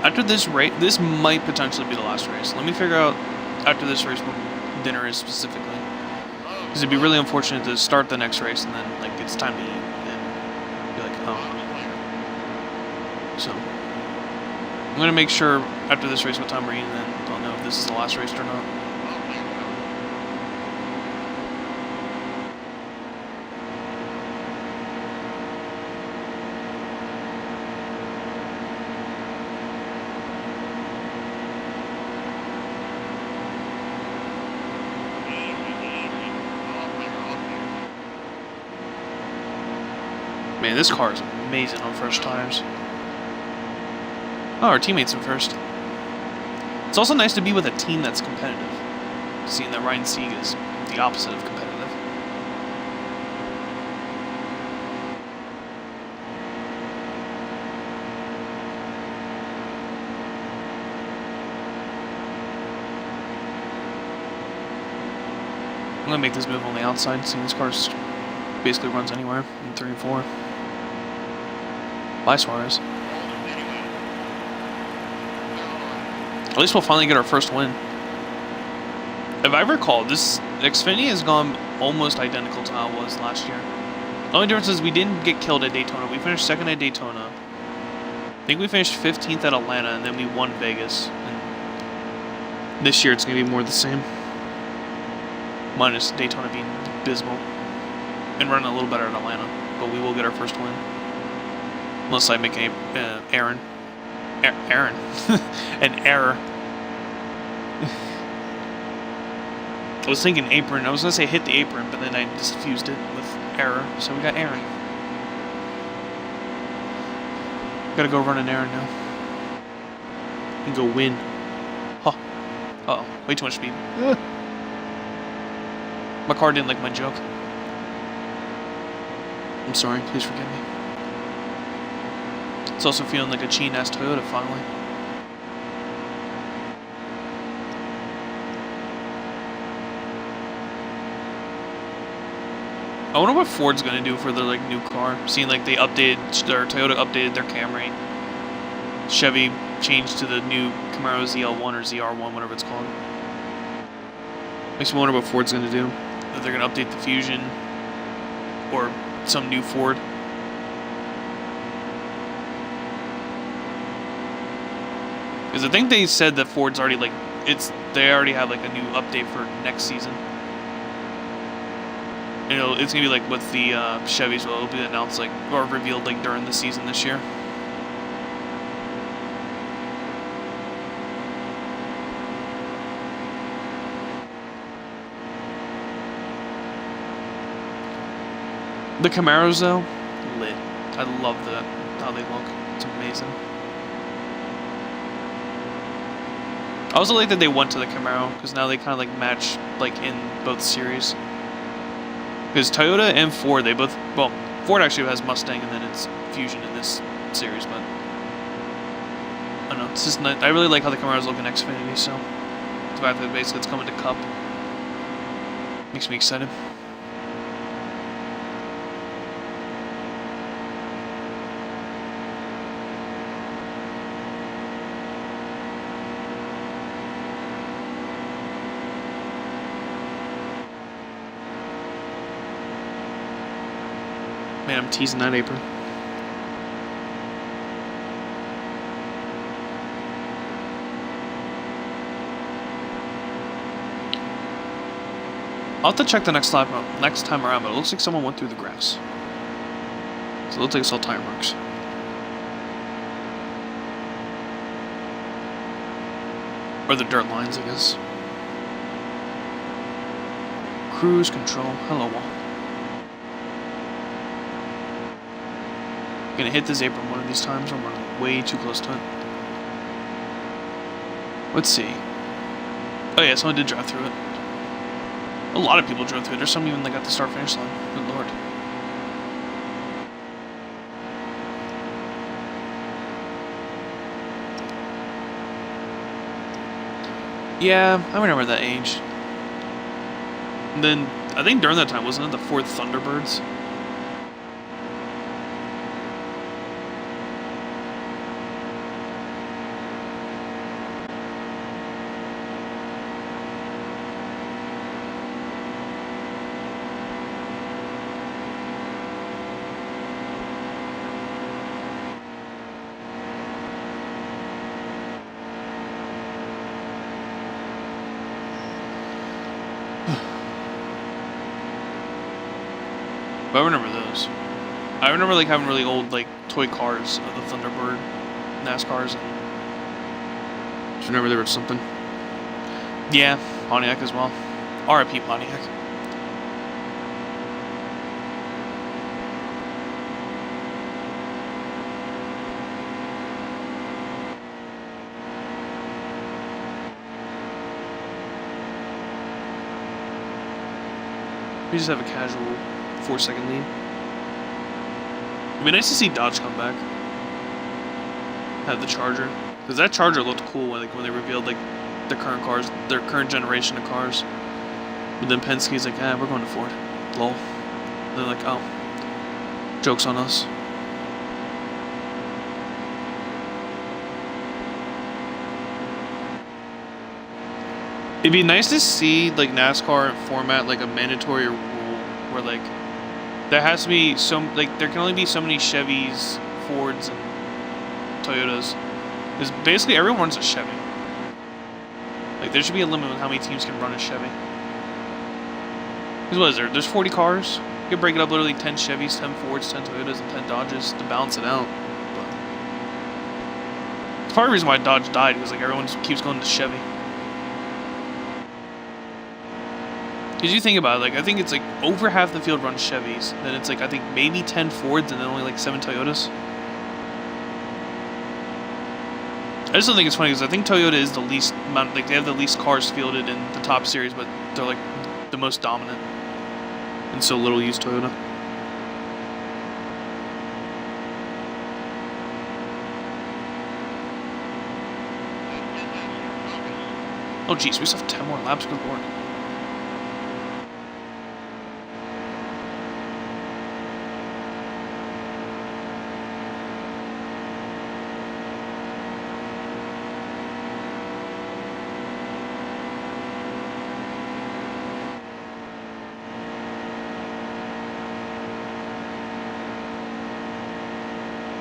After this race, this might potentially be the last race. Let me figure out after this race what dinner is specifically. Because it'd be really unfortunate to start the next race and then like it's time to eat and be like, oh. So I'm gonna make sure after this race what time we're eating, and then I'll know if this is the last race or not. Man, this car is amazing on first tires. Oh, our teammates in first. It's also nice to be with a team that's competitive. Seeing that Ryan Sieg is the opposite of competitive. I'm gonna make this move on the outside, seeing this car basically runs anywhere in 3 and 4. Bye, Suarez. At least we'll finally get our first win. If I recall, this Xfinity has gone almost identical to how it was last year. The only difference is we didn't get killed at Daytona. We finished 2nd at Daytona. I think we finished 15th at Atlanta, and then we won Vegas. And this year it's going to be more the same. Minus Daytona being abysmal. And running a little better at Atlanta. But we will get our first win. Unless I make an error. An error. I was thinking apron. I was going to say hit the apron, but then I just fused it with error. So we got Aaron. Gotta go run an errand now. And go win. Huh. Uh-oh. Way too much speed. My car didn't like my joke. I'm sorry. Please forgive me. It's also feeling like a cheap-ass Toyota finally. I wonder what Ford's gonna do for their new car. Seeing like they updated, their Toyota updated their Camry. Chevy changed to the new Camaro ZL1 or ZR1, whatever it's called. Makes me wonder what Ford's gonna do. If they're gonna update the Fusion or some new Ford. Because I think they said that Ford's already they already have a new update for next season. You know, it's gonna be like with the Chevys. Well, it'll be announced or revealed during the season this year. The Camaros though, lit. I love how they look. It's amazing. I also like that they went to the Camaro because now they kind of match in both series. Because Toyota and Ford, they both, well, Ford actually has Mustang and then it's Fusion in this series, but I don't know, it's just nice. I really like how the Camaros look in Xfinity, so the fact that basically it's coming to Cup makes me excited. Man, I'm teasing that apron. I'll have to check the next time around, but it looks like someone went through the grass. So it looks like it's all tire marks. Or the dirt lines, I guess. Cruise control. Hello, wall. Gonna hit this apron one of these times. I'm running way too close to it. Let's see. Oh yeah, someone did drive through it. A lot of people drove through it. There's some even at the start-finish line. Good lord. Yeah, I remember that age. And then I think during that time, wasn't it the Ford Thunderbirds? But I remember those. I remember having really old toy cars of the Thunderbird Nascars. And just remember there was something. Yeah, Pontiac as well. R.I.P. Pontiac. We just have a casual 4-second lead. It'd be nice to see Dodge come back. Have the Charger, because that Charger looked cool when they revealed like their current cars, their current generation of cars. But then Penske's like, we're going to Ford. Lol. And they're like, oh, joke's on us. It'd be nice to see like NASCAR format like a mandatory rule where like there has to be there can only be so many Chevys, Fords, and Toyotas. Because basically everyone runs a Chevy. Like there should be a limit on how many teams can run a Chevy. Because what is there? There's 40 cars. You could break it up literally 10 Chevys, 10 Fords, 10 Toyotas, and 10 Dodges to balance it out. But it's part of the reason why Dodge died, because like everyone just keeps going to Chevy. Because you think about it, like I think it's like over half the field runs Chevys. Then it's like I think maybe 10 Fords and then only like 7 Toyotas. I just don't think it's funny because I think Toyota is the least amount, like they have the least cars fielded in the top series, but they're like the most dominant. And so little used Toyota. Oh geez, we still have 10 more laps. Good lord.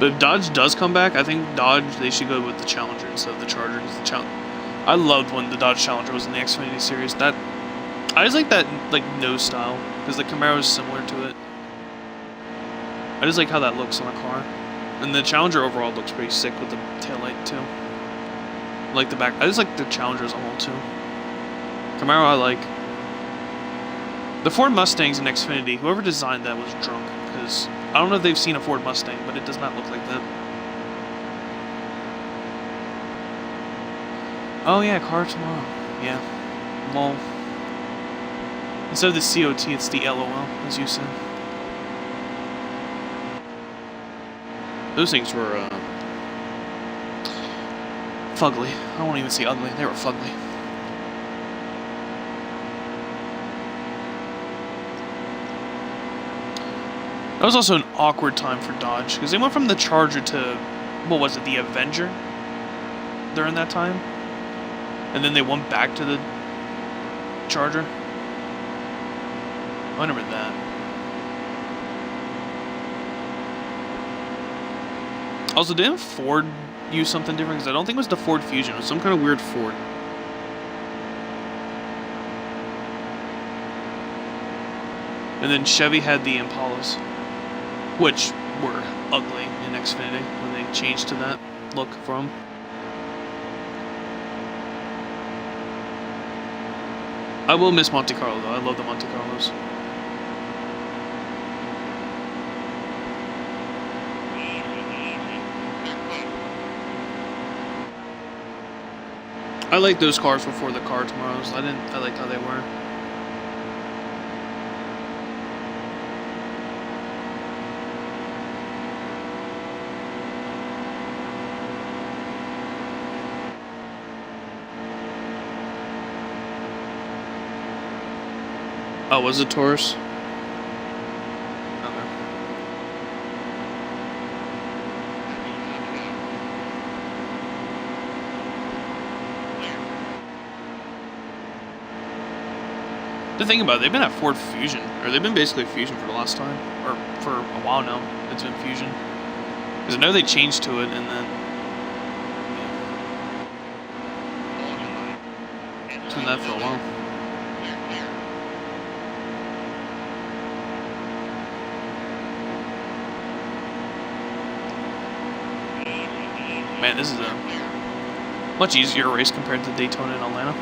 But if Dodge does come back, I think Dodge, they should go with the Challenger instead of the Charger. I loved when the Dodge Challenger was in the Xfinity series. I just like that nose style because the Camaro is similar to it. I just like how that looks on a car, and the Challenger overall looks pretty sick with the taillight too. I like the back. I just like the Challenger as a whole too. Camaro I like. The Ford Mustangs in Xfinity, whoever designed that was drunk because I don't know if they've seen a Ford Mustang, but it does not look like that. Oh yeah, car tomorrow. Yeah. Lol. Instead of the COT, it's the LOL, as you said. Those things were, fugly. I won't even say ugly, they were fugly. That was also an awkward time for Dodge, because they went from the Charger to, what was it, the Avenger during that time? And then they went back to the Charger? I remember that. Also, didn't Ford use something different? Because I don't think it was the Ford Fusion. It was some kind of weird Ford. And then Chevy had the Impalas, which were ugly in Xfinity when they changed to that look for them. I will miss Monte Carlo though. I love the Monte Carlos. I like those cars before the car tomorrows. I liked how they were. Oh, was it Taurus? Okay. The thing about it, they've been at Ford Fusion, or they've been basically Fusion for the last time, or for a while now. It's been Fusion, because I know they changed to it, and then it's been that for a while. Man, this is a much easier race compared to Daytona and Atlanta.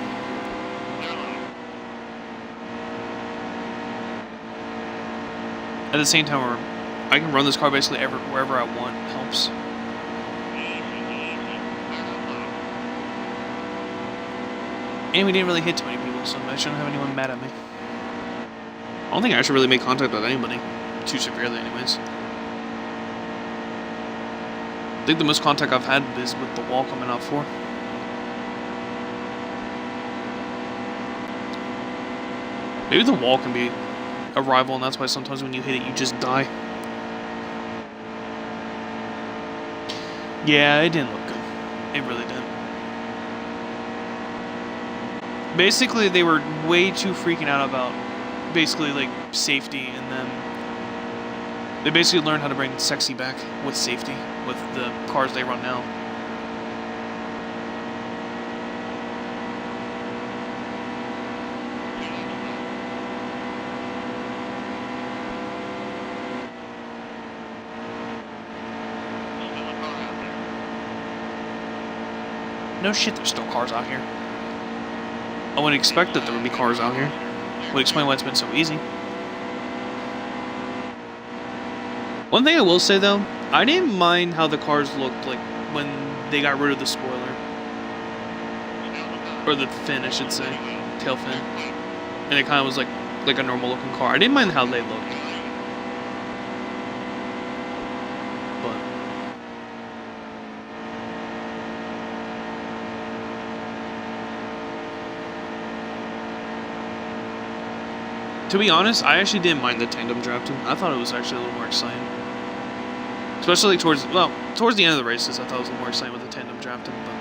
At the same time, I can run this car basically wherever I want. It helps. And we didn't really hit too many people, so I shouldn't have anyone mad at me. don't think I actually really made contact with anybody too severely anyways. I think the most contact I've had is with the wall coming out 4. Maybe the wall can be a rival, and that's why sometimes when you hit it, you just die. Yeah, it didn't look good. It really didn't. Basically, they were way too freaking out about basically like safety, and then they basically learned how to bring sexy back with safety with the cars they run now. No shit, there's still cars out here. I wouldn't expect that there would be cars out here. Would explain why it's been so easy. One thing I will say though, I didn't mind how the cars looked like when they got rid of the spoiler. Or the fin, I should say. Tail fin. And it kind of was like a normal looking car. I didn't mind how they looked. To be honest, I actually didn't mind the tandem drafting. I thought it was actually a little more exciting. Especially towards the end of the races, I thought it was a little more exciting with the tandem drafting, but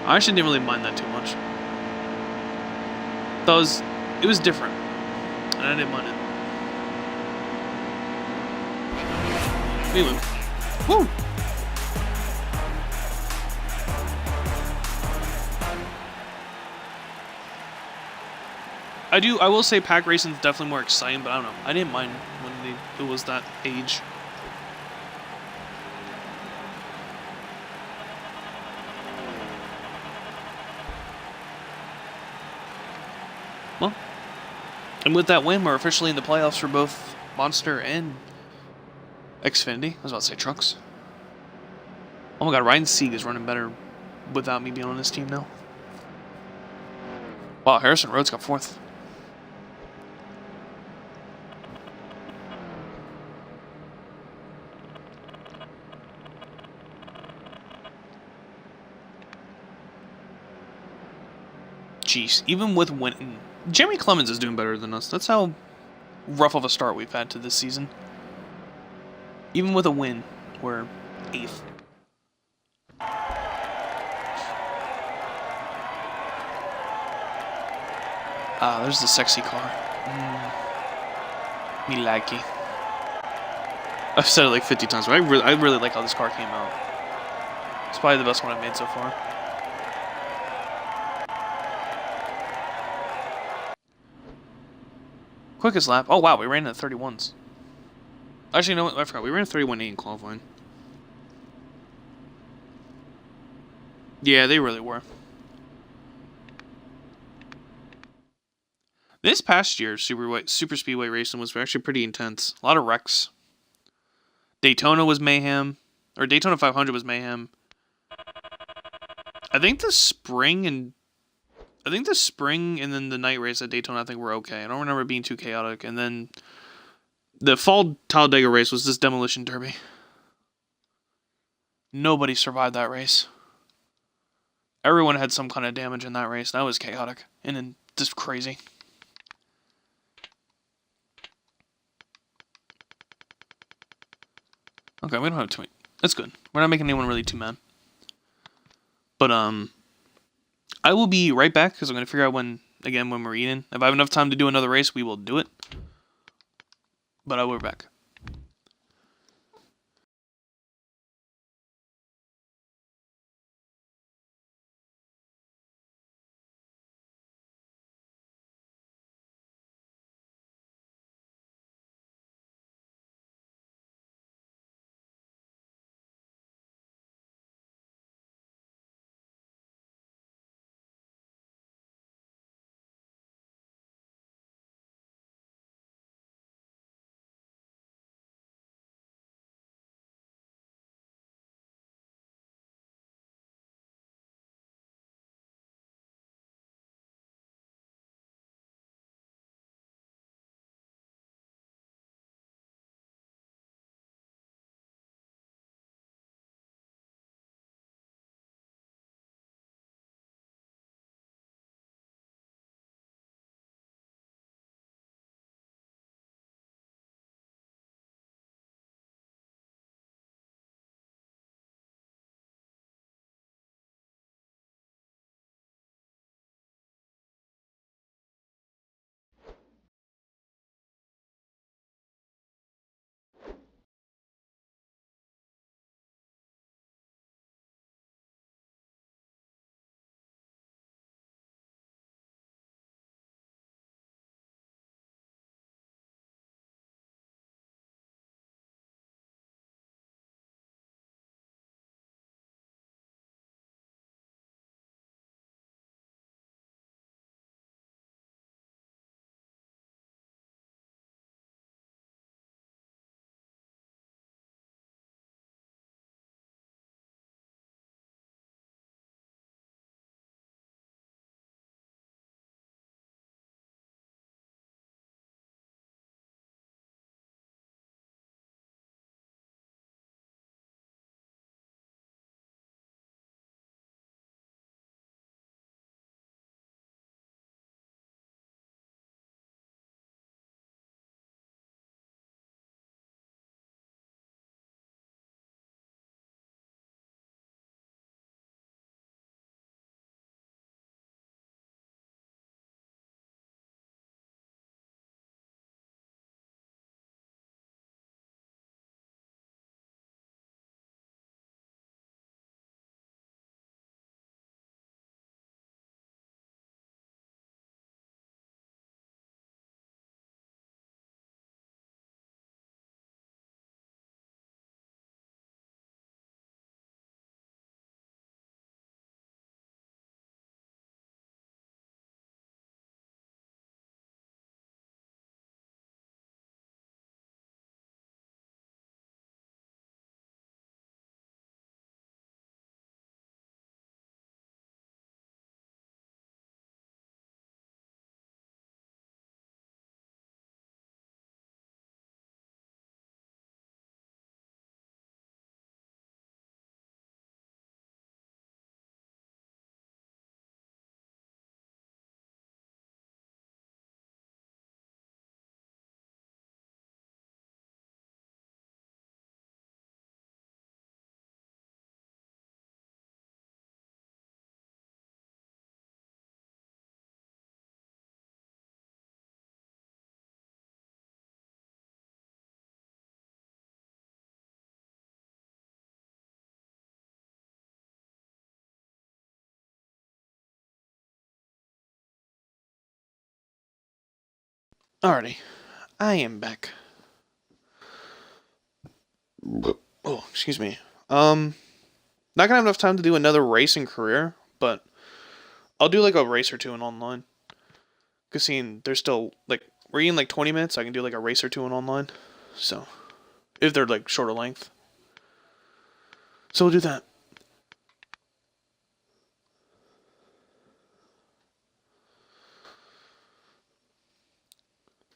I actually didn't really mind that too much. It was different, and I didn't mind it. Anyway, woo! I will say pack racing is definitely more exciting, but I don't know. I didn't mind when it was that age. Well, and with that win, we're officially in the playoffs for both Monster and Xfinity. I was about to say trucks. Oh my god, Ryan Sieg is running better without me being on this team now. Wow, Harrison Rhodes got 4th. Jeez, even with winning, Jeremy Clemens is doing better than us. That's how rough of a start we've had to this season. Even with a win, we're 8th. Ah, there's the sexy car. Me likey. I've said it like 50 times, but I really like how this car came out. It's probably the best one I've made so far. Quickest lap. Oh wow, we ran at 31s. Actually, no, I forgot. We ran at 31.8 in qualifying. Yeah, they really were. This past year, super speedway racing was actually pretty intense. A lot of wrecks. Daytona was mayhem, or Daytona 500 was mayhem. I think the spring and then the night race at Daytona, I think were okay. I don't remember it being too chaotic. And then the fall Talladega race was this demolition derby. Nobody survived that race. Everyone had some kind of damage in that race. That was chaotic and then just crazy. Okay, we don't have too many. That's good. We're not making anyone really too mad. But I will be right back because I'm going to figure out when we're eating. If I have enough time to do another race, we will do it. But I will be back. Alrighty, I am back. Oh, excuse me. Not gonna have enough time to do another racing career, but I'll do like a race or two in online. Cause seeing there's still like we're in like 20 minutes, so I can do like a race or two in online. So if they're like shorter length, so we'll do that.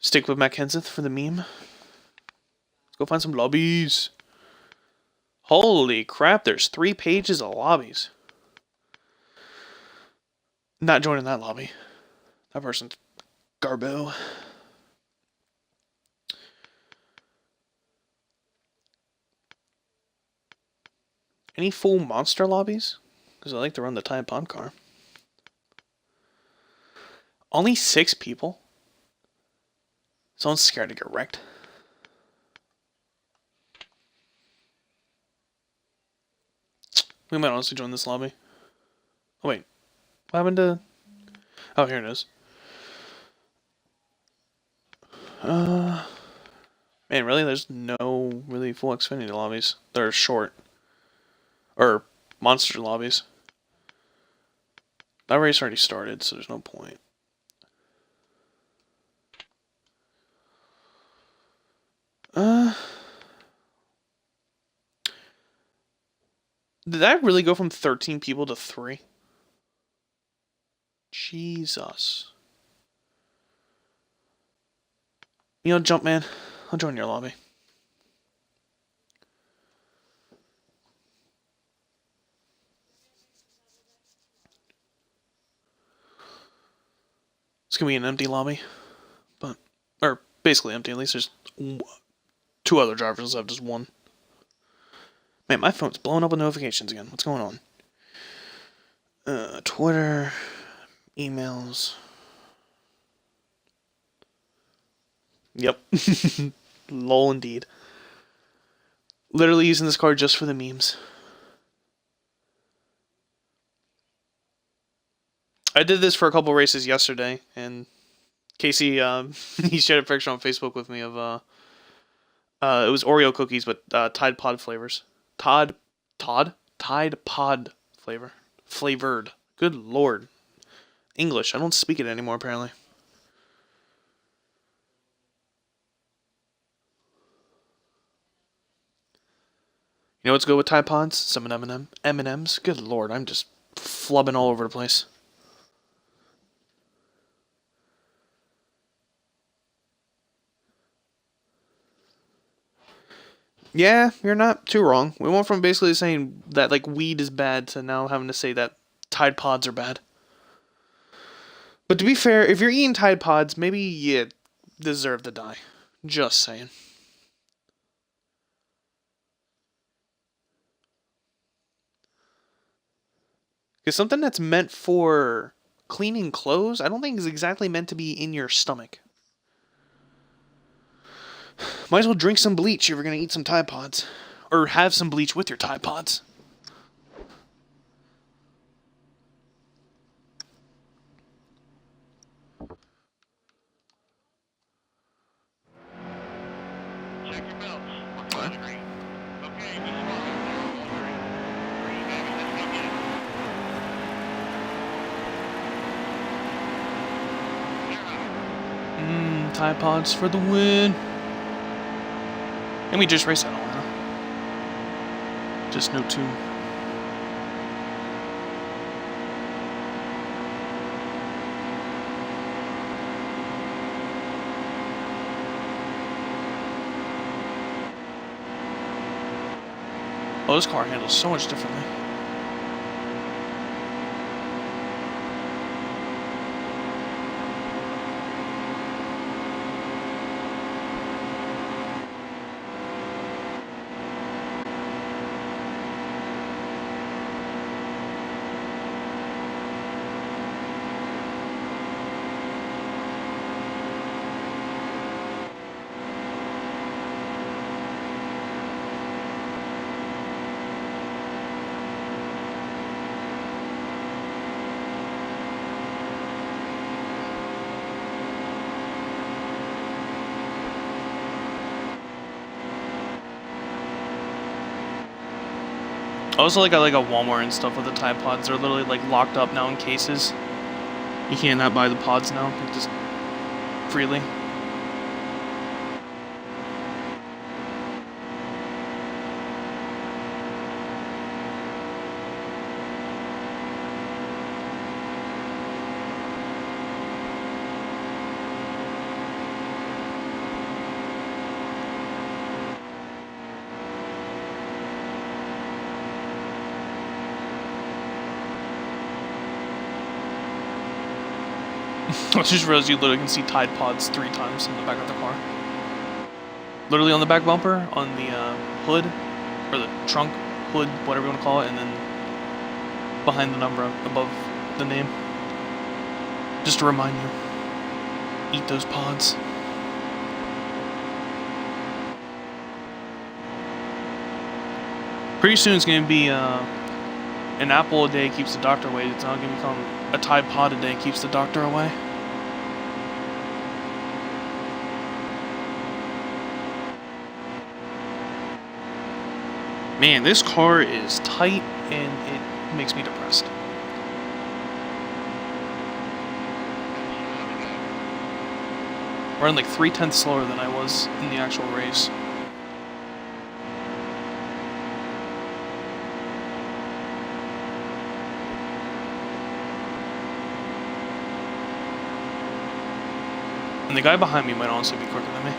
Stick with Matt Kenseth for the meme. Let's go find some lobbies. Holy crap, there's 3 pages of lobbies. Not joining that lobby. That person's garbo. Any full monster lobbies? Because I like to run the Tide Pod car. Only 6 people? Someone's scared to get wrecked. We might honestly join this lobby. Oh wait. What happened to... Oh, here it is. Man, really? There's no really full Xfinity lobbies. They're short. Or monster lobbies. That race already started, so there's no point. Did that really go from 13 people to 3? Jesus. You know, Jumpman, I'll join your lobby. It's gonna be an empty lobby, but or basically empty. At least there's 2 other drivers instead of just 1. Man, my phone's blowing up with notifications again. What's going on? Twitter, emails. Yep. Lol indeed. Literally using this card just for the memes. I did this for a couple races yesterday, and Casey, he shared a picture on Facebook with me of, it was Oreo cookies, but Tide Pod flavors. Tide Pod flavor. Flavored. Good lord. English. I don't speak it anymore, apparently. You know what's good with Tide Pods? Some M&M's. Good lord, I'm just flubbing all over the place. Yeah, you're not too wrong. We went from basically saying that like weed is bad to now having to say that Tide Pods are bad. But to be fair, if you're eating Tide Pods, maybe you deserve to die. Just saying. Because something that's meant for cleaning clothes, I don't think is exactly meant to be in your stomach. Might as well drink some bleach if you're going to eat some Tide Pods. Or have some bleach with your Tide Pods. Check your belts. We're close to green. Okay, Miss Tide Pods for the win. And we just raced that all, huh? Just no tune. Oh, this car handles so much differently. Also, like, I like at Walmart and stuff with the Tide Pods. They're literally, like, locked up now in cases. You can't not buy the pods now, like, just freely. I just realized you literally can see Tide Pods 3 times in the back of the car. Literally on the back bumper, on the hood, or the trunk, hood, whatever you want to call it, and then behind the number above the name. Just to remind you, eat those pods. Pretty soon it's going to be an apple a day keeps the doctor away. It's not going to become a Tide Pod a day keeps the doctor away. Man, this car is tight and it makes me depressed. Running like 3/10 slower than I was in the actual race. And the guy behind me might honestly be quicker than me.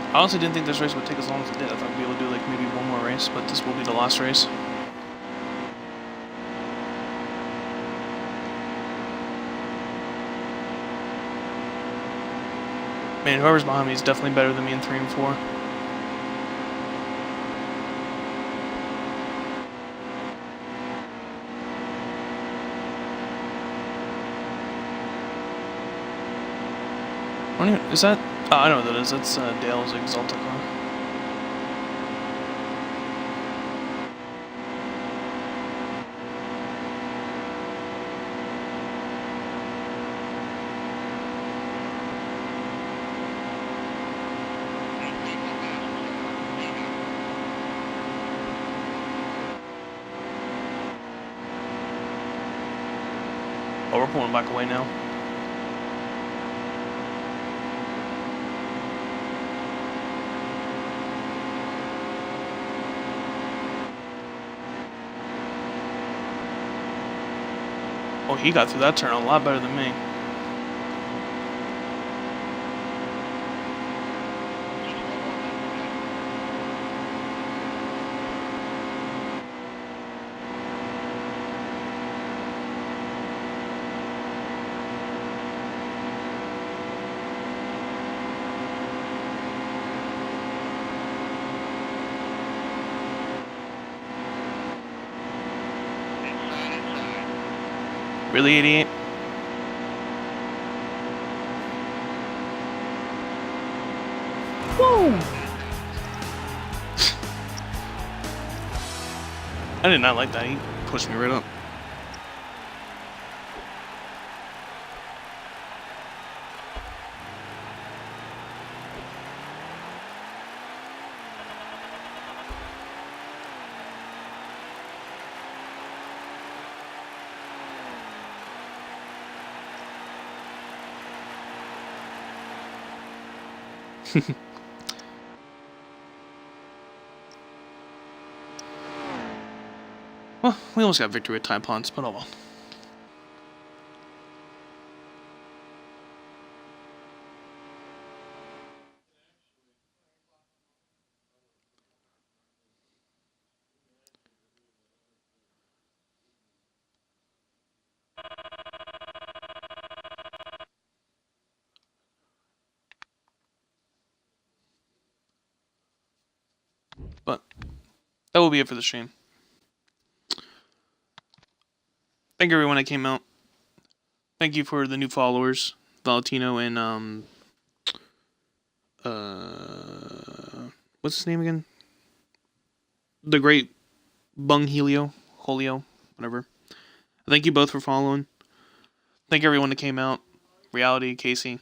I honestly didn't think this race would take as long as it did. I thought we'd be able to do like maybe one more race, but this will be the last race. Man, whoever's behind me is definitely better than me in 3 and 4. Is that? Oh, I know what that is. That's Dale's Exalta car. Oh, we're pulling back away now. Oh, he got through that turn a lot better than me. Really, 88? Whoa! I did not like that. He pushed me right up. Well, we almost got victory with Tide Pods, but oh well. But that will be it for the stream. Thank everyone that came out. Thank thank you for the new followers, Valentino and what's his name again? The Great Bung Julio, whatever. Thank you both for following. Thank everyone that came out. Reality, Casey,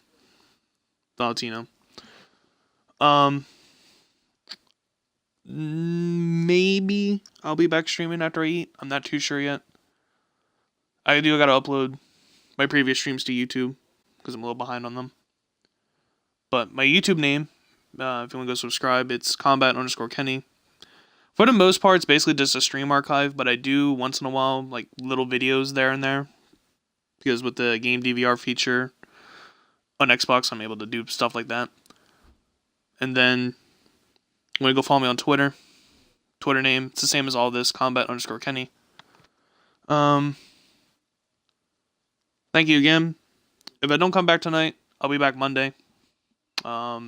Valentino. Maybe I'll be back streaming after I eat. I'm not too sure yet. I gotta upload my previous streams to YouTube because I'm a little behind on them. But my YouTube name, if you want to go subscribe, it's combat_Kenny. For the most part, it's basically just a stream archive, but I do once in a while like little videos there and there because with the game DVR feature on Xbox, I'm able to do stuff like that. And then I'm gonna go follow me on Twitter. Twitter name, it's the same as all this, combat_Kenny. Thank you again. If I don't come back tonight, I'll be back Monday. Not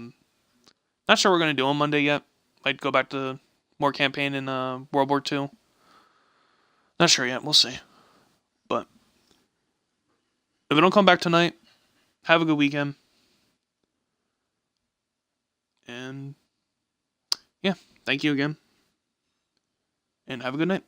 sure what we're gonna do on Monday yet. Might go back to more campaign in World War II. Not sure yet. We'll see. But if I don't come back tonight, have a good weekend. And yeah, thank you again. And have a good night.